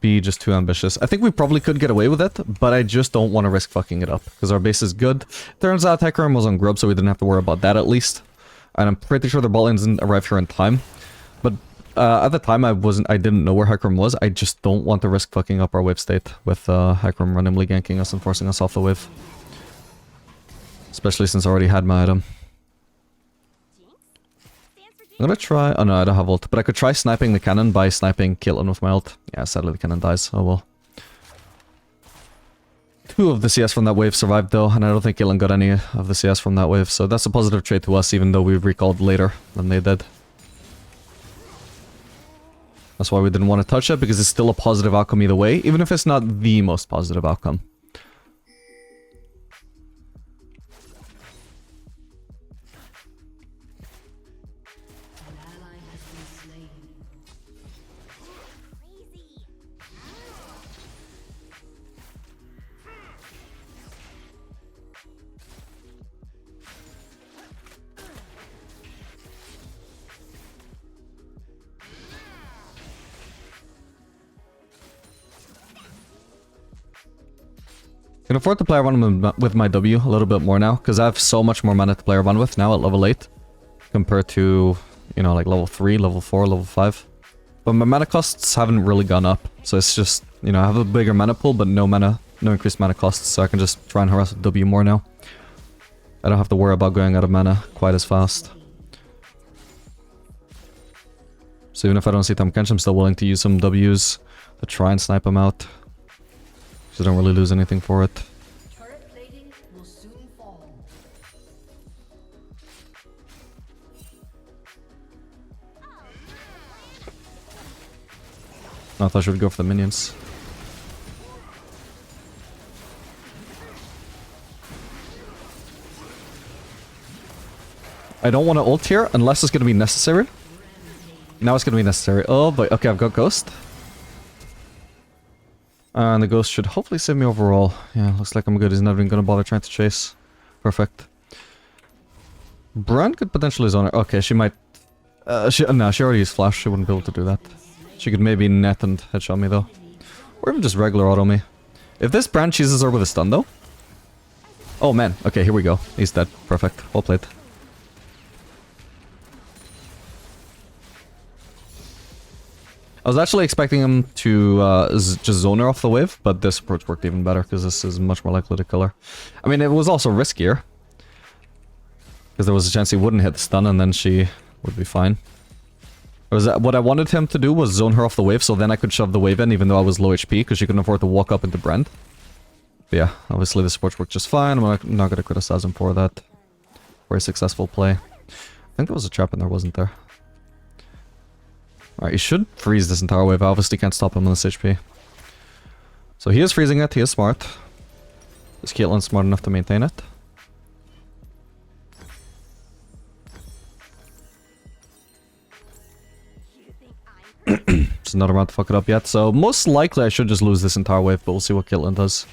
B: be just too ambitious. I think we probably could get away with it, but I just don't want to risk fucking it up. Because our base is good. Turns out Hecarim was on Grub, so we didn't have to worry about that at least. And I'm pretty sure the bot lane didn't arrive here in time. But at the time, I didn't know where Hecarim was. I just don't want to risk fucking up our wave state with Hecarim randomly ganking us and forcing us off the wave. Especially since I already had my item. I'm gonna try... Oh no, I don't have ult. But I could try sniping the cannon by sniping Caitlyn with my ult. Yeah, sadly the cannon dies. Oh well. 2 of the CS from that wave survived though, and I don't think Caitlyn got any of the CS from that wave. So that's a positive trait to us, even though we recalled later than they did. That's why we didn't want to touch it, because it's still a positive outcome either way, even if it's not the most positive outcome.
A: An ally has been slain.
C: Crazy.
B: I can afford to play around with my W a little bit more now, because I have so much more mana to play around with now at level 8. Compared to, you know, like level 3, level 4, level 5. But my mana costs haven't really gone up. So it's just, you know, I have a bigger mana pool, but no increased mana costs. So I can just try and harass with W more now. I don't have to worry about going out of mana quite as fast. So even if I don't see Tom Kench, I'm still willing to use some Ws to try and snipe him out. So I don't really lose anything for it.
A: Turret plating will soon fall.
B: I thought I should go for the minions. I don't want to ult here unless it's going to be necessary. Now it's going to be necessary. Oh boy, okay, I've got Ghost. And the Ghost should hopefully save me overall. Yeah, looks like I'm good. He's not even going to bother trying to chase. Perfect. Brand could potentially zone her. Okay, she might... no, she already used flash. She wouldn't be able to do that. She could maybe net and headshot me though. Or even just regular auto me. If this Brand cheeses her with a stun though... Oh man, okay, here we go. He's dead. Perfect. Well played. I was actually expecting him to just zone her off the wave, but this approach worked even better, because this is much more likely to kill her. I mean, it was also riskier. Because there was a chance he wouldn't hit the stun, and then she would be fine. What I wanted him to do was zone her off the wave, so then I could shove the wave in, even though I was low HP, because she couldn't afford to walk up into Brand. But yeah, obviously the approach worked just fine. I'm not going to criticize him for that. Very successful play. I think there was a trap in there, wasn't there? Alright, he should freeze this entire wave. I obviously can't stop him on this HP. So he is freezing it. He is smart. Is Caitlyn smart enough to maintain it? It's not around to fuck it up yet. So most likely I should just lose this entire wave, but we'll see what Caitlyn does.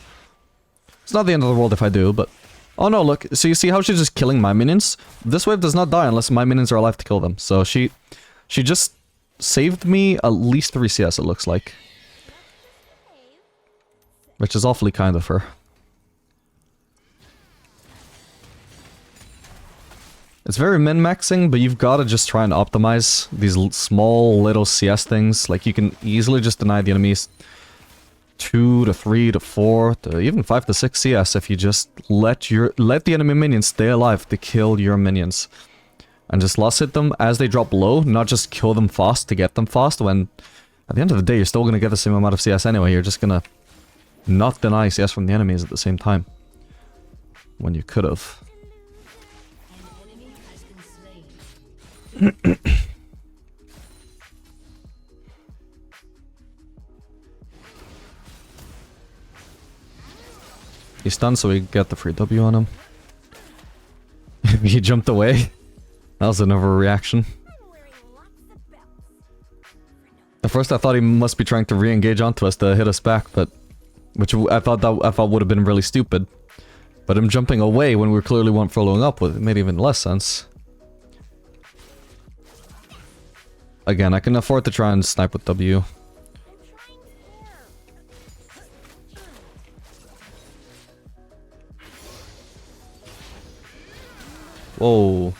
B: It's not the end of the world if I do, but... Oh no, look. So you see how she's just killing my minions? This wave does not die unless my minions are alive to kill them. So she just... saved me at least 3 CS, it looks like. Which is awfully kind of her. It's very min-maxing, but you've got to just try and optimize these small little CS things. Like, you can easily just deny the enemies 2 to 3 to 4 to even 5 to 6 CS if you just let the enemy minions stay alive to kill your minions. And just last hit them as they drop low, not just kill them fast to get them fast, when at the end of the day you're still going to get the same amount of CS anyway. You're just going to not deny CS from the enemies at the same time. When you could have.
A: An enemy has been slain.
B: He's stunned, so we get the free W on him. He jumped away. That was an overreaction. At first I thought he must be trying to re-engage onto us to hit us back, but... Which I thought would have been really stupid. But him jumping away when we clearly weren't following up with it made even less sense. Again, I can afford to try and snipe with W. Whoa.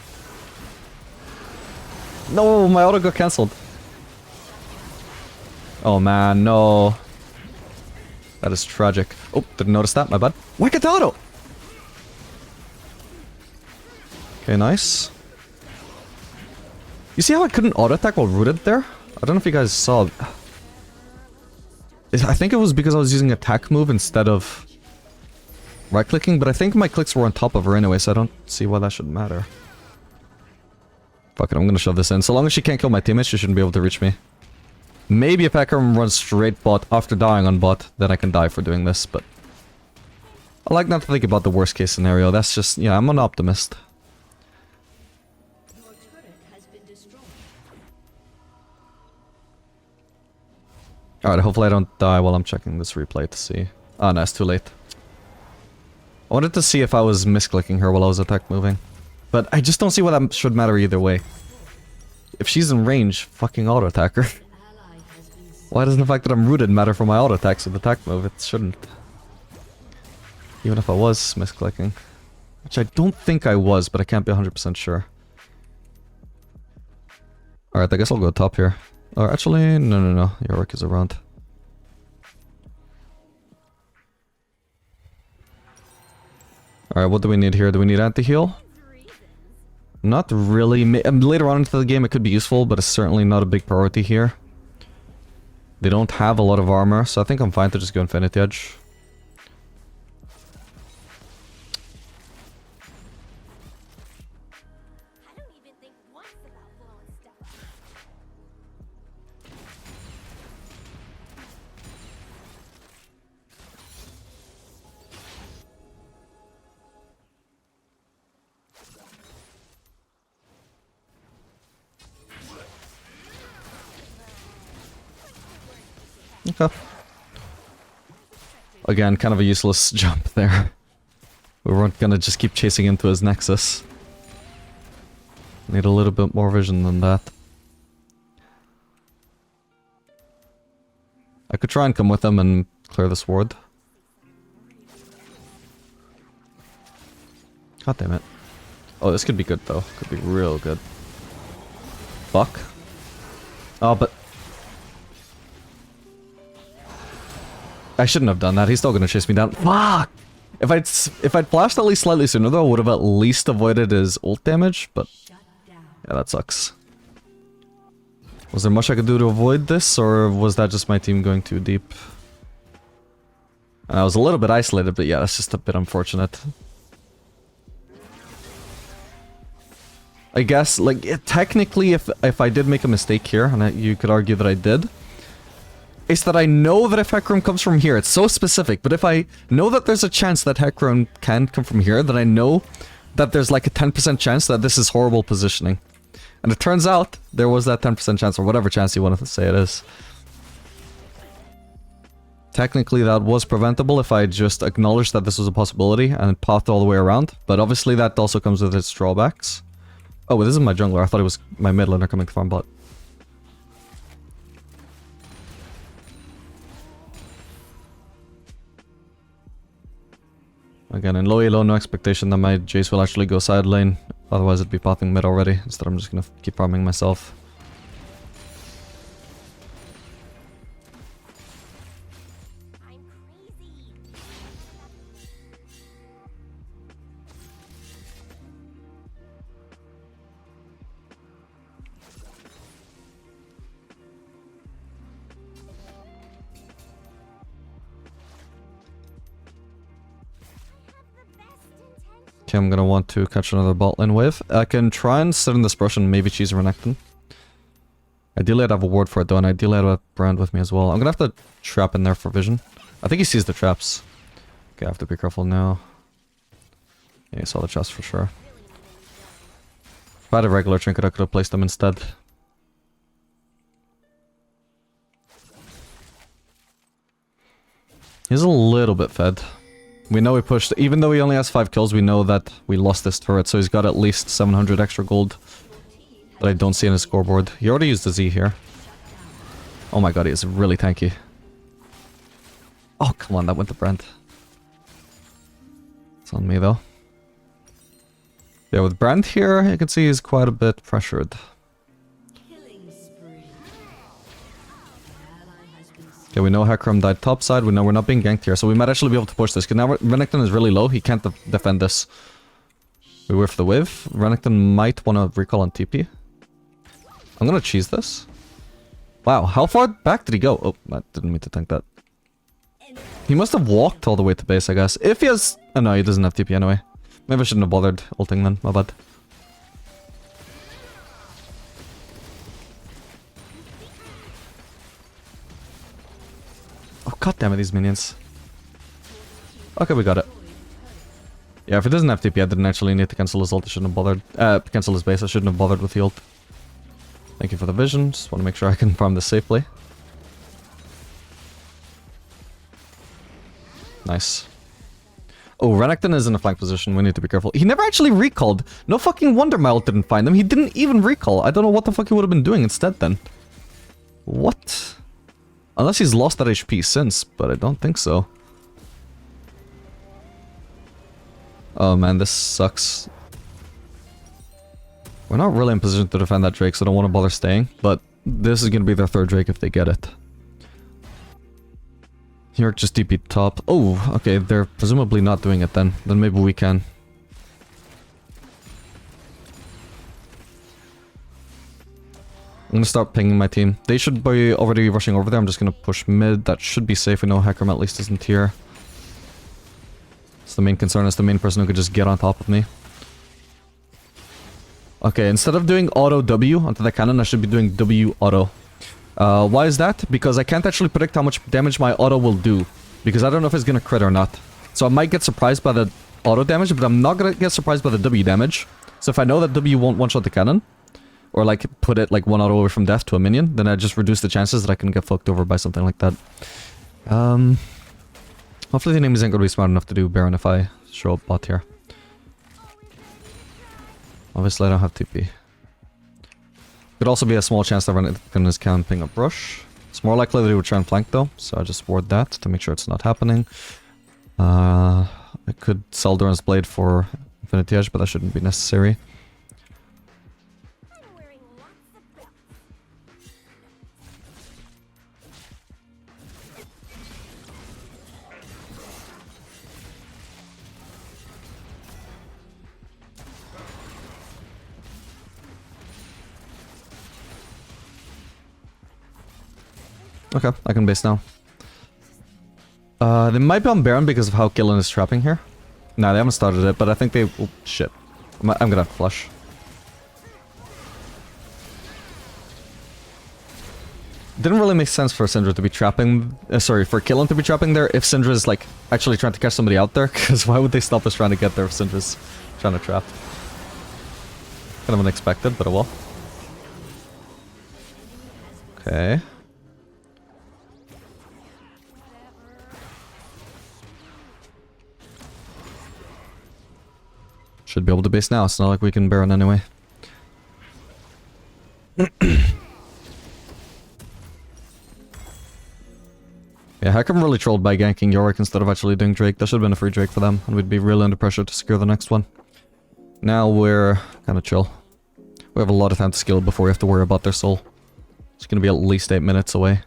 B: No, my auto got cancelled. Oh man, no. That is tragic. Oh, didn't notice that, my bad. Whack it auto! Okay, nice. You see how I couldn't auto attack while rooted there? I don't know if you guys saw. I think it was because I was using attack move instead of right clicking, but I think my clicks were on top of her anyway, so I don't see why that should matter. Fuck it, I'm gonna shove this in. So long as she can't kill my teammates, she shouldn't be able to reach me. Maybe if Hecarim runs straight bot after dying on bot, then I can die for doing this, but... I like not to think about the worst case scenario, that's just... Yeah, I'm an optimist.
A: Your turret has been destroyed.
B: Alright, hopefully I don't die while I'm checking this replay to see. Oh no, it's too late. I wanted to see if I was misclicking her while I was attack moving. But I just don't see why that should matter either way. If she's in range, fucking auto attack her. Why doesn't the fact that I'm rooted matter for my auto attacks with attack move? It shouldn't. Even if I was misclicking. Which I don't think I was, but I can't be 100% sure. Alright, I guess I'll go top here. Or actually, no. Yorick is around. Alright, what do we need here? Do we need anti-heal? Not really. Later on into the game it could be useful, but it's certainly not a big priority here. They don't have a lot of armor, so I think I'm fine to just go Infinity Edge.
C: I don't even think once about blowing stuff up.
B: Okay. Again, kind of a useless jump there. We weren't gonna just keep chasing into his Nexus. Need a little bit more vision than that. I could try and come with him and clear this ward. God damn it. Oh, this could be good though. Could be real good. Fuck. Oh, but... I shouldn't have done that. He's still gonna chase me down. Fuck! If I'd flashed at least slightly sooner though, I would have at least avoided his ult damage, but... Yeah, that sucks. Was there much I could do to avoid this, or was that just my team going too deep? And I was a little bit isolated, but yeah, that's just a bit unfortunate. I guess, like, technically, if I did make a mistake here, and you could argue that I did, it's that I know that if Hecarim comes from here, it's so specific, but if I know that there's a chance that Hecarim can come from here, then I know that there's like a 10% chance that this is horrible positioning. And it turns out, there was that 10% chance, or whatever chance you want to say it is. Technically, that was preventable if I just acknowledged that this was a possibility and popped all the way around, but obviously that also comes with its drawbacks. Oh, this is my jungler. I thought it was my mid laner coming to farm bot. Again, in low elo, no expectation that my Jace will actually go side lane. Otherwise it'd be popping mid already. Instead I'm just gonna keep farming myself.
C: I'm crazy.
B: Okay, I'm gonna want to catch another bot lane wave. I can try and sit in this brush and maybe cheese Renekton. Ideally I'd have a ward for it though, and ideally I'd have a brand with me as well. I'm gonna have to trap in there for vision. I think he sees the traps. Okay, I have to be careful now. Yeah, you saw the chest for sure. If I had a regular trinket, I could have placed them instead. He's a little bit fed. We know he pushed, even though he only has 5 kills, we know that we lost this turret, so he's got at least 700 extra gold that I don't see in his scoreboard. He already used the Z here. Oh my god, he is really tanky. Oh, come on, that went to Brent. It's on me, though. Yeah, with Brent here, you can see he's quite a bit pressured.
A: Killing spree. An ally has been slain.
B: Okay, we know Hecarim died topside. We know we're not being ganked here, so we might actually be able to push this. Because now Renekton is really low. He can't defend this. We whiff the wave. Renekton might want to recall on TP. I'm gonna cheese this. Wow, how far back did he go? Oh, I didn't mean to think that. He must have walked all the way to base, I guess. If he has... Oh no, he doesn't have TP anyway. Maybe I shouldn't have bothered ulting then. My bad. Oh, god damn it, these minions. Okay, we got it. Yeah, if it doesn't have TP, I didn't actually need to cancel his ult. I shouldn't have bothered. Cancel his base. I shouldn't have bothered with the ult. Thank you for the vision. Just want to make sure I can farm this safely. Nice. Oh, Renekton is in a flank position. We need to be careful. He never actually recalled. No fucking wonder my ult didn't find him. He didn't even recall. I don't know what the fuck he would have been doing instead then. What? Unless he's lost that HP since, but I don't think so. Oh man, this sucks. We're not really in position to defend that Drake, so I don't want to bother staying. But this is going to be their 3rd Drake if they get it. York just TP top. Oh, okay, they're presumably not doing it then. Then maybe we can. I'm gonna start pinging my team. They should be already rushing over there. I'm just gonna push mid. That should be safe. We know Hecarim at least isn't here. It's the main concern. It's the main person who could just get on top of me. Okay, instead of doing auto W onto the cannon, I should be doing W auto. Why is that? Because I can't actually predict how much damage my auto will do. Because I don't know if it's gonna crit or not. So I might get surprised by the auto damage, but I'm not gonna get surprised by the W damage. So if I know that W won't one-shot the cannon, or like put it like 1 auto away from death to a minion, then I just reduce the chances that I can get fucked over by something like that. Hopefully the name isn't gonna be smart enough to do Baron if I show up bot here. Obviously I don't have TP. Could also be a small chance that Renekton is camping a brush. It's more likely that he would try and flank though, so I just ward that to make sure it's not happening. I could sell Duran's Blade for Infinity Edge, but that shouldn't be necessary.
C: I'm wearing lots of belts.
B: Okay, I can base now. They might be on Baron because of how Gillen is trapping here. Nah, they haven't started it, but I think they... Oh, shit. I'm gonna have to flush. Didn't really make sense for Syndra to be trapping... sorry, for Gillen to be trapping there if Syndra's, like, actually trying to catch somebody out there. Because why would they stop us trying to get there if Syndra's trying to trap? Kind of unexpected, but oh well. Okay. Should be able to base now. It's not like we can Baron anyway. Yeah, Hecarim really trolled by ganking Yorick instead of actually doing Drake. That should have been a free Drake for them, and we'd be really under pressure to secure the next one. Now we're kind of chill. We have a lot of time to skill before we have to worry about their soul. It's going to be at least 8 minutes away.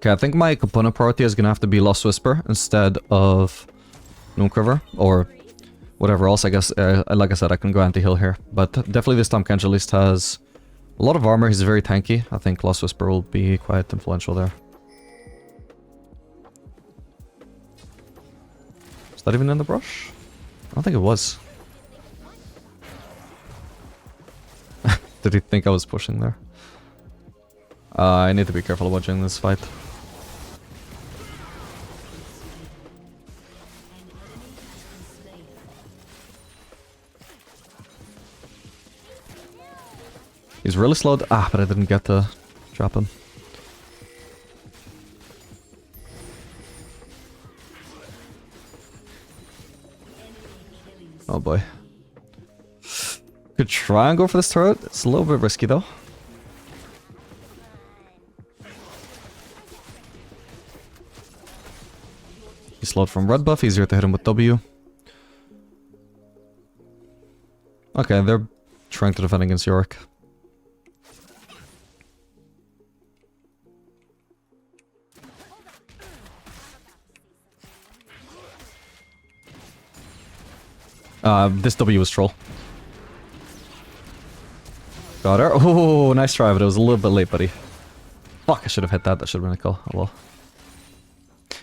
B: Okay, I think my component priority is gonna have to be Lost Whisper instead of Noonquiver, or whatever else, I guess, like I said, I can go anti-heal here. But definitely this Tahm Kench at least has a lot of armor. He's very tanky. I think Lost Whisper will be quite influential there. Is that even in the brush? I don't think it was. Did he think I was pushing there? I need to be careful watching this fight. He's really slowed. Ah, but I didn't get to trap him. Oh boy. Could try and go for this turret. It's a little bit risky though. He's slowed from red buff, easier to hit him with W. Okay, they're trying to defend against Yorick. This W was troll. Got her. Oh, nice try, but it was a little bit late, buddy. Fuck, I should have hit that. That should have been a kill. Oh well.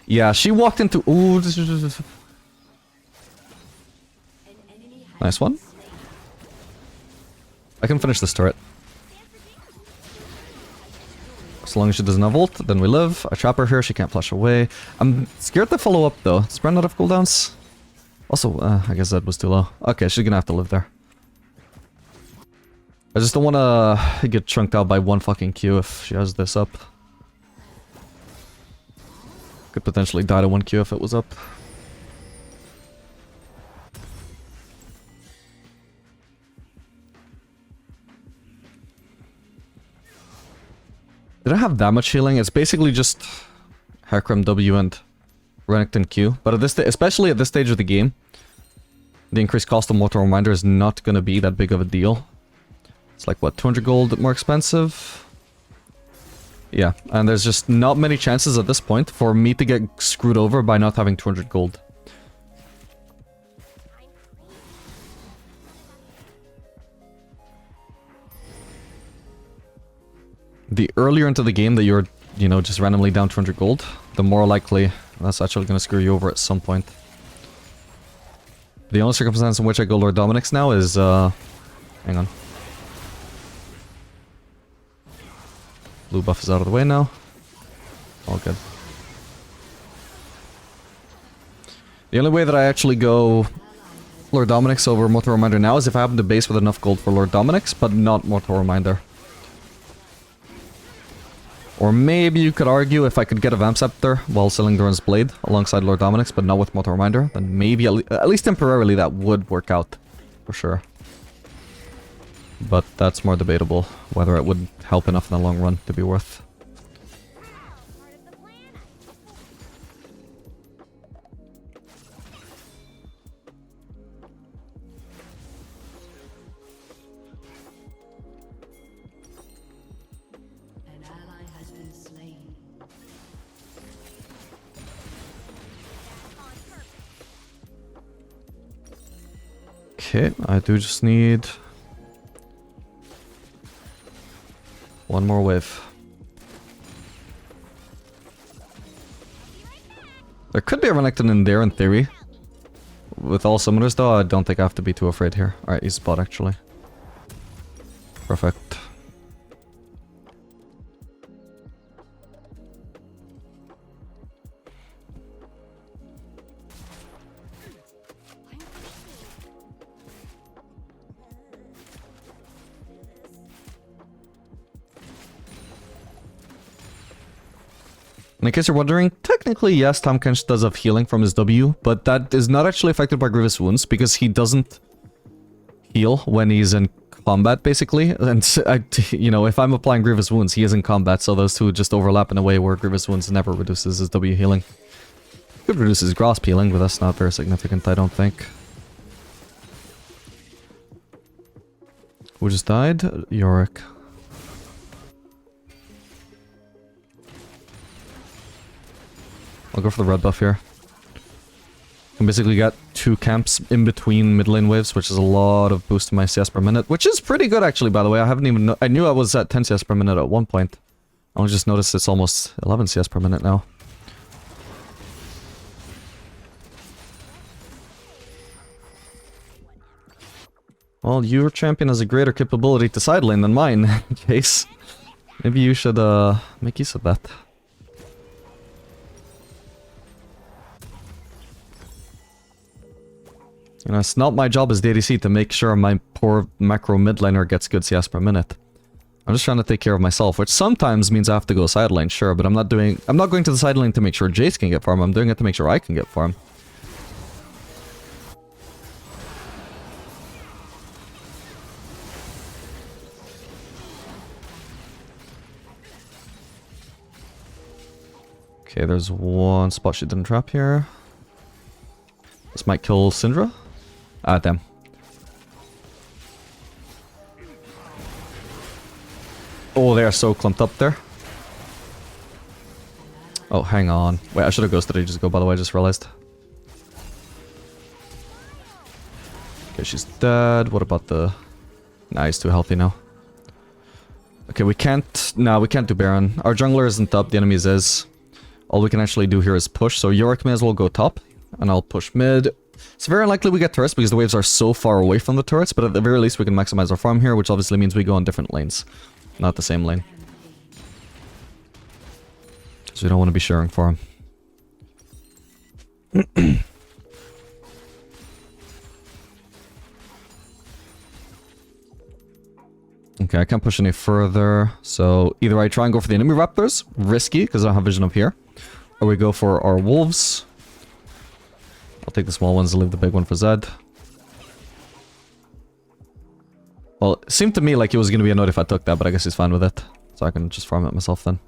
B: Yeah, she walked into... Ooh. Nice one. I can finish this turret. As long as she doesn't have ult, then we live. I trap her here, she can't flash away. I'm scared to follow up though. Does Brand not have cooldowns? Also, I guess that was too low. Okay, she's gonna have to live there. I just don't wanna get chunked out by one fucking Q if she has this up. Could potentially die to one Q if it was up. Did I have that much healing? It's basically just Hecarim W and Renekton Q. But at this, especially at this stage of the game, the increased cost of Mortal Reminder is not going to be that big of a deal. It's like, what, 200 gold more expensive? Yeah, and there's just not many chances at this point for me to get screwed over by not having 200 gold. The earlier into the game that you're, you know, just randomly down 200 gold, the more likely that's actually going to screw you over at some point. The only circumstance in which I go Lord Dominic's now is, hang on. Blue buff is out of the way now. All good. The only way that I actually go Lord Dominic's over Mortal Reminder now is if I happen to base with enough gold for Lord Dominic's, but not Mortal Reminder. Or maybe you could argue if I could get a Vamp Scepter while selling Duran's Blade alongside Lord Dominic's, but not with Mortal Reminder, then maybe at least temporarily that would work out, for sure. But that's more debatable, whether it would help enough in the long run to be worth.
A: An ally has been slain.
B: Okay, I do just need one more wave. There could be a Renekton in there in theory. With all summoners though, I don't think I have to be too afraid here. Alright, he's spot actually. Perfect. In case you're wondering, technically yes, Tahm Kench does have healing from his W, but that is not actually affected by Grievous Wounds because he doesn't heal when he's in combat, basically. And, you know, if I'm applying Grievous Wounds, he is in combat, so those two just overlap in a way where Grievous Wounds never reduces his W healing. Could reduce his Grasp healing, but that's not very significant, I don't think. Who just died? Yorick. I'll go for the red buff here. Can basically get 2 2 camps in between mid lane waves, which is a lot of boost to my CS per minute, which is pretty good actually, by the way. I haven't even... I knew I was at 10 CS per minute at one point. I just noticed it's almost 11 CS per minute now. Well, your champion has a greater capability to side lane than mine, Case. Maybe you should make use of that. You know, it's not my job as the ADC to make sure my poor macro mid laner gets good CS per minute. I'm just trying to take care of myself, which sometimes means I have to go side lane, sure, but I'm not going to the side lane to make sure Jace can get farm, I'm doing it to make sure I can get farm. Okay, there's one spot she didn't trap here. This might kill Syndra. Ah, damn. Oh, they are so clumped up there. Oh, hang on. Wait, I should have ghosted ages ago, by the way, I just realized. Okay, she's dead. What about the... Nah, he's too healthy now. Okay, we can't... Nah, we can't do Baron. Our jungler isn't up, the enemy's is. All we can actually do here is push, so Yorick may as well go top. And I'll push mid. It's very unlikely we get turrets because the waves are so far away from the turrets, but at the very least we can maximize our farm here, which obviously means we go on different lanes. Not the same lane. So we don't want to be sharing farm. Okay, I can't push any further, so either I try and go for the enemy raptors, risky because I don't have vision up here, or we go for our wolves. I'll take the small ones and leave the big one for Zed. Well, it seemed to me like he was going to be annoyed if I took that, but I guess he's fine with it. So I can just farm it myself then.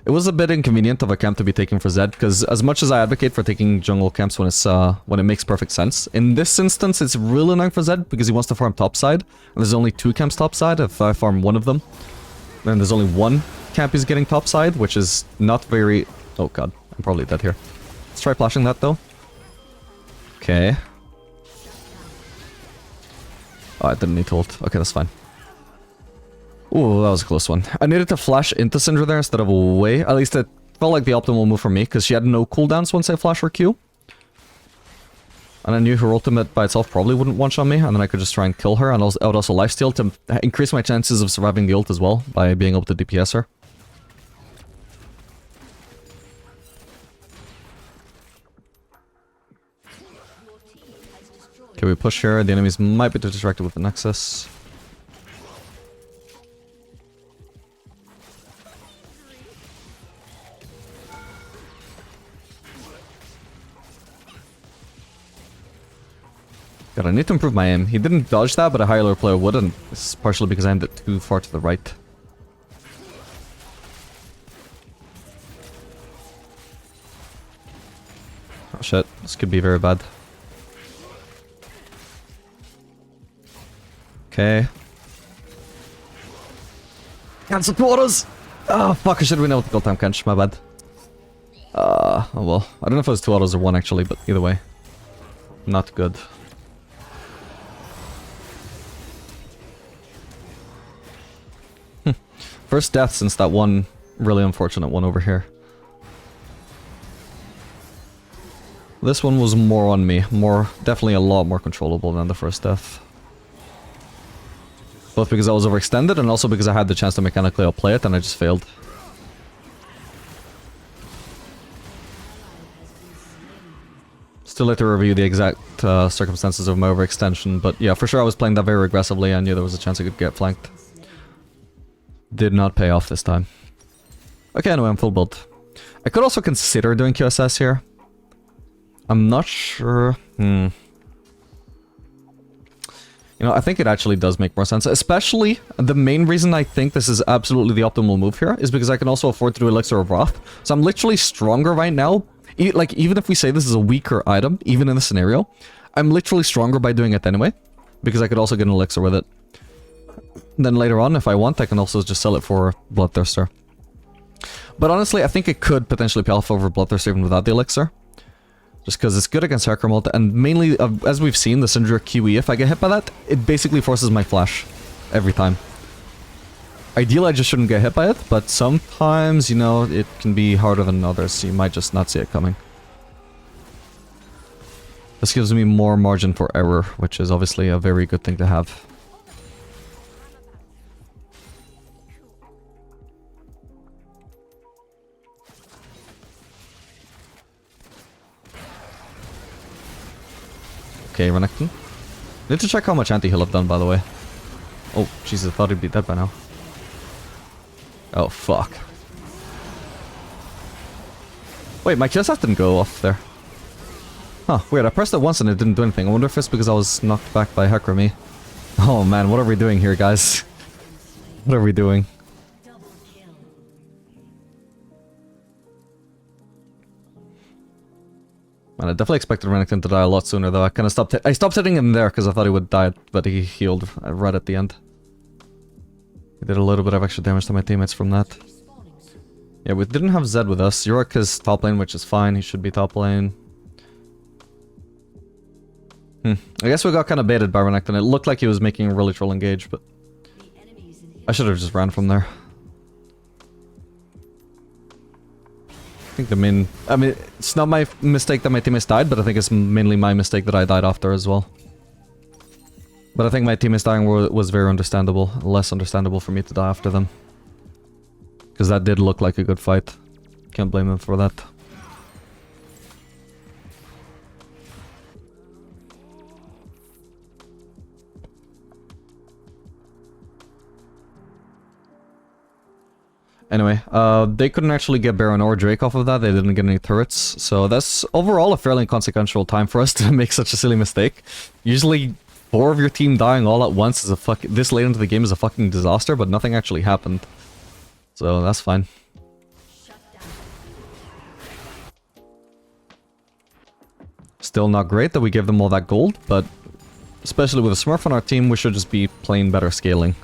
B: It was a bit inconvenient of a camp to be taken for Zed, because as much as I advocate for taking jungle camps when it's when it makes perfect sense, in this instance it's really annoying for Zed because he wants to farm topside, and there's only 2 camps topside. If I farm one of them, then there's only 1 camp he's getting topside, which is not very... Oh god, I'm probably dead here. Let's try flashing that though. Okay. Oh, I didn't need to ult. Okay, that's fine. Ooh, that was a close one. I needed to flash into Syndra there instead of away. At least it felt like the optimal move for me, because she had no cooldowns once I flash her Q. And I knew her ultimate by itself probably wouldn't one-shot me, and then I could just try and kill her, and I would also lifesteal to increase my chances of surviving the ult as well, by being able to DPS her. Okay, we push here. The enemies might be distracted with the Nexus. God, I need to improve my aim. He didn't dodge that, but a higher level player would, and it's partially because I aimed it too far to the right. Oh shit, this could be very bad. Okay. Cancel quarters! Oh fuck, I should have been able to kill time catch, my bad. Oh well. I don't know if it was 2 autos or 1 actually, but either way. Not good. First death since that one really unfortunate one over here. This one was more on me. Definitely a lot more controllable than the first death. Both because I was overextended and also because I had the chance to mechanically outplay it and I just failed. Still like to review the exact circumstances of my overextension, but yeah, for sure I was playing that very aggressively. I knew there was a chance I could get flanked. Did not pay off this time. Okay, anyway, I'm full build. I could also consider doing QSS here. I'm not sure. You know, I think it actually does make more sense. Especially, the main reason I think this is absolutely the optimal move here is because I can also afford to do Elixir of Wrath. So I'm literally stronger right now. Like, even if we say this is a weaker item, even in this scenario, I'm literally stronger by doing it anyway. Because I could also get an Elixir with it. Then later on, if I want, I can also just sell it for Bloodthirster. But honestly, I think it could potentially pay off over Bloodthirster even without the elixir. Just because it's good against Hacker Mult, and mainly, as we've seen, the Syndra QE, if I get hit by that, it basically forces my flash. Every time. Ideally, I just shouldn't get hit by it, but sometimes, you know, it can be harder than others, so you might just not see it coming. This gives me more margin for error, which is obviously a very good thing to have. Okay, Renekton. Need to check how much anti-heal I've done, by the way. Oh, Jesus, I thought he'd be dead by now. Oh, fuck. Wait, my QSF didn't go off there. Huh, weird. I pressed it once and it didn't do anything. I wonder if it's because I was knocked back by Hekrami. Oh man, what are we doing here, guys? What are we doing? Man, I definitely expected Renekton to die a lot sooner, though. I kind of stopped. I stopped hitting him there because I thought he would die, but he healed right at the end. He did a little bit of extra damage to my teammates from that. Yeah, we didn't have Zed with us. Yorick is top lane, which is fine. He should be top lane. I guess we got kind of baited by Renekton. It looked like he was making a really troll engage, but I should have just ran from there. I think the main... I mean, it's not my mistake that my teammates died, but I think it's mainly my mistake that I died after as well. But I think my teammates dying was very understandable. Less understandable for me to die after them. Because that did look like a good fight. Can't blame them for that. Anyway, they couldn't actually get Baron or Drake off of that. They didn't get any turrets. So that's overall a fairly inconsequential time for us to make such a silly mistake. Usually 4 of your team dying all at once is a this late into the game is a fucking disaster, but nothing actually happened. So that's fine. Still not great that we gave them all that gold, but especially with a Smurf on our team, we should just be playing better scaling.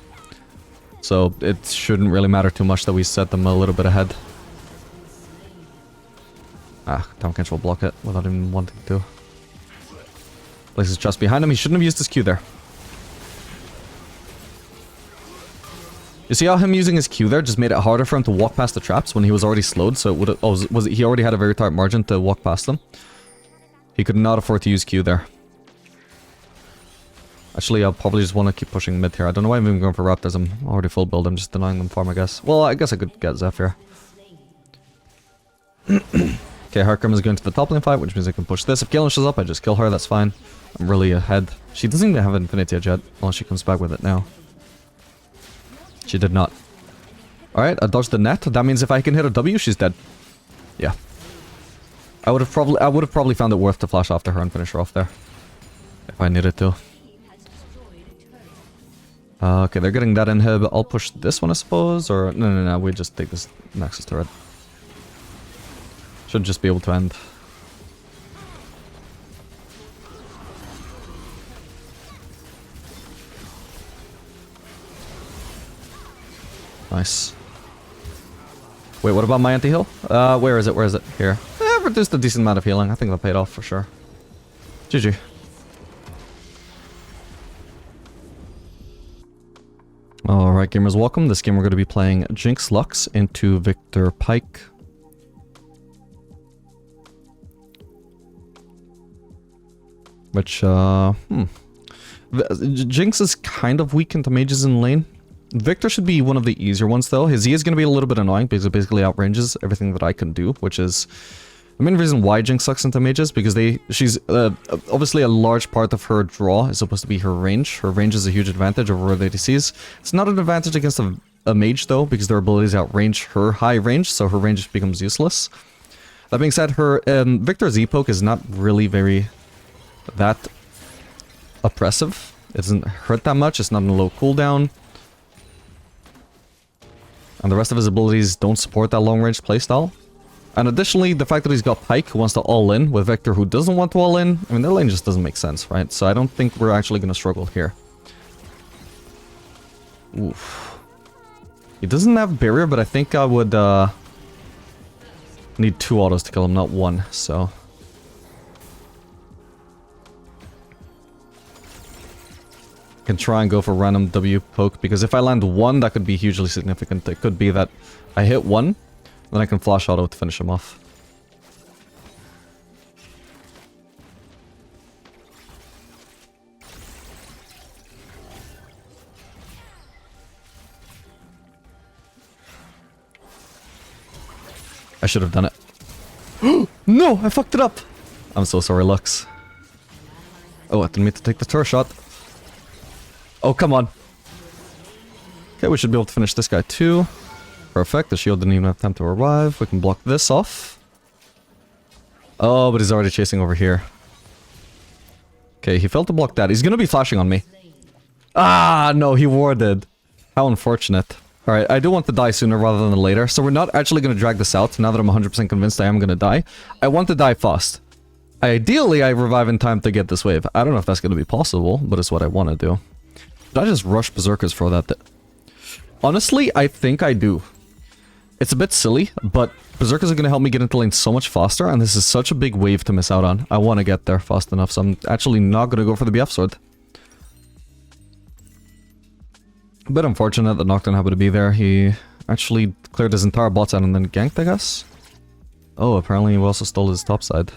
B: So it shouldn't really matter too much that we set them a little bit ahead. Ah, Town Kench will block it without even wanting to. Places just behind him. He shouldn't have used his Q there. You see how him using his Q there just made it harder for him to walk past the traps when he was already slowed, so it would have... Oh, he already had a very tight margin to walk past them. He could not afford to use Q there. Actually, I'll probably just want to keep pushing mid here. I don't know why I'm even going for Raptors. I'm already full build. I'm just denying them farm, I guess. Well, I guess I could get Zephyr. Okay, Harkram is going to the top lane fight, which means I can push this. If Galen shows up, I just kill her. That's fine. I'm really ahead. She doesn't even have Infinity Edge yet, unless she comes back with it now. She did not. Alright, I dodged the net. That means if I can hit a W, she's dead. Yeah. I would have probably found it worth to flash after her and finish her off there. If I needed to. Okay, they're getting that inhib. I'll push this one, I suppose, or... No, we just take this Nexus turret. Should just be able to end. Nice. Wait, what about my anti-heal? Where is it? Where is it? Here. Reduced a decent amount of healing. I think that paid off for sure. GG. Alright, gamers, welcome. This game we're going to be playing Jinx Lux into Victor Pike. Which, Jinx is kind of weak into mages in lane. Victor should be one of the easier ones, though. His E is going to be a little bit annoying because it basically outranges everything that I can do, which is the main reason why Jinx sucks into mages, because she's obviously a large part of her draw is supposed to be her range. Her range is a huge advantage over the ADCs. It's not an advantage against a mage, though, because their abilities outrange her high range, so her range becomes useless. That being said, her Victor's E-poke is not really that oppressive. It doesn't hurt that much. It's not in a low cooldown. And the rest of his abilities don't support that long-range playstyle. And additionally, the fact that he's got Pike who wants to all-in with Victor who doesn't want to all-in, I mean, their lane just doesn't make sense, right? So I don't think we're actually going to struggle here. Oof. He doesn't have barrier, but I think I would Need 2 autos to kill him, not 1, so... Can try and go for random W poke, because if I land 1, that could be hugely significant. It could be that I hit 1, then I can flash auto to finish him off. I should have done it. No! I fucked it up! I'm so sorry, Lux. Oh, I didn't mean to take the turret shot. Oh, come on. Okay, we should be able to finish this guy too. Perfect, the shield didn't even have time to arrive. We can block this off. Oh, but he's already chasing over here. Okay, he failed to block that. He's gonna be flashing on me. Ah, no, he warded. How unfortunate. Alright, I do want to die sooner rather than later, so we're not actually gonna drag this out now that I'm 100% convinced I am gonna die. I want to die fast. Ideally, I revive in time to get this wave. I don't know if that's gonna be possible, but it's what I want to do. Did I just rush Berserkers for that? Honestly, I think I do. It's a bit silly, but Berserkers are going to help me get into lane so much faster, and this is such a big wave to miss out on. I want to get there fast enough, so I'm actually not going to go for the BF sword. A bit unfortunate that Nocturne happened to be there. He actually cleared his entire bot side and then ganked, I guess. Oh, apparently he also stole his top side.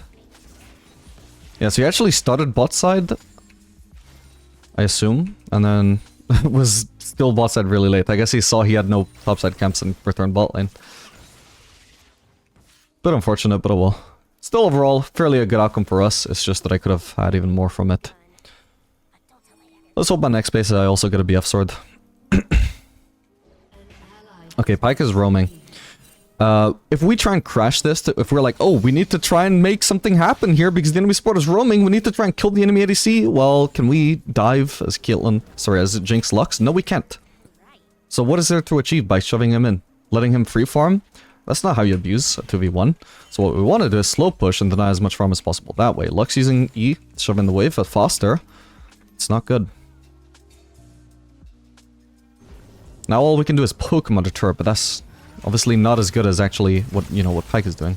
B: Yeah, so he actually started bot side, I assume, and then was still bot side really late. I guess he saw he had no topside camps and returned bot lane. Bit unfortunate, but oh well. Still overall, fairly a good outcome for us. It's just that I could have had even more from it. Let's hope my next base I also get a BF sword. Okay, Pyke is roaming. If we try and crash this, if we're like, oh, we need to try and make something happen here because the enemy support is roaming, we need to try and kill the enemy ADC, well, can we dive as Caitlyn, sorry, as Jinx Lux? No, we can't. So what is there to achieve by shoving him in? Letting him free farm? That's not how you abuse a 2v1. So what we want to do is slow push and deny as much farm as possible that way. Lux using E, shoving the wave faster. It's not good. Now all we can do is poke him under turret, but that's obviously not as good as actually what, you know, what Pyke is doing.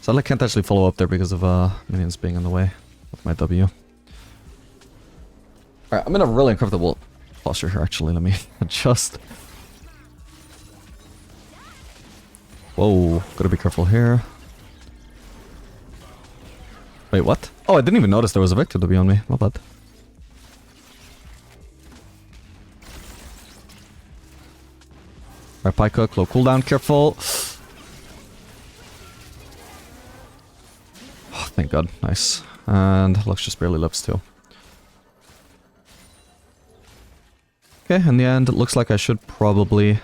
B: So I can't actually follow up there because of minions being in the way of my W. Alright, I'm in a really uncomfortable posture here actually, let me adjust. Whoa, gotta be careful here. Wait, what? Oh, I didn't even notice there was a Vector W on me, my bad. Alright, Pyke hook, low cooldown, careful. Oh, thank god, nice. And Lux just barely lives too. Okay, in the end, it looks like I should probably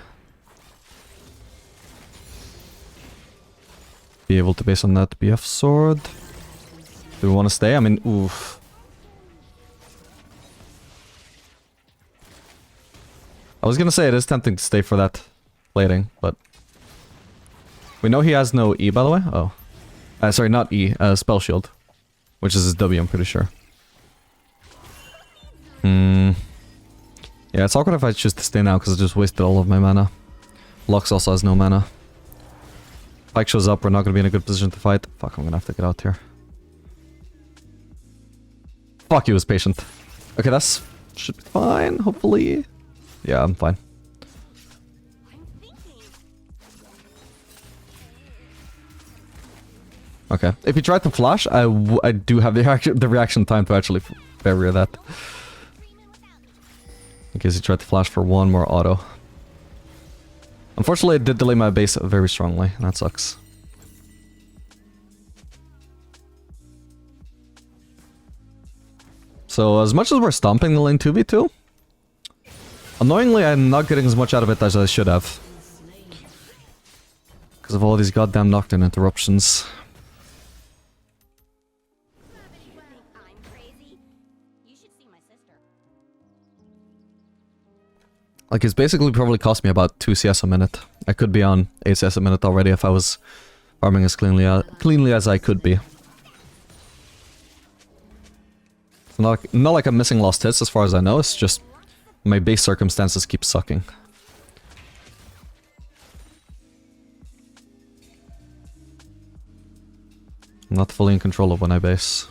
B: be able to base on that BF sword. Do we want to stay? I mean, oof. I was gonna say it is tempting to stay for that plating, but we know he has no E, by the way. Oh, sorry, not E. Spell shield, which is his W. I'm pretty sure. Yeah, it's awkward if I choose to stay now because I just wasted all of my mana. Lux also has no mana. Pyke shows up. We're not gonna be in a good position to fight. Fuck, I'm gonna have to get out here. Fuck, he was patient. Okay, that's should be fine. Hopefully, yeah, I'm fine. Okay, if he tried to flash, I do have the reaction time to actually barrier that. In case he tried to flash for one more auto. Unfortunately, it did delay my base very strongly, and that sucks. So, as much as we're stomping the lane 2v2, annoyingly, I'm not getting as much out of it as I should have. Because of all these goddamn Nocturne interruptions. Like, it's basically probably cost me about 2 CS a minute. I could be on 8 CS a minute already if I was farming as cleanly as I could be. It's not like I'm missing lost hits as far as I know, it's just my base circumstances keep sucking. I'm not fully in control of when I base.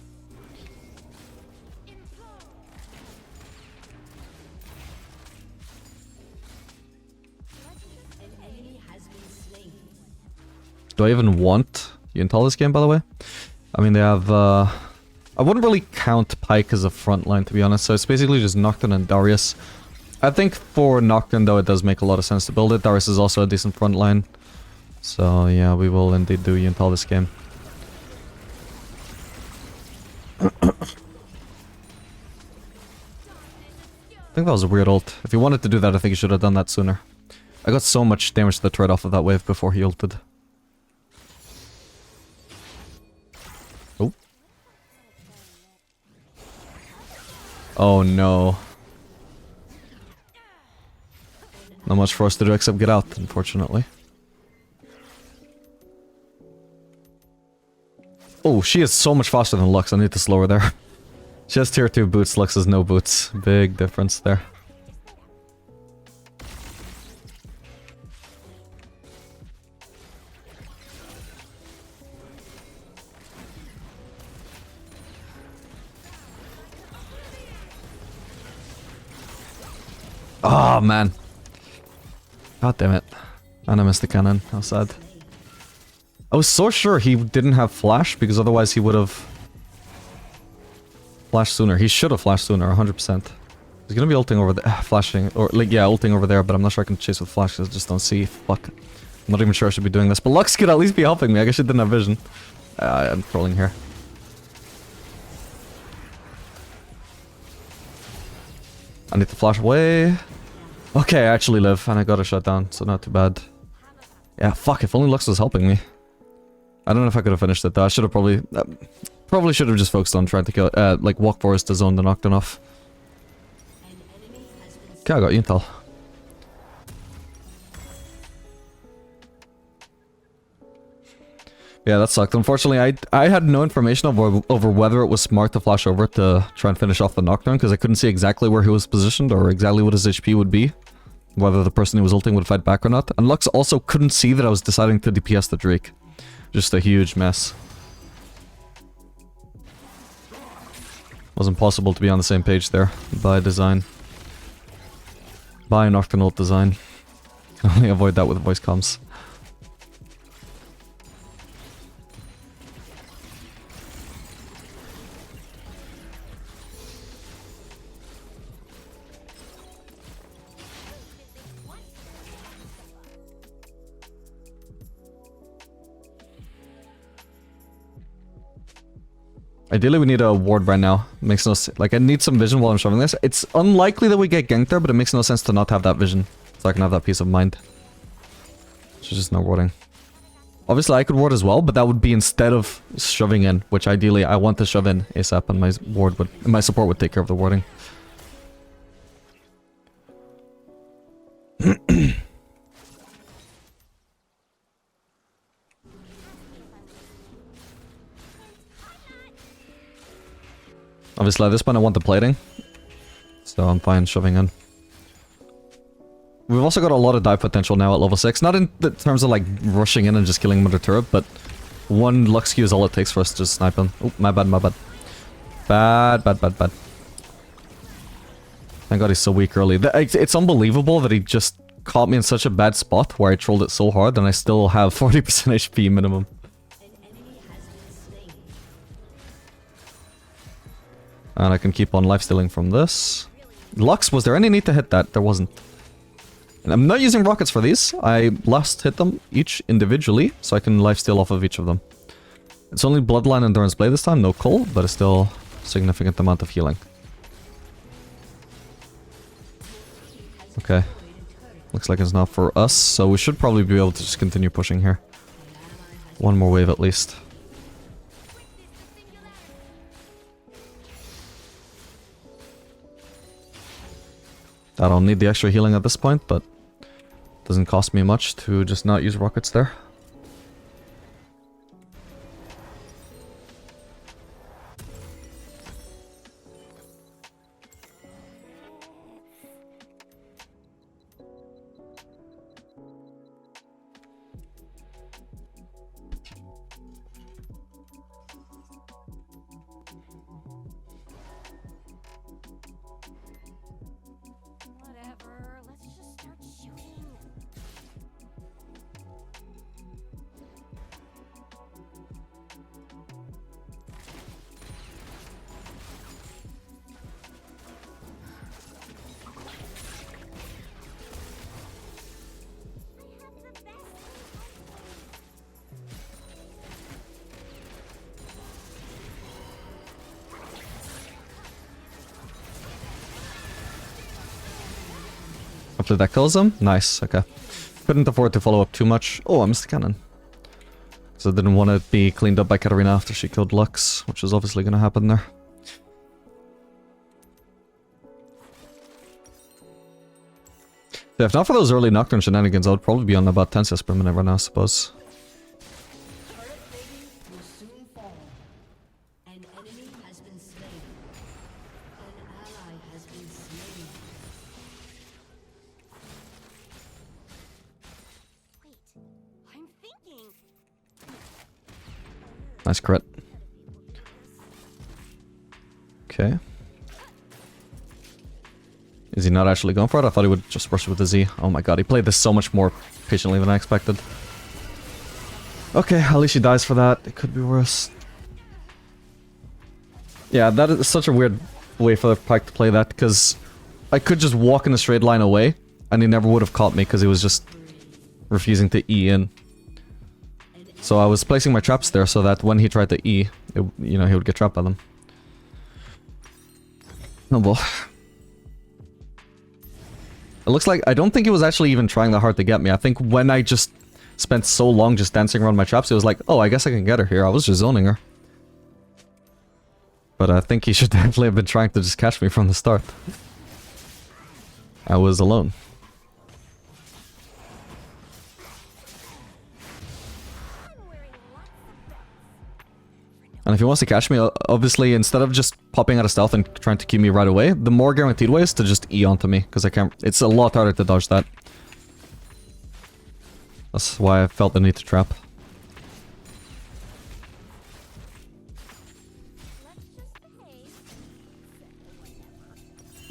B: Do I even want Yuntal this game, by the way? I mean, they have, I wouldn't really count Pyke as a front line, to be honest, so it's basically just Nocturne and Darius. I think for Nocturne, though, it does make a lot of sense to build it. Darius is also a decent front line. So, yeah, we will indeed do Yuntal this game. I think that was a weird ult. If he wanted to do that, I think he should have done that sooner. I got so much damage to the turret off of that wave before he ulted. Oh. Oh no. Not much for us to do except get out, unfortunately. Oh, she is so much faster than Lux. I need to slow her there. She has tier 2 boots, Lux has no boots. Big difference there. Oh, man. God damn it. And I missed the cannon. How sad. I was so sure he didn't have flash, because otherwise he would have flashed sooner. He should have flashed sooner, 100%. He's gonna be ulting over there, flashing, or like, yeah, ulting over there, but I'm not sure I can chase with flash, because I just don't see. Fuck. I'm not even sure I should be doing this, but Lux could at least be helping me. I guess she didn't have vision. I'm trolling here. I need to flash away. Okay, I actually live, and I got a shutdown, so not too bad. Yeah, fuck, if only Lux was helping me. I don't know if I could have finished it though. I should have probably... probably should have just focused on trying to kill... like, walk forest to zone the Nocturne off. Okay, I got Yuntal. Yeah, that sucked. Unfortunately, I had no information over whether it was smart to flash over to try and finish off the Nocturne, because I couldn't see exactly where he was positioned or exactly what his HP would be. Whether the person who was ulting would fight back or not. And Lux also couldn't see that I was deciding to DPS the Drake. Just a huge mess. Wasn't possible to be on the same page there, by design. By Nocturne ult design. Can only avoid that with voice comms. Ideally, we need a ward right now. Makes no sense. Like, I need some vision while I'm shoving this. It's unlikely that we get ganked there, but it makes no sense to not have that vision. So I can have that peace of mind. So just no warding. Obviously, I could ward as well, but that would be instead of shoving in, which ideally I want to shove in ASAP, and my ward would, my support would take care of the warding. Obviously, at this point I want the plating, so I'm fine shoving in. We've also got a lot of dive potential now at level 6, not in the terms of like rushing in and just killing him with a turret, but one Lux Q is all it takes for us to just snipe him. Oh, my bad, my bad. Bad. Thank god he's so weak early. It's unbelievable that he just caught me in such a bad spot where I trolled it so hard and I still have 40% HP minimum. And I can keep on lifestealing from this. Lux, was there any need to hit that? There wasn't. And I'm not using rockets for these. I last hit them each individually, so I can lifesteal off of each of them. It's only Bloodline and Endurance Blade this time, no Cull, but it's still a significant amount of healing. Okay. Looks like it's not for us, so we should probably be able to just continue pushing here. One more wave at least. I don't need the extra healing at this point, but it doesn't cost me much to just not use rockets there. Hopefully that kills him. Nice, okay. Couldn't afford to follow up too much. Oh, I missed the cannon. So I didn't want to be cleaned up by Katarina after she killed Lux, which is obviously going to happen there. Yeah, if not for those early Nocturne shenanigans, I would probably be on about 10 CS per minute right now, I suppose.
A: Will soon fall. An enemy has been slain. An ally has been slain.
C: Wait, I'm thinking.
B: Nice crit. Okay. Is he not actually going for it? I thought he would just rush with the Z. Oh my god, he played this so much more patiently than I expected. Okay, at least he dies for that. It could be worse. Yeah, that is such a weird way for the Pyke to play that, because I could just walk in a straight line away, and he never would have caught me because he was just refusing to E in. So I was placing my traps there so that when he tried to E, you know, he would get trapped by them. Oh well. It looks like I don't think he was actually even trying that hard to get me. I think when I just spent so long just dancing around my traps, it was like, oh, I guess I can get her here. I was just zoning her. But I think he should definitely have been trying to just catch me from the start. I was alone. And if he wants to catch me, obviously, instead of just popping out of stealth and trying to keep me right away, the more guaranteed way is to just E onto me, because I can't... It's a lot harder to dodge that. That's why I felt the need to trap.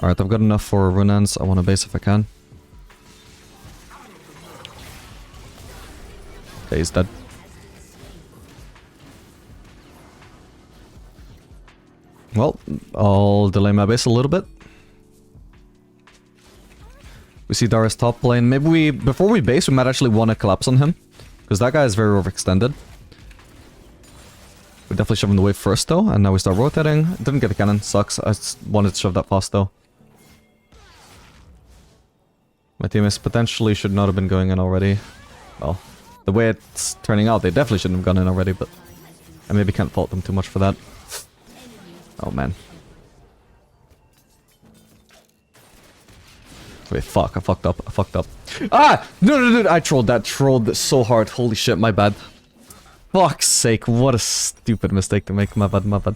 B: Alright, I've got enough for rune ends. I want to base if I can. Okay, he's dead. Well, I'll delay my base a little bit. We see Darius top lane. Maybe we, before we base, we might actually want to collapse on him. Because that guy is very overextended. We definitely shove him the wave first though, and now we start rotating. Didn't get the cannon, sucks. I just wanted to shove that fast though. My teammates potentially should not have been going in already. Well, the way it's turning out, they definitely shouldn't have gone in already, but I maybe can't fault them too much for that. Oh man. Wait, fuck, I fucked up, Ah! No, I trolled so hard, holy shit, my bad. Fuck's sake, what a stupid mistake to make, my bad.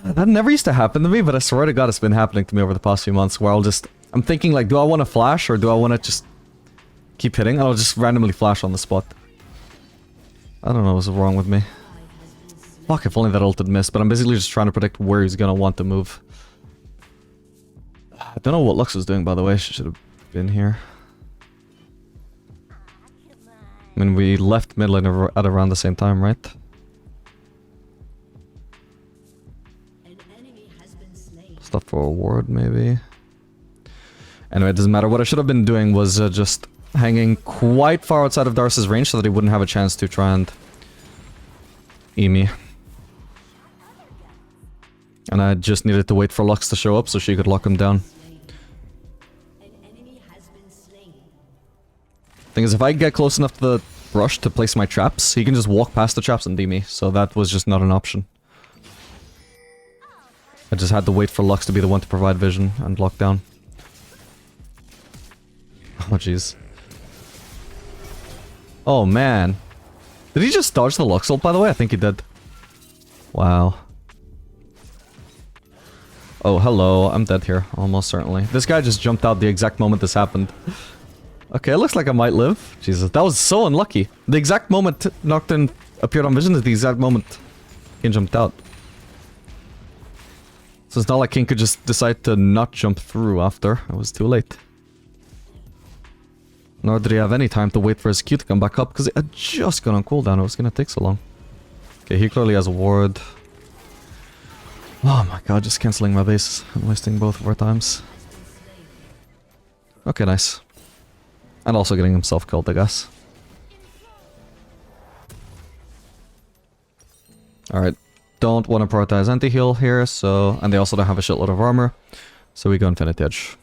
B: That never used to happen to me, but I swear to god it's been happening to me over the past few months, where I'm thinking like, do I want to flash, or do I want to just keep hitting? And I'll just randomly flash on the spot. I don't know what's wrong with me. Fuck, if only that ult had missed, but I'm basically just trying to predict where he's gonna want to move. I don't know what Lux was doing, by the way. She should have been here. I mean, we left mid lane at around the same time, right? Stuff for a ward, maybe. Anyway, it doesn't matter. What I should have been doing was just hanging quite far outside of Darius' range so that he wouldn't have a chance to try and E me. And I just needed to wait for Lux to show up so she could lock him down. Thing is, if I get close enough to the brush to place my traps, he can just walk past the traps and D me, so that was just not an option. I just had to wait for Lux to be the one to provide vision and lock down. Oh jeez. Oh man. Did he just dodge the Lux ult, by the way? I think he did. Wow. Oh, hello. I'm dead here. Almost certainly. This guy just jumped out the exact moment this happened. Okay, it looks like I might live. Jesus, that was so unlucky. The exact moment Nocturne appeared on vision is the exact moment King jumped out. So it's not like King could just decide to not jump through after. It was too late. Nor did he have any time to wait for his Q to come back up, because it had just gone on cooldown. It was gonna take so long. Okay, he clearly has a ward. Oh my god, just cancelling my base and wasting both of our times. Okay, nice. And also getting himself killed, I guess. Alright. Don't want to prioritize anti-heal here, so... And they also don't have a shitload of armor. So we go Infinity Edge.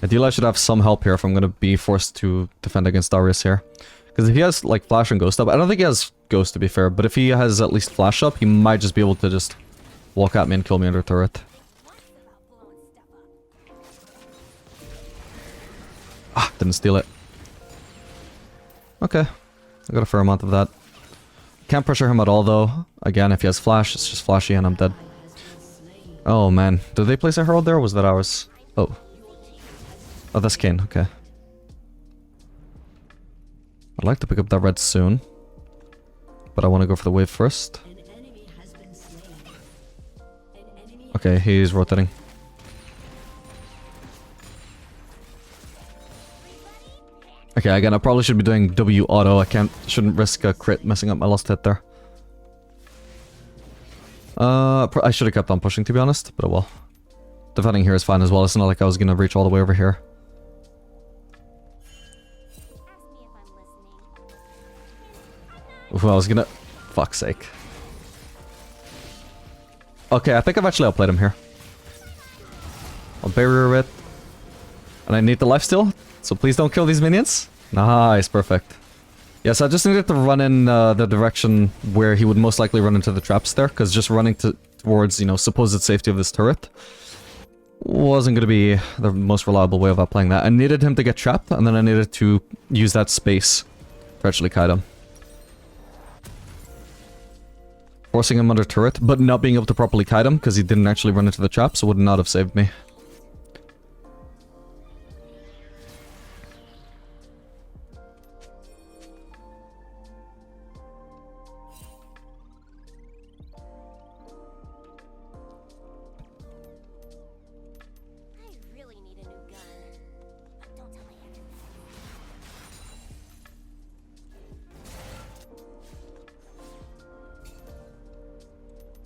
B: Ideally, I should have some help here if I'm gonna be forced to defend against Darius here. Because if he has, like, Flash and Ghost up... I don't think he has Ghost, to be fair. But if he has at least Flash up, he might just be able to just walk at me and kill me under turret. Ah, didn't steal it. Okay. I got a fair amount of that. Can't pressure him at all, though. Again, if he has Flash, it's just flashy and I'm dead. Oh, man. Did they place a Herald there, or was that ours? Oh. Oh, that's Kayn. Okay. I'd like to pick up that red soon. But I want to go for the wave first. Okay, he's rotating. Okay, again, I probably should be doing W auto. Shouldn't risk a crit messing up my last hit there. I should have kept on pushing, to be honest, but well. Defending here is fine as well. It's not like I was gonna reach all the way over here. Oof, I was gonna... Fuck's sake. Okay, I think I've actually outplayed him here. I'll barrier it. And I need the lifesteal, so please don't kill these minions. Nice, perfect. Yes, I just needed to run in the direction where he would most likely run into the traps there, because just running towards, you know, supposed safety of this turret wasn't going to be the most reliable way of outplaying that. I needed him to get trapped, and then I needed to use that space to actually kite him. Forcing him under turret, but not being able to properly kite him, because he didn't actually run into the traps, would not have saved me.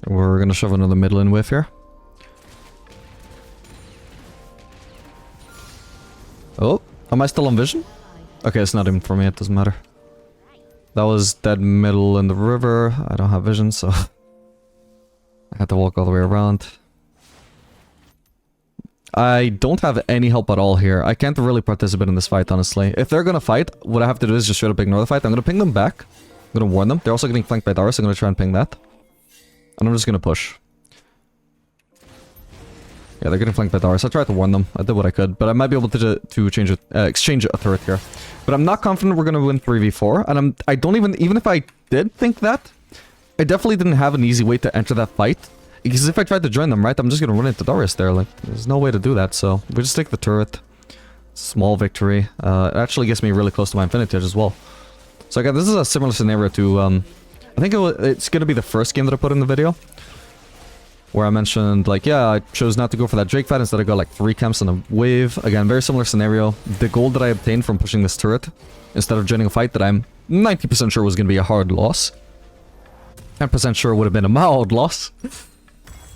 B: We're gonna shove another mid lane wave here. Oh, am I still on vision? Okay, it's not even for me, it doesn't matter. That was dead middle in the river. I don't have vision, so I had to walk all the way around. I don't have any help at all here. I can't really participate in this fight, honestly. If they're gonna fight, what I have to do is just straight up ignore the fight. I'm gonna ping them back. I'm gonna warn them. They're also getting flanked by Darius, so I'm gonna try and ping that. And I'm just gonna push. Yeah, they're getting flanked by Darius. I tried to warn them. I did what I could, but I might be able to change it, exchange a turret here. But I'm not confident we're gonna win 3v4, and I don't even if I did think that, I definitely didn't have an easy way to enter that fight. Because if I tried to join them, right, I'm just gonna run into Darius there. Like, there's no way to do that. So we just take the turret. Small victory. It actually gets me really close to my Infinity Edge as well. So again, this is a similar scenario to I think it's gonna be the first game that I put in the video, where I mentioned, like, yeah, I chose not to go for that Drake fight, instead I got like 3 camps and a wave. Again, very similar scenario. The gold that I obtained from pushing this turret, instead of joining a fight that I'm 90% sure was gonna be a hard loss, 10% sure would have been a mild loss.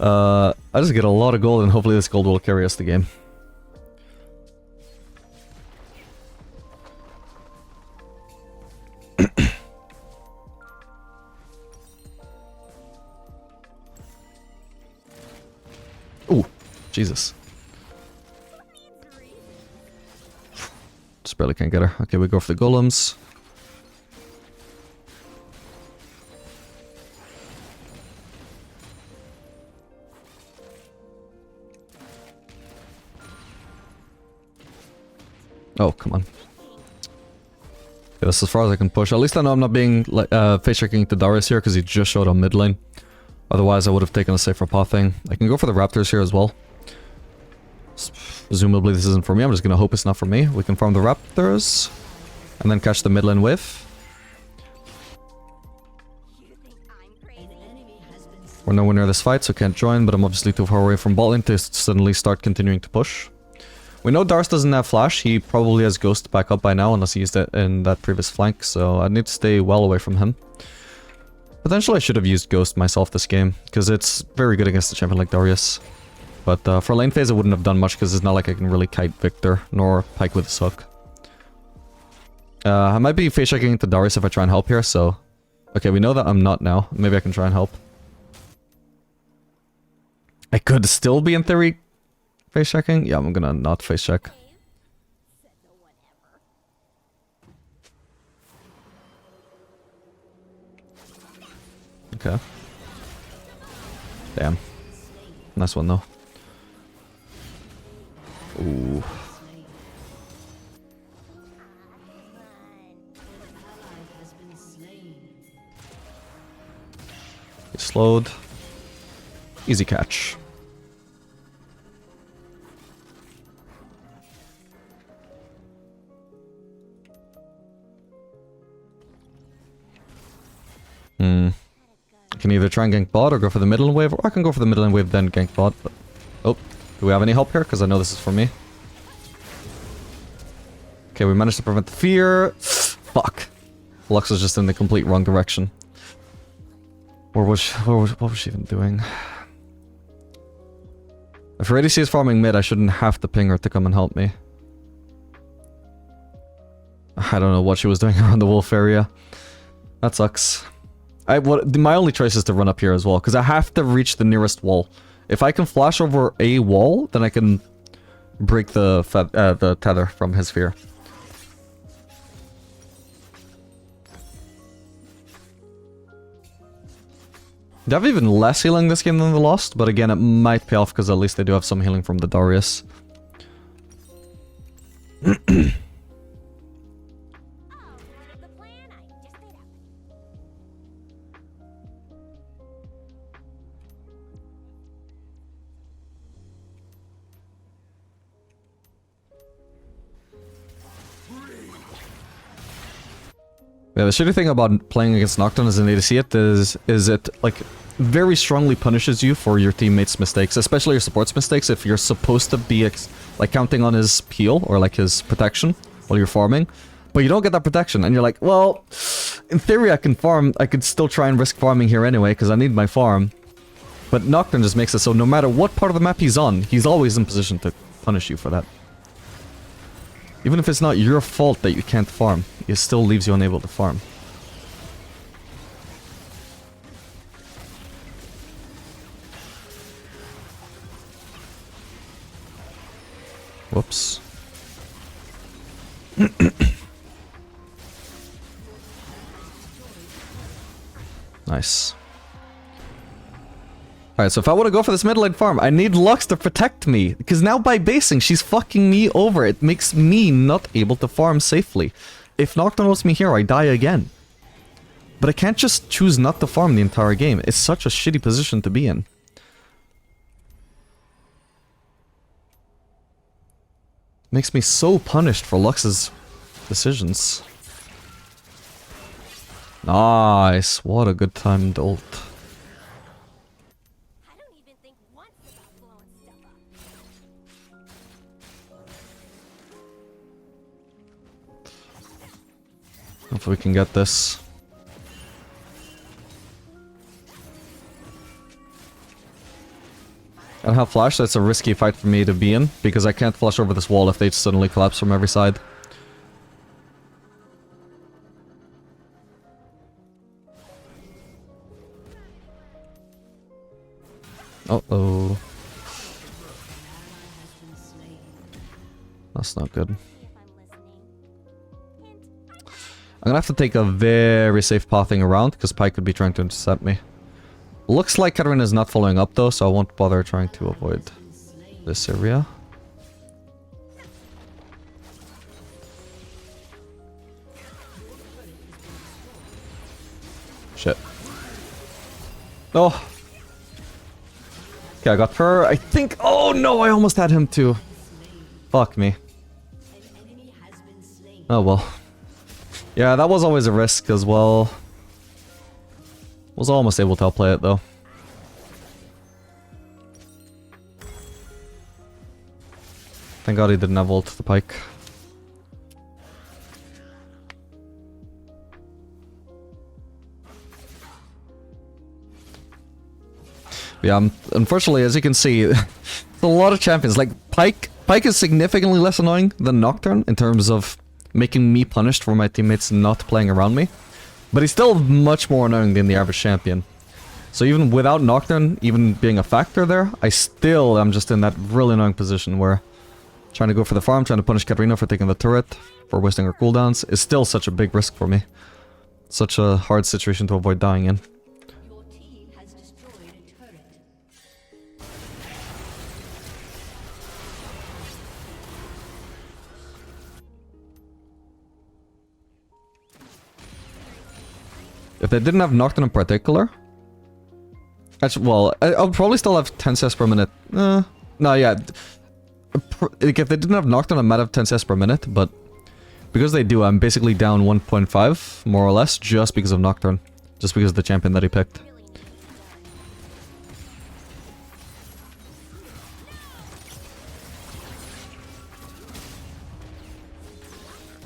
B: I just get a lot of gold, and hopefully this gold will carry us the game. Ooh, Jesus. Just barely can't get her. Okay, we go for the golems. Oh, come on. Okay, that's as far as I can push. At least I know I'm not being face checking to Darius here, because he just showed on mid lane. Otherwise, I would have taken a safer path thing. I can go for the Raptors here as well. Presumably this isn't for me. I'm just going to hope it's not for me. We can farm the Raptors. And then catch the mid lane wave. We're nowhere near this fight, so can't join. But I'm obviously too far away from bot lane to suddenly start continuing to push. We know Darius doesn't have flash. He probably has Ghost back up by now, unless he used it in that previous flank. So I need to stay well away from him. Potentially I should have used Ghost myself this game, because it's very good against a champion like Darius. But for lane phase I wouldn't have done much, because it's not like I can really kite Victor, nor pike with his hook. I might be face checking into Darius if I try and help here, so... Okay, we know that I'm not now. Maybe I can try and help. I could still be in theory face checking. Yeah, I'm gonna not face check. Okay. Damn. Nice one, though. Ooh. He slowed. Easy catch. I can either try and gank bot or go for the middle wave, or I can go for the middle wave then gank bot, but... Oh, do we have any help here? Because I know this is for me. Okay, we managed to prevent the fear. Fuck. Lux was just in the complete wrong direction. What was she even doing? If her ADC is farming mid, I shouldn't have to ping her to come and help me. I don't know what she was doing around the wolf area. That sucks. My only choice is to run up here as well, because I have to reach the nearest wall. If I can flash over a wall, then I can break the tether from his fear. They have even less healing this game than the Lost, but again, it might pay off because at least they do have some healing from the Darius. Yeah, the shitty thing about playing against Nocturne as an ADC is it, like, very strongly punishes you for your teammates' mistakes, especially your support's mistakes, if you're supposed to be, like, counting on his heal, or, like, his protection while you're farming, but you don't get that protection, and you're like, well, in theory I can farm, I could still try and risk farming here anyway, because I need my farm, but Nocturne just makes it so no matter what part of the map he's on, he's always in position to punish you for that. Even if it's not your fault that you can't farm, it still leaves you unable to farm. Whoops. Nice. Alright, so if I want to go for this mid lane farm, I need Lux to protect me. Because now by basing, she's fucking me over. It makes me not able to farm safely. If Nocturne wants me here, I die again. But I can't just choose not to farm the entire game. It's such a shitty position to be in. Makes me so punished for Lux's decisions. Nice. What a good timed ult. Hopefully we can get this. I don't have flash, so it's a risky fight for me to be in, because I can't flush over this wall if they suddenly collapse from every side. Uh-oh. That's not good. I'm gonna have to take a very safe pathing around, because Pyke could be trying to intercept me. Looks like Katarina is not following up though, so I won't bother trying to avoid this area. Shit. Oh! Okay, I got her. I think... Oh no, I almost had him too. Fuck me. Oh well. Yeah, that was always a risk as well. Was almost able to outplay it though. Thank god he didn't have ult the Pyke. Yeah, unfortunately, as you can see, there's a lot of champions. Like, Pyke is significantly less annoying than Nocturne in terms of making me punished for my teammates not playing around me. But he's still much more annoying than the average champion. So even without Nocturne even being a factor there, I still am just in that really annoying position where trying to go for the farm, trying to punish Katarina for taking the turret, for wasting her cooldowns, is still such a big risk for me. Such a hard situation to avoid dying in.
A: Your team
B: If they didn't have Nocturne in particular... Actually, well, I'll probably still have 10 CS per minute. No, yeah. Like, if they didn't have Nocturne, I might have 10 CS per minute, but... Because they do, I'm basically down 1.5, more or less, just because of Nocturne. Just because of the champion that he picked.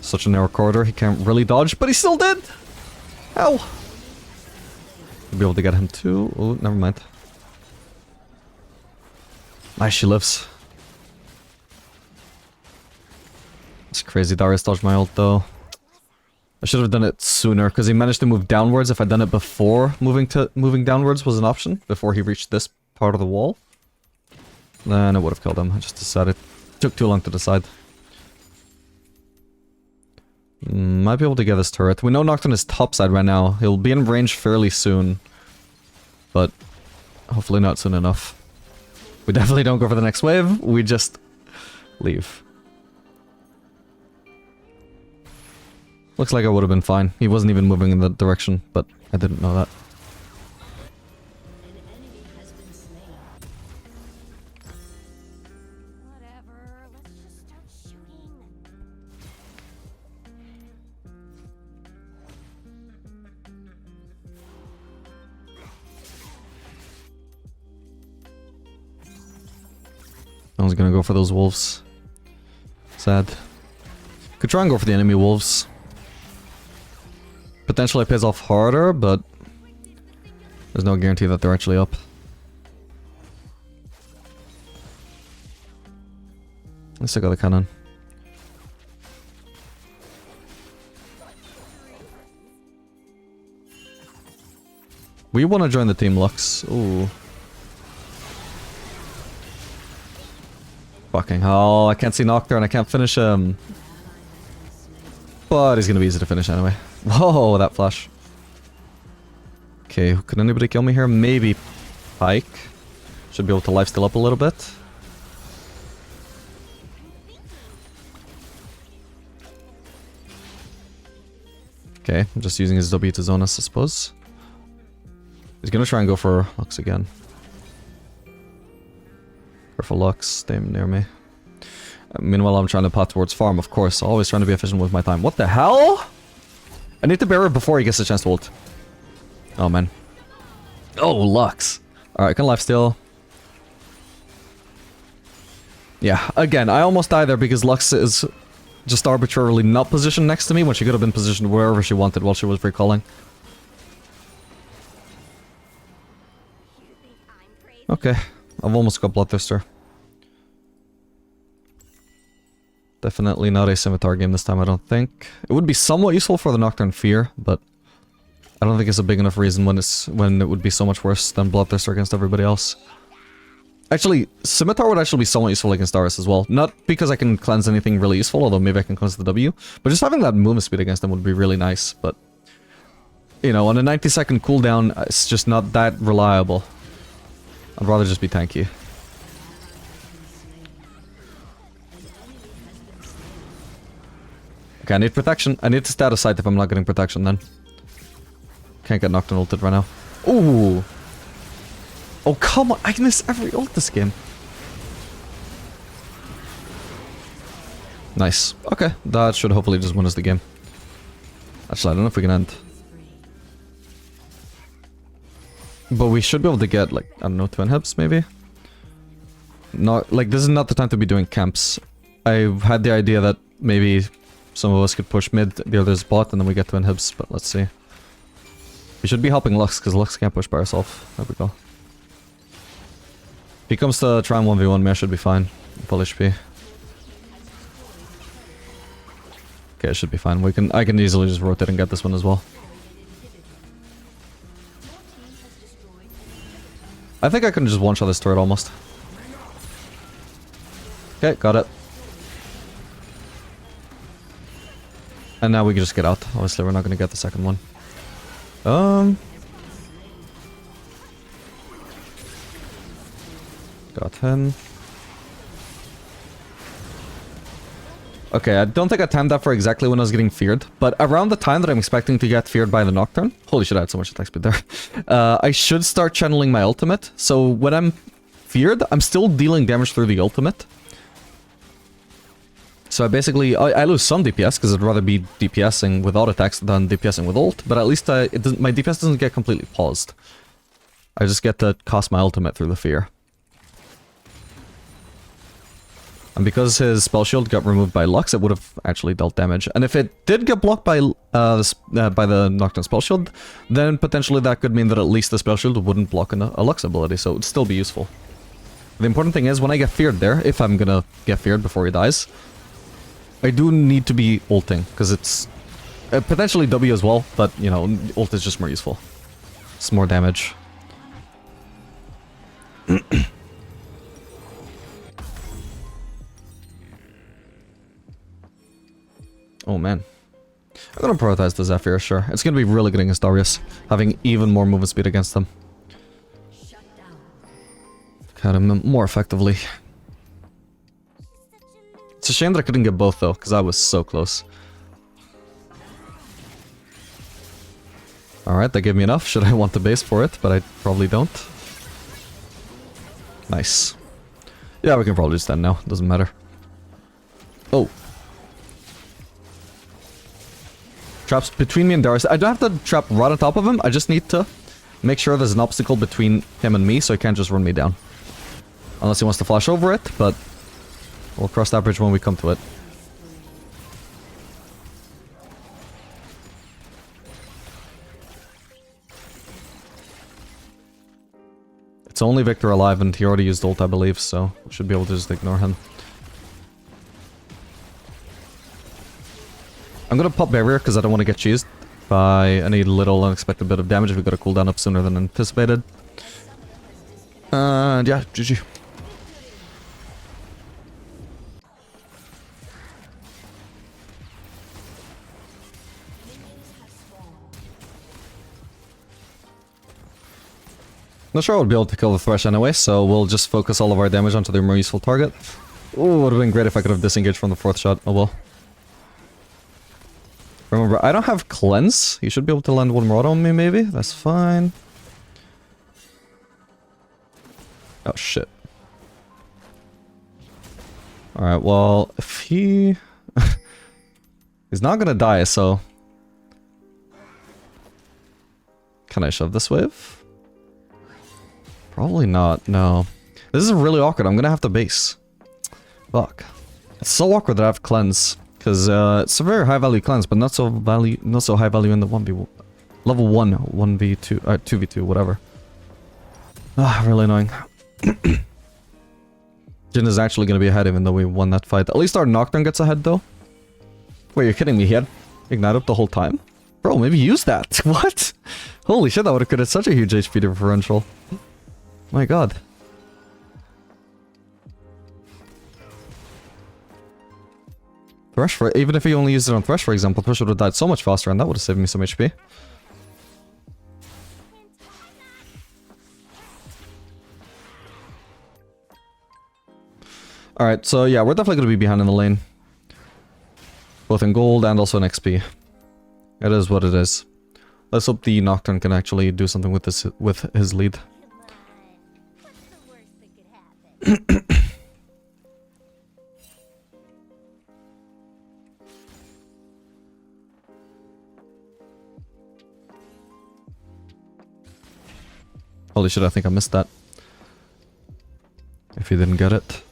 B: Such a narrow corridor, he can't really dodge, but he still did! How? I'll be able to get him too. Oh, never mind. Nice, she lives. It's crazy, Darius dodged my ult though. I should have done it sooner, because he managed to move downwards. If I'd done it before moving downwards was an option, before he reached this part of the wall, then I would have killed him. I just decided. It took too long to decide. Might be able to get this turret. We know Nocturne is topside right now. He'll be in range fairly soon. But hopefully not soon enough. We definitely don't go for the next wave. We just leave. Looks like I would have been fine. He wasn't even moving in that direction, but I didn't know that.
C: Whatever, let's just start shooting.
B: I was gonna go for those wolves. Sad. Could try and go for the enemy wolves. Potentially pays off harder, but there's no guarantee that they're actually up. Let's take out the cannon. We want to join the team, Lux. Ooh. Fucking hell, I can't see Nocturne, I can't finish him. But he's gonna be easy to finish anyway. Whoa, that flash. Okay, could anybody kill me here? Maybe Pike. Should be able to lifesteal up a little bit. Okay, I'm just using his W to zone us, I suppose. He's gonna try and go for Lux again. Careful, Lux, stay near me. Meanwhile, I'm trying to path towards farm, of course. Always trying to be efficient with my time. What the hell? I need to bury before he gets a chance to ult. Oh, man. Oh, Lux. Alright, I can lifesteal. Yeah, again, I almost died there because Lux is just arbitrarily not positioned next to me when she could have been positioned wherever she wanted while she was recalling. Okay, I've almost got Bloodthirster. Definitely not a Scimitar game this time, I don't think. It would be somewhat useful for the Nocturne Fear, but I don't think it's a big enough reason when it would be so much worse than Bloodthirster against everybody else. Actually, Scimitar would actually be somewhat useful against Darius as well. Not because I can cleanse anything really useful, although maybe I can cleanse the W, but just having that movement speed against them would be really nice, but... You know, on a 90-second cooldown, it's just not that reliable. I'd rather just be tanky. Okay, I need protection. I need to stay out of sight if I'm not getting protection then. Can't get Nocturne ulted right now. Ooh! Oh, come on! I miss every ult this game. Nice. Okay, that should hopefully just win us the game. Actually, I don't know if we can end. But we should be able to get, like, I don't know, 2 inhibs, maybe? Not, like, this is not the time to be doing camps. I had the idea that maybe some of us could push mid, the others bot, and then we get 2 inhibs, but let's see. We should be helping Lux, because Lux can't push by herself. There we go. If he comes to try and 1v1 me, I should be fine. Full HP. Okay, it should be fine. I can easily just rotate and get this one as well. I think I can just one-shot this turret almost. Okay, got it. And now we can just get out. Obviously, we're not going to get the second one. Got him. Okay, I don't think I timed that for exactly when I was getting feared, but around the time that I'm expecting to get feared by the Nocturne, holy shit, I had so much attack speed there, I should start channeling my ultimate, so when I'm feared, I'm still dealing damage through the ultimate. So I basically, I lose some DPS, because I'd rather be DPSing without attacks than DPSing with ult, but at least my DPS doesn't get completely paused. I just get to cast my ultimate through the fear. And because his spell shield got removed by Lux, it would have actually dealt damage. And if it did get blocked by the Nocturne spell shield, then potentially that could mean that at least the spell shield wouldn't block a Lux ability, so it would still be useful. The important thing is, when I get feared there, if I'm gonna get feared before he dies, I do need to be ulting, because it's potentially W as well, but, you know, ult is just more useful. It's more damage. Oh man. I'm gonna prioritize the Zephyr, sure. It's gonna be really good against Darius, having even more movement speed against him. Cut him more effectively. It's a shame that I couldn't get both though, because I was so close. Alright, that gave me enough. Should I want the base for it? But I probably don't. Nice. Yeah, we can probably just end now. Doesn't matter. Oh. Traps between me and Darius. I don't have to trap right on top of him. I just need to make sure there's an obstacle between him and me so he can't just run me down. Unless he wants to flash over it, but we'll cross that bridge when we come to it. It's only Victor alive and he already used ult, I believe, so we should be able to just ignore him. I'm gonna pop barrier because I don't want to get cheesed by any little unexpected bit of damage if we got a cooldown up sooner than anticipated. And yeah, GG. Not sure I would be able to kill the Thresh anyway, so we'll just focus all of our damage onto the more useful target. Ooh, would have been great if I could have disengaged from the 4th shot. Oh well. Remember, I don't have Cleanse. You should be able to land one more auto on me, maybe? That's fine. Oh, shit. Alright, well, if he... He's not gonna die, so... Can I shove this wave? Probably not, no. This is really awkward. I'm gonna have to base. Fuck. It's so awkward that I have Cleanse. Because it's a very high value cleanse, but not so high value in the 1v level 1, 1v2, 2v2, whatever. Ah, really annoying. Jin is actually gonna be ahead even though we won that fight. At least our Nocturne gets ahead though. Wait, you're kidding me? He had Ignite up the whole time? Bro, maybe use that. What? Holy shit, that would have created such a huge HP differential. My god. Thresh, for even if he only used it on Thresh, for example, Thresh would have died so much faster and that would have saved me some HP. Alright, so yeah, we're definitely going to be behind in the lane. Both in gold and also in XP. It is what it is. Let's hope the Nocturne can actually do something with this, with his lead.
C: What's the worst that could happen?
B: Holy shit, I think I missed that. If you didn't get it.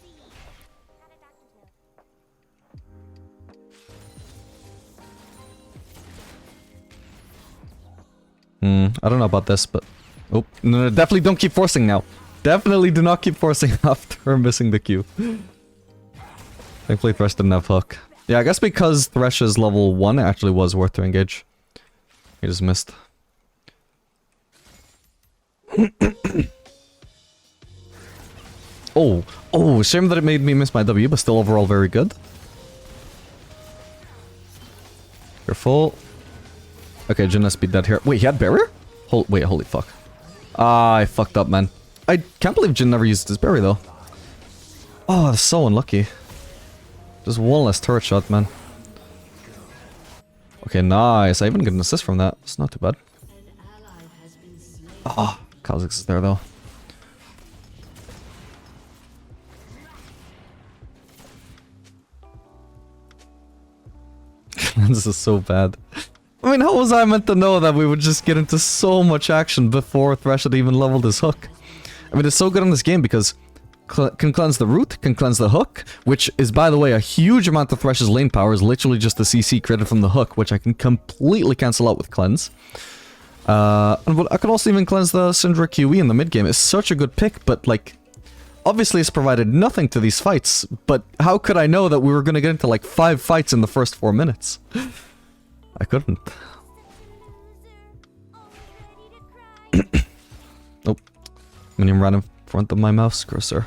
B: I don't know about this, but... Oh, no, definitely don't keep forcing now. Definitely do not keep forcing after missing the Q. Thankfully Thresh didn't have hook. Yeah, I guess because Thresh is level 1, it actually was worth to engage. He just missed. Oh, shame that it made me miss my W, but still overall very good. Careful. Okay, Jin has to be dead here. Wait, he had barrier? Wait, holy fuck. Ah, I fucked up, man. I can't believe Jin never used his berry, though. Oh, that's so unlucky. Just one less turret shot, man. Okay, nice. I even get an assist from that. It's not too bad. Oh, Kha'Zix is there though. This is so bad. I mean, how was I meant to know that we would just get into so much action before Thresh had even leveled his hook? I mean, it's so good in this game because can cleanse the root, can cleanse the hook, which is, by the way, a huge amount of Thresh's lane power is literally just the CC created from the hook, which I can completely cancel out with cleanse. And I could also even cleanse the Syndra QE in the mid game. It's such a good pick, but like, obviously it's provided nothing to these fights, but how could I know that we were going to get into like 5 fights in the first 4 minutes? I couldn't. Nope. Minion ran in front of my mouse cursor.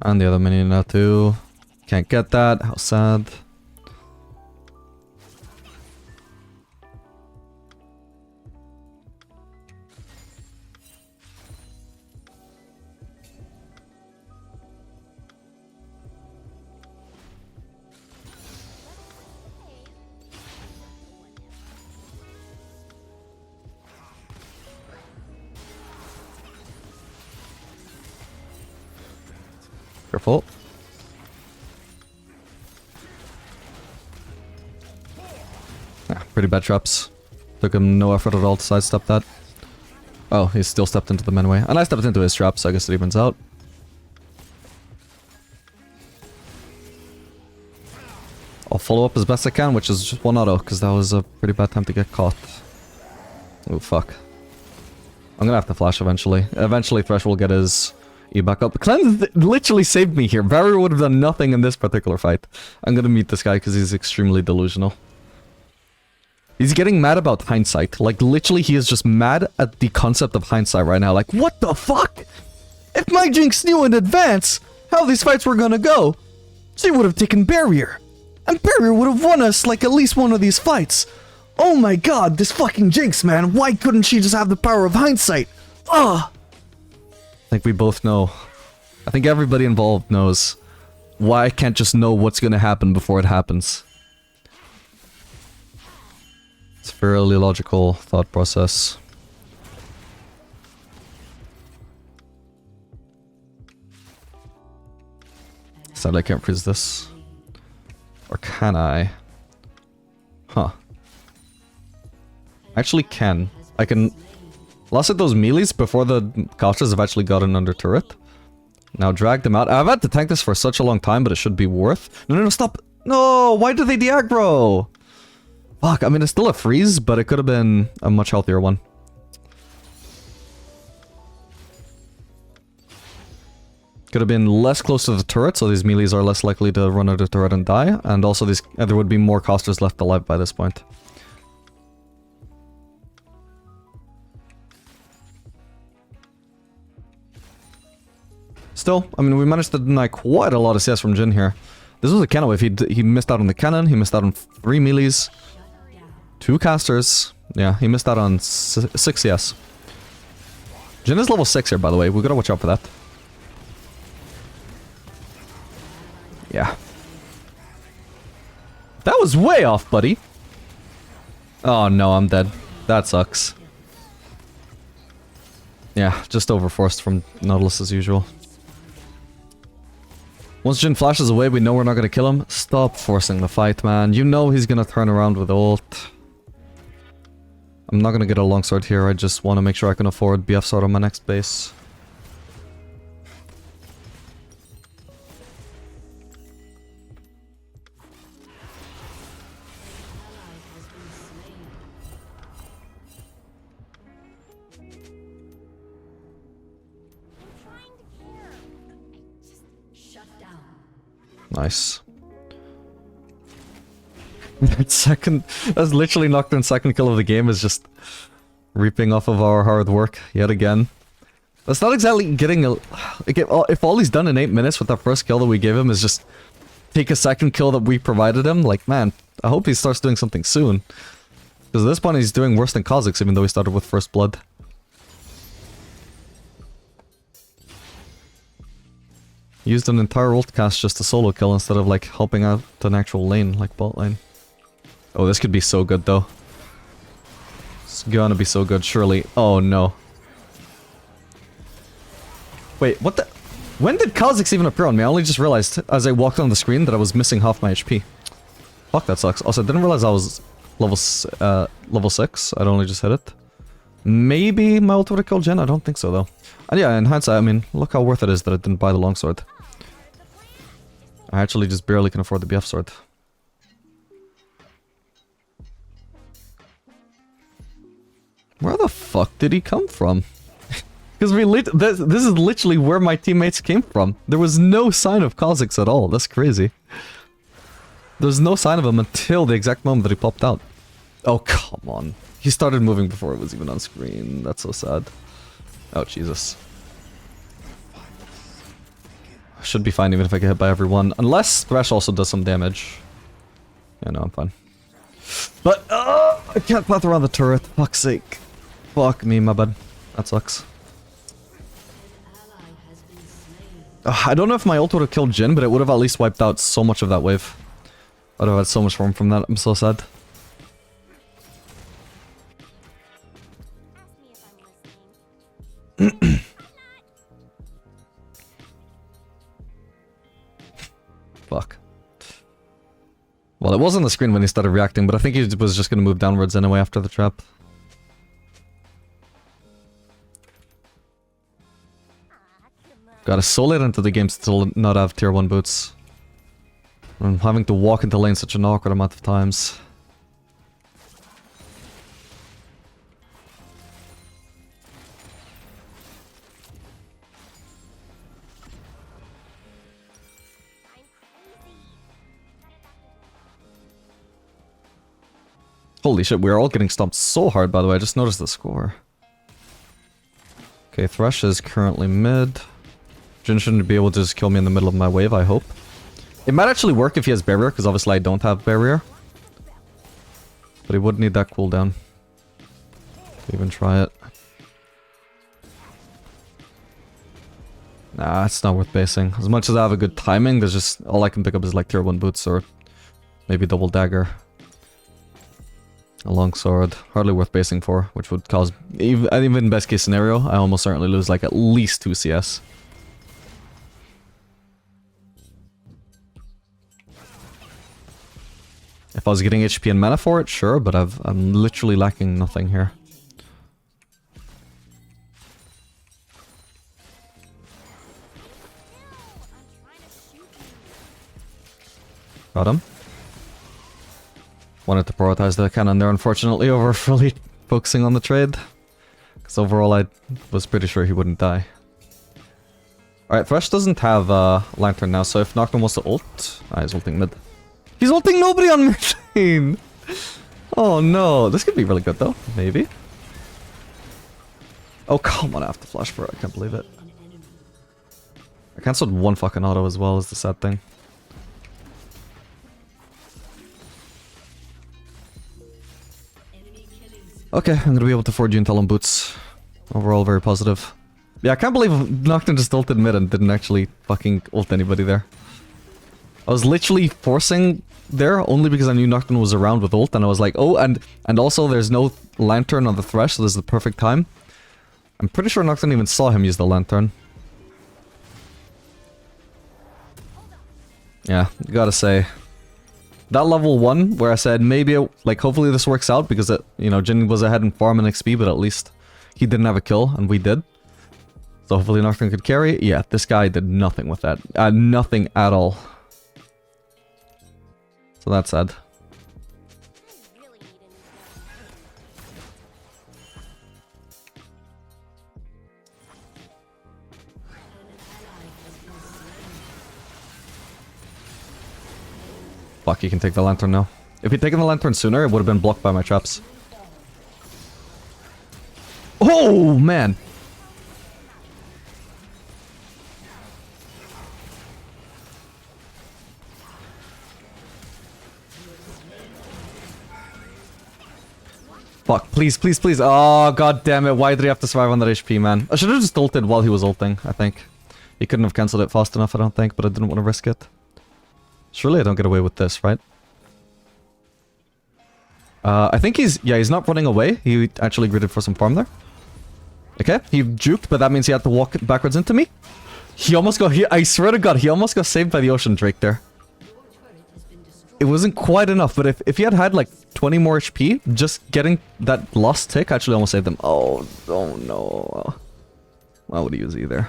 B: And the other minion now too. Can't get that. How sad. Careful. Yeah, pretty bad traps. Took him no effort at all to sidestep that. Oh, he still stepped into the manway. And I stepped into his trap, so I guess it evens out. I'll follow up as best I can, which is just 1 auto, because that was a pretty bad time to get caught. Oh, fuck. I'm gonna have to flash eventually. Eventually Thresh will get his E back up. Cleanse literally saved me here. Barrier would have done nothing in this particular fight. I'm gonna meet this guy because he's extremely delusional. He's getting mad about hindsight. Like, literally, he is just mad at the concept of hindsight right now. Like, what the fuck? If my Jinx knew in advance how these fights were gonna go, she would have taken Barrier. And Barrier would have won us, like, at least one of these fights. Oh my god, this fucking Jinx, man. Why couldn't she just have the power of hindsight? Ugh. I think we both know. I think everybody involved knows why I can't just know what's gonna happen before it happens. It's a fairly logical thought process. Sadly, I can't freeze this. Or can I? Huh. Actually can. I can last hit those melees before the casters have actually gotten under turret. Now drag them out. I've had to tank this for such a long time, but it should be worth. No, stop. No, why did they de-aggro? Fuck, I mean, it's still a freeze, but it could have been a much healthier one. Could have been less close to the turret, so these melees are less likely to run out of turret and die. And also, there would be more casters left alive by this point. Still, I mean, we managed to deny quite a lot of CS from Jhin here. This was a cannon wave. He missed out on the cannon, he missed out on 3 melees, 2 casters. Yeah, he missed out on 6 CS. Jhin is level 6 here, by the way. We gotta watch out for that. Yeah. That was way off, buddy. Oh no, I'm dead. That sucks. Yeah, just overforced from Nautilus as usual. Once Jhin flashes away, we know we're not gonna kill him. Stop forcing the fight, man. You know he's gonna turn around with ult. I'm not gonna get a longsword here. I just want to make sure I can afford BF sword on my next base. Nice. That's literally Nocturne's second kill of the game is just reaping off of our hard work yet again. That's not exactly getting a... If all he's done in 8 minutes with that first kill that we gave him is just take a second kill that we provided him, like, man, I hope he starts doing something soon. Because at this point he's doing worse than Kha'Zix, even though he started with first blood. He used an entire ult cast just to solo kill instead of like helping out an actual lane, like bot lane. Oh, this could be so good though. It's gonna be so good, surely. Oh no. Wait, what the? When did Kha'Zix even appear on me? I only just realized as I walked on the screen that I was missing half my HP. Fuck, that sucks. Also, I didn't realize I was level 6. I'd only just hit it. Maybe my ult would have killed Jhin? I don't think so though. And yeah, in hindsight, I mean, look how worth it is that I didn't buy the longsword. I actually just barely can afford the BF sword. Where the fuck did he come from? Because this is literally where my teammates came from. There was no sign of Kha'Zix at all. That's crazy. There's no sign of him until the exact moment that he popped out. Oh, come on. He started moving before it was even on screen. That's so sad. Oh, Jesus. I should be fine even if I get hit by everyone. Unless Thresh also does some damage. Yeah, no, I'm fine. But, I can't path around the turret. Fuck's sake. Fuck me, my bad. That sucks. I don't know if my ult would have killed Jhin, but it would have at least wiped out so much of that wave. I'd have had so much farm from that. I'm so sad. Fuck. Well, it was on the screen when he started reacting, but I think he was just gonna move downwards anyway after the trap. Got so late into the game still not have tier 1 boots. I'm having to walk into lane such an awkward amount of times. Holy shit, we're all getting stomped so hard, by the way. I just noticed the score. Okay, Thresh is currently mid. Jhin shouldn't be able to just kill me in the middle of my wave, I hope. It might actually work if he has barrier, because obviously I don't have barrier. But he would need that cooldown. To even try it. Nah, it's not worth basing. As much as I have a good timing, there's just... all I can pick up is like tier 1 boots or maybe double dagger. A longsword, hardly worth basing for, which would cause, even best case scenario, I almost certainly lose like at least 2 CS. If I was getting HP and mana for it, sure, but I'm literally lacking nothing here. Got him. Wanted to prioritize the cannon there, unfortunately, over fully focusing on the trade. Because overall, I was pretty sure he wouldn't die. Alright, Thresh doesn't have Lantern now, so if Nocturne wants to ult... Ah, he's ulting mid. He's ulting nobody on mid lane! Oh no, this could be really good though, maybe. Oh come on, I have to flash for it, I can't believe it. I cancelled one fucking auto as well, is the sad thing. Okay, I'm gonna be able to afford you intel on boots. Overall, very positive. Yeah, I can't believe Nocturne just ulted mid and didn't actually fucking ult anybody there. I was literally forcing there only because I knew Nocturne was around with ult, and I was like, oh, and also there's no Lantern on the Thresh, so this is the perfect time. I'm pretty sure Nocturne even saw him use the Lantern. Yeah, gotta say. That level 1, where I said maybe, like, hopefully this works out, because, you know, Jhin was ahead in farm and XP, but at least he didn't have a kill, and we did. So hopefully Nocturne could carry. Yeah, this guy did nothing with that. Nothing at all. So that's sad. Fuck, you can take the Lantern now. If he'd taken the Lantern sooner, it would have been blocked by my traps. Oh, man! Fuck, please, please, please. Oh, god damn it. Why did he have to survive on that HP, man? I should have just ulted while he was ulting, I think. He couldn't have cancelled it fast enough, I don't think, but I didn't want to risk it. Surely I don't get away with this, right? I think he's not running away. He actually greeted for some farm there. Okay, he juked, but that means he had to walk backwards into me. He almost got... I swear to god, he almost got saved by the Ocean Drake there. It wasn't quite enough, but if he had had like 20 more HP, just getting that lost tick actually almost saved him. Oh no. Why would he use either?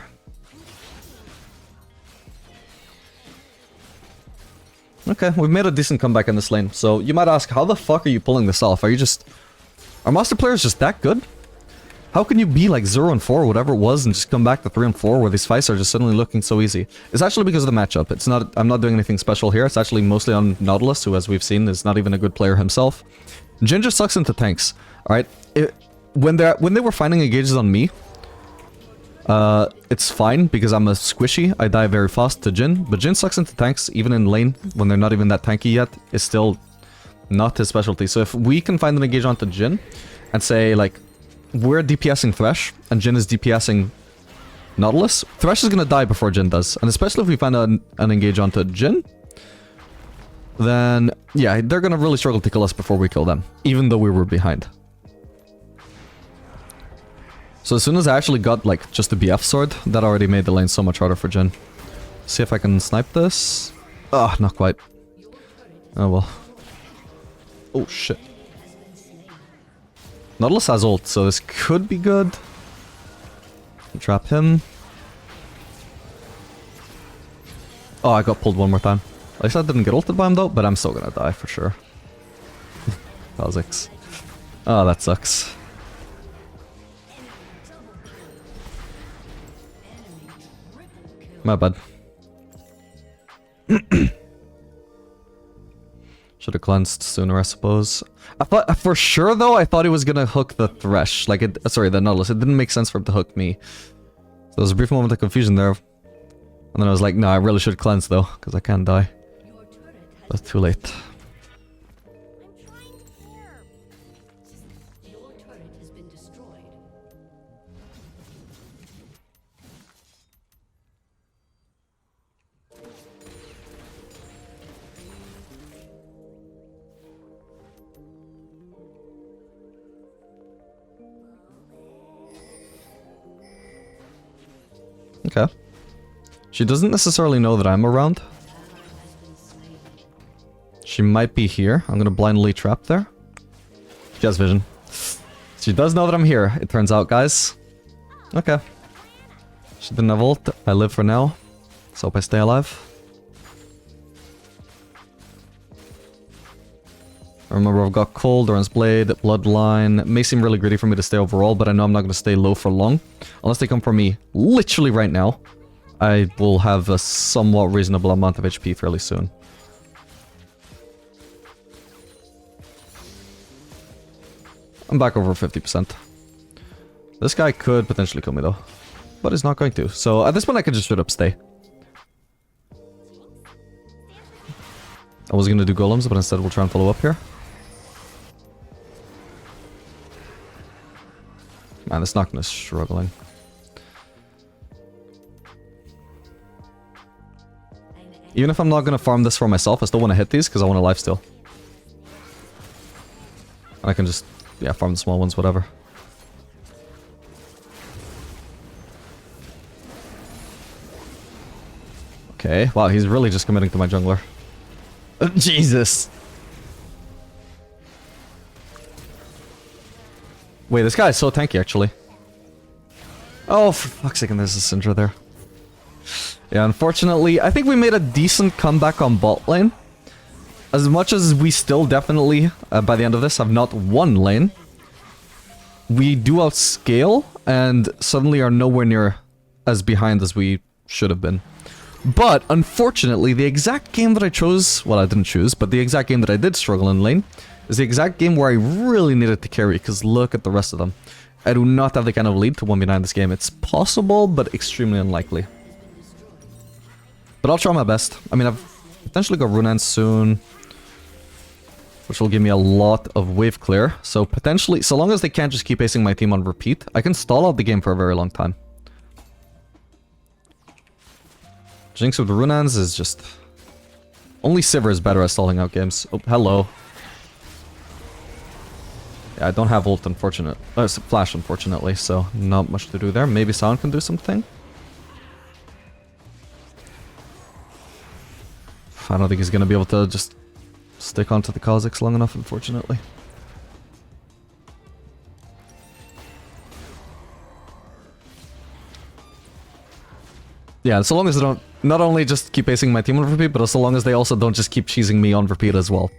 B: Okay, we've made a decent comeback in this lane. So you might ask, how the fuck are you pulling this off? Are you just... Are Master players just that good? How can you be like 0-4 or whatever it was and just come back to 3-4 where these fights are just suddenly looking so easy? It's actually because of the matchup. It's not... I'm not doing anything special here. It's actually mostly on Nautilus, who as we've seen is not even a good player himself. Jin just sucks into tanks. Alright? When they were finding engages on me, it's fine because I'm a squishy. I die very fast to Jin. But Jin sucks into tanks even in lane when they're not even that tanky yet. It's still not his specialty. So if we can find an engage onto Jin and say like... We're DPSing Thresh, and Jin is DPSing Nautilus. Thresh is gonna die before Jin does, and especially if we find an engage onto Jin, then yeah, they're gonna really struggle to kill us before we kill them, even though we were behind. So as soon as I actually got like just a BF sword, that already made the lane so much harder for Jin. See if I can snipe this. Ah, not quite. Oh well. Oh shit. Nautilus has ult, so this could be good. Trap him. Oh, I got pulled one more time. At least I didn't get ulted by him though, but I'm still gonna die for sure. Kha'Zix. Oh, that sucks. My bad. Should have cleansed sooner, I suppose. I thought, for sure though, I thought he was gonna hook the Thresh. Like, sorry, the Nautilus. It didn't make sense for him to hook me. So there was a brief moment of confusion there. And then I was like, no, I really should cleanse though, because I can't die. But too late. Okay. She doesn't necessarily know that I'm around. She might be here. I'm gonna blindly trap there. She has vision. She does know that I'm here, it turns out, guys. Okay. She didn't have ult. I live for now. So hope I stay alive. Remember, I've got Cold, Doran's Blade, Bloodline. It may seem really greedy for me to stay overall, but I know I'm not going to stay low for long. Unless they come for me literally right now. I will have a somewhat reasonable amount of HP fairly soon. I'm back over 50%. This guy could potentially kill me though. But he's not going to. So at this point I could just straight up stay. I was going to do golems, but instead we'll try and follow up here. Man, this Nocturne is struggling. Even if I'm not going to farm this for myself, I still want to hit these because I want a lifesteal. I can just, yeah, farm the small ones, whatever. Okay, wow, he's really just committing to my jungler. Jesus! Wait, this guy is so tanky, actually. Oh, for fuck's sake, and there's a Syndra there. Yeah, unfortunately, I think we made a decent comeback on bot lane. As much as we still definitely, by the end of this, have not won lane, we do outscale, and suddenly are nowhere near as behind as we should have been. But, unfortunately, the exact game that I chose, well, I didn't choose, but the exact game that I did struggle in lane, is the exact game where I really needed to carry, because look at the rest of them. I do not have the kind of lead to 1v9 in this game. It's possible, but extremely unlikely. But I'll try my best. I mean, I've potentially got Runan soon. which will give me a lot of wave clear. So potentially, so long as they can't just keep acing my team on repeat, I can stall out the game for a very long time. Jinx with the Runans is just... Only Sivir is better at stalling out games. Oh, hello. Yeah, I don't have ult, flash, unfortunately, so not much to do there. Maybe Sion can do something. I don't think he's gonna be able to just stick onto the Kha'Zix long enough, unfortunately. Yeah, so long as they don't not only just keep acing my team on repeat, but so long as they also don't just keep cheesing me on repeat as well.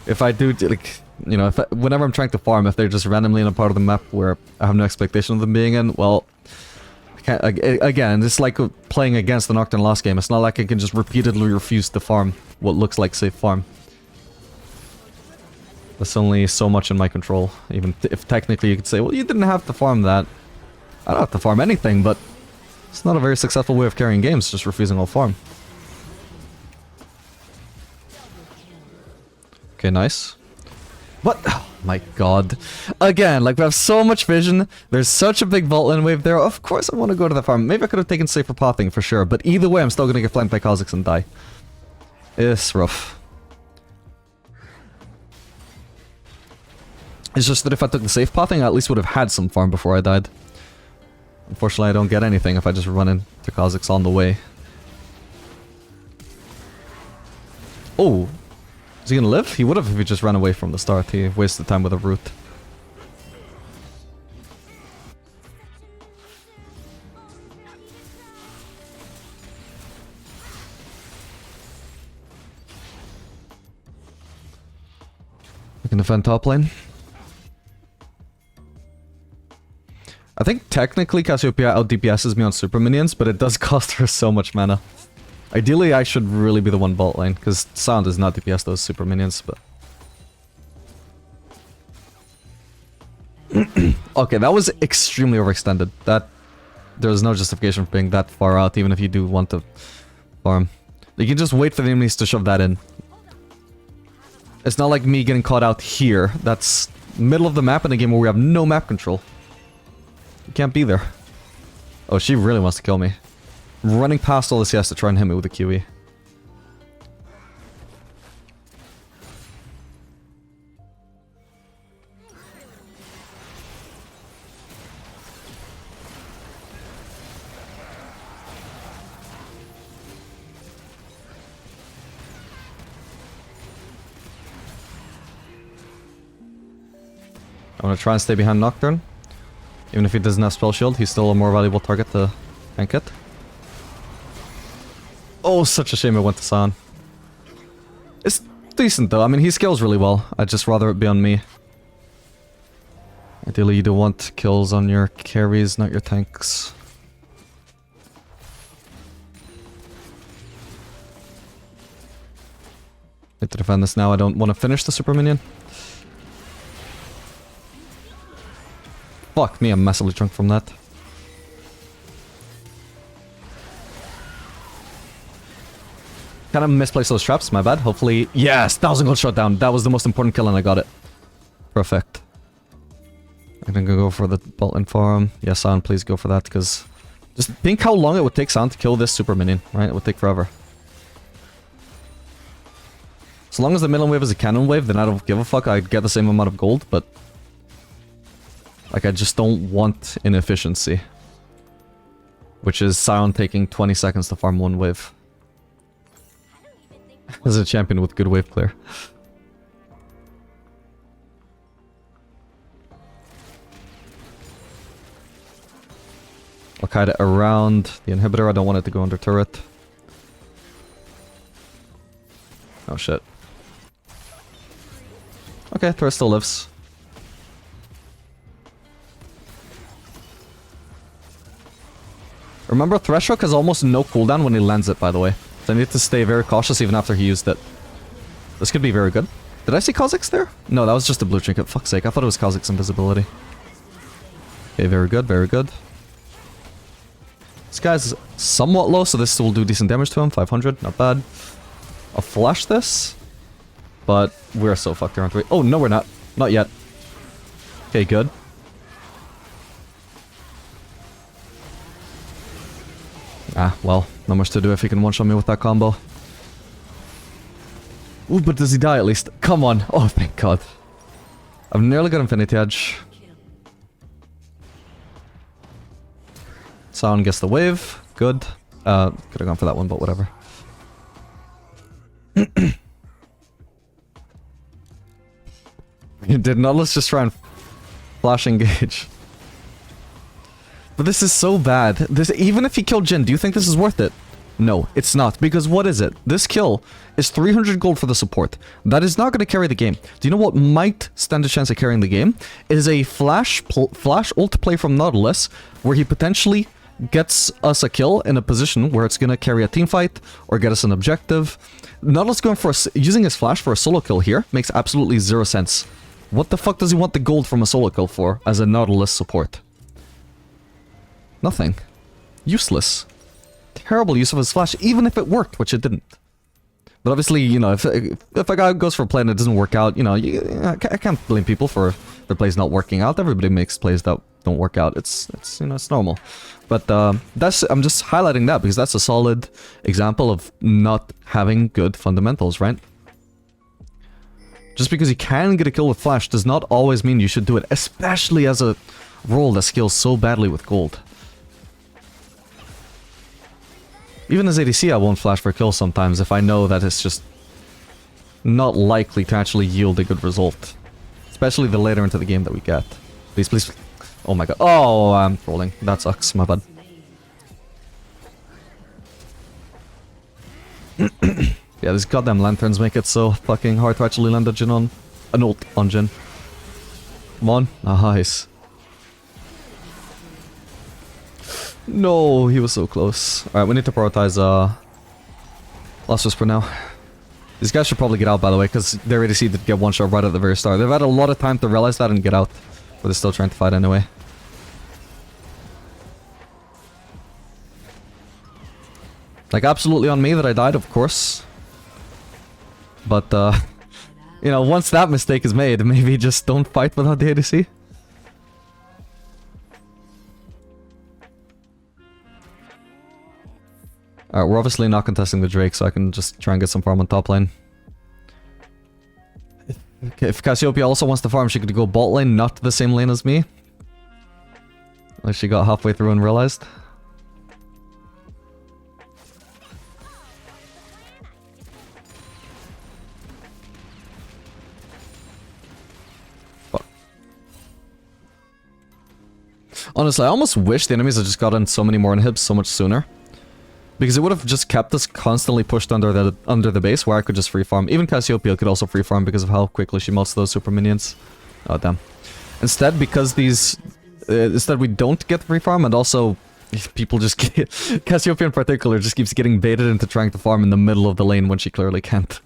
B: If I do, like, you know, whenever I'm trying to farm, if they're just randomly in a part of the map where I have no expectation of them being in, well, I can't, again, it's like playing against the Nocturne last game. It's not like I can just repeatedly refuse to farm what looks like safe farm. There's only so much in my control. Even if technically you could say, well, you didn't have to farm that. I don't have to farm anything, but it's not a very successful way of carrying games, just refusing all farm. Okay, nice. What? Oh my god. Again, like, we have so much vision. There's such a big vault lane wave there. Of course I want to go to the farm. Maybe I could have taken safer pathing for sure, but either way I'm still going to get flanked by Kha'Zix and die. It's rough. It's just that if I took the safe pathing, I at least would have had some farm before I died. Unfortunately, I don't get anything if I just run into Kha'Zix on the way. Oh! Is he gonna live? He would have if he just ran away from the start. He wasted time with a root. I can defend top lane. I think technically Cassiopeia out DPS's me on super minions, but it does cost her so much mana. Ideally, I should really be the one bot lane, because Sion does not DPS those super minions, but... Okay, that was extremely overextended. There's no justification for being that far out, even if you do want to farm. You can just wait for the enemies to shove that in. It's not like me getting caught out here. That's middle of the map in a game where we have no map control. You can't be there. Oh, she really wants to kill me. Running past all this CS to try and hit me with a QE. I'm gonna try and stay behind Nocturne. Even if he doesn't have spell shield, he's still a more valuable target to tank it. Oh, such a shame it went to Sion. It's decent though, I mean he scales really well. I'd just rather it be on me. Ideally you do want kills on your carries, not your tanks. Need to defend this now, I don't want to finish the super minion. Fuck me, I'm massively drunk from that. Kind of misplaced those traps, my bad. Hopefully... Yes! 1000 gold shot down. That was the most important kill and I got it. Perfect. I think I'll go for the bot lane farm. Yeah, Sion, please go for that, because... Just think how long it would take Sion to kill this super minion, right? It would take forever. So long as the middle wave is a cannon wave, then I don't give a fuck. I'd get the same amount of gold, but... Like, I just don't want inefficiency. Which is Sion taking 20 seconds to farm one wave. As a champion with good wave clear. I'll kite it around the inhibitor. I don't want it to go under turret. Oh shit. Okay, turret still lives. Remember, Threshold has almost no cooldown when he lands it, by the way. So I need to stay very cautious even after he used it. This could be very good. Did I see Kha'Zix there? No, that was just a blue trinket. Fuck's sake, I thought it was Kha'Zix invisibility. Okay, very good, very good. This guy's somewhat low, so this will do decent damage to him. 500, not bad. I'll flash this. But we're so fucked here, aren't we? Oh, no, we're not. Not yet. Okay, good. Ah, well, not much to do if he can one-shot me with that combo. Ooh, but does he die at least? Come on. Oh, thank God. I've nearly got Infinity Edge. Sound gets the wave. Good. Could have gone for that one, but whatever. Did Nautilus just try and flash engage? But this is so bad. This, even if he killed Jhin, do you think this is worth it? No, it's not. Because what is it? This kill is 300 gold for the support. That is not going to carry the game. Do you know what might stand a chance of carrying the game? Is a flash ult play from Nautilus, where he potentially gets us a kill in a position where it's going to carry a team fight or get us an objective. Nautilus going for using his flash for a solo kill here makes absolutely zero sense. What the fuck does he want the gold from a solo kill for as a Nautilus support? Nothing. Useless. Terrible use of his flash, even if it worked, which it didn't. But obviously, you know, if a guy goes for a play and it doesn't work out, you know, I can't blame people for their plays not working out. Everybody makes plays that don't work out. It's you know, it's normal. But I'm just highlighting that because that's a solid example of not having good fundamentals, right? Just because you can get a kill with flash does not always mean you should do it, especially as a role that scales so badly with gold. Even as ADC, I won't flash for a kill sometimes if I know that it's just not likely to actually yield a good result. Especially the later into the game that we get. Please, please. Oh my god. Oh, I'm rolling. That sucks. My bad. Yeah, these goddamn lanterns make it so fucking hard to actually land a Jhin on. An ult on Jhin. Come on. Nice. No, he was so close. Alright, we need to prioritize Last Whisper now. These guys should probably get out, by the way, because their ADC did get one shot right at the very start. They've had a lot of time to realize that and get out. But they're still trying to fight anyway. Like, absolutely on me that I died, of course. But, you know, once that mistake is made, maybe just don't fight without the ADC. Alright, we're obviously not contesting the Drake, so I can just try and get some farm on top lane. Okay, if Cassiopeia also wants to farm, she could go bot lane, not the same lane as me. Like she got halfway through and realized. Fuck. Honestly, I almost wish the enemies had just gotten so many more inhibs so much sooner. Because it would have just kept us constantly pushed under the base where I could just free farm. Even Cassiopeia could also free farm because of how quickly she melts those super minions. Oh damn. Instead, because these instead we don't get free farm, and also people just get Cassiopeia in particular just keeps getting baited into trying to farm in the middle of the lane when she clearly can't.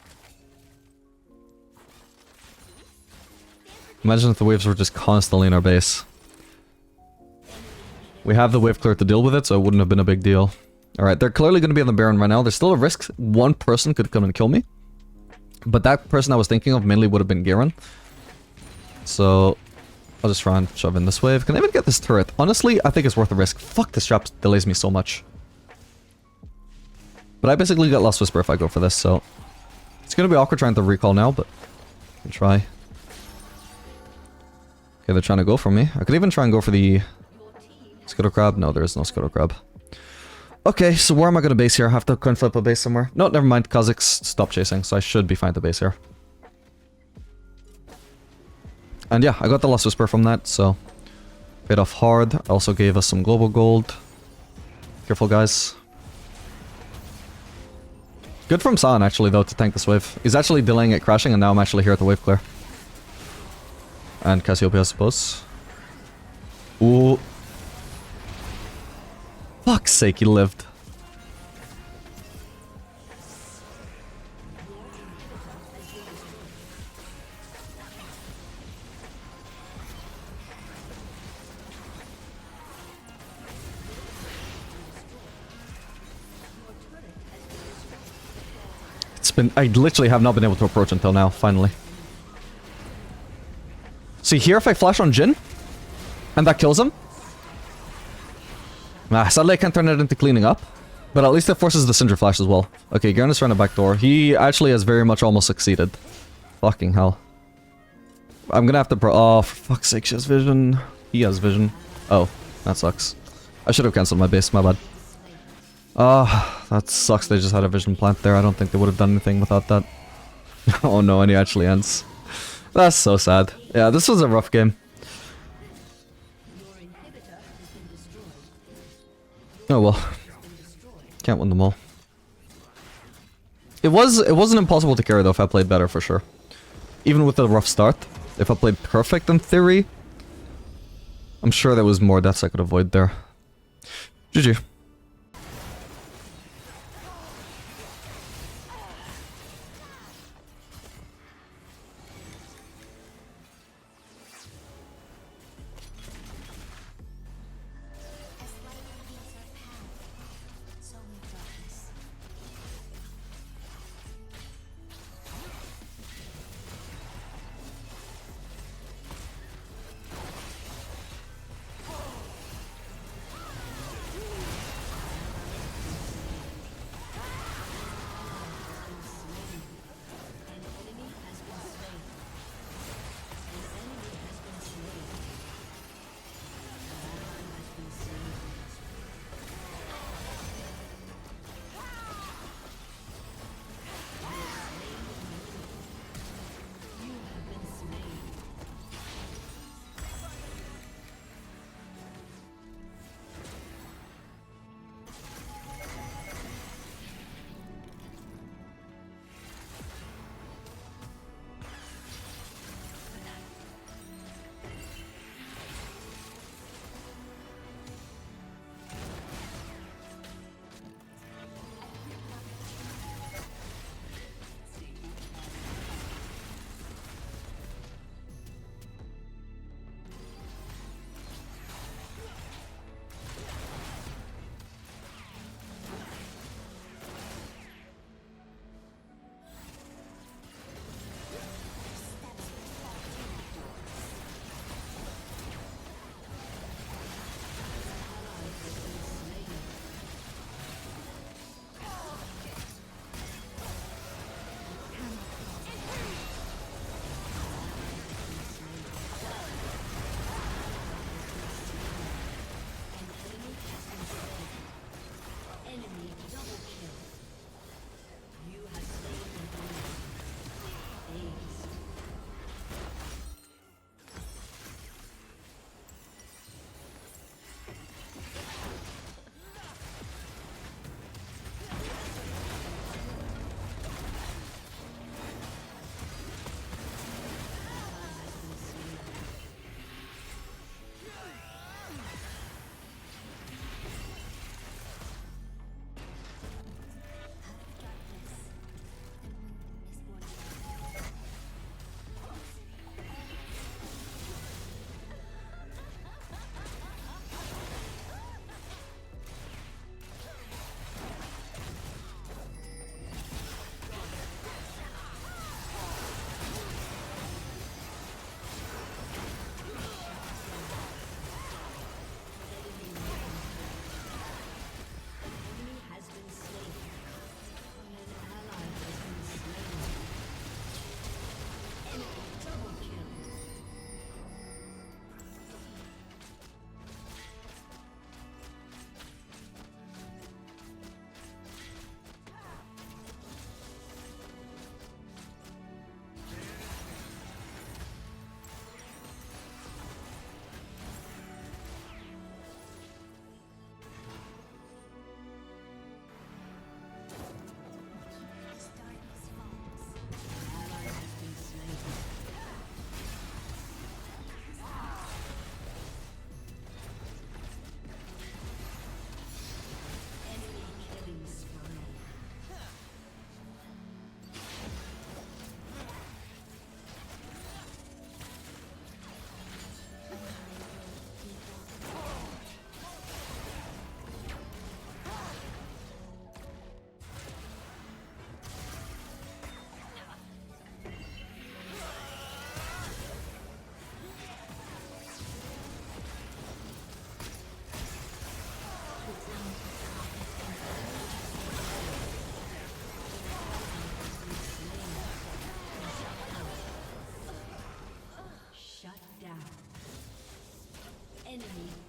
B: Imagine if the waves were just constantly in our base. We have the wave clear to deal with it, so it wouldn't have been a big deal. Alright, they're clearly going to be on the Baron right now. There's still a risk one person could come and kill me. But that person I was thinking of mainly would have been Garen. So, I'll just try and shove in this wave. Can I even get this turret? Honestly, I think it's worth the risk. Fuck, this trap delays me so much. But I basically get Last Whisper if I go for this, so... It's going to be awkward trying to recall now, but... I can try. Okay, they're trying to go for me. I could even try and go for the... Scuttle Crab? No, there is no Scuttle Crab. Okay, so where am I going to base here? I have to coin flip a base somewhere. No, never mind. Kha'Zix stopped chasing, so I should be fine to base here. And yeah, I got the Last Whisper from that, so... Paid off hard. Also gave us some global gold. Careful, guys. Good from San, actually, though, to tank this wave. He's actually delaying it crashing, and now I'm actually here at the wave clear. And Cassiopeia, I suppose. Ooh. Fuck's sake, he lived. It's I literally have not been able to approach until now, finally. See here, if I flash on Jhin, and that kills him. Sadly I can't turn it into cleaning up. But at least it forces the Cinder Flash as well. Okay, Garen is trying to backdoor. He actually has very much almost succeeded. Fucking hell. I'm gonna have to oh, for fuck's sake, she has vision. He has vision. Oh, that sucks. I should have cancelled my base, my bad. That sucks they just had a vision plant there. I don't think they would have done anything without that. Oh no, and he actually ends. That's so sad. Yeah, this was a rough game. Oh well. Can't win them all. It wasn't impossible to carry though if I played better for sure. Even with a rough start. If I played perfect in theory, I'm sure there was more deaths I could avoid there. GG.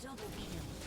A: Double kill.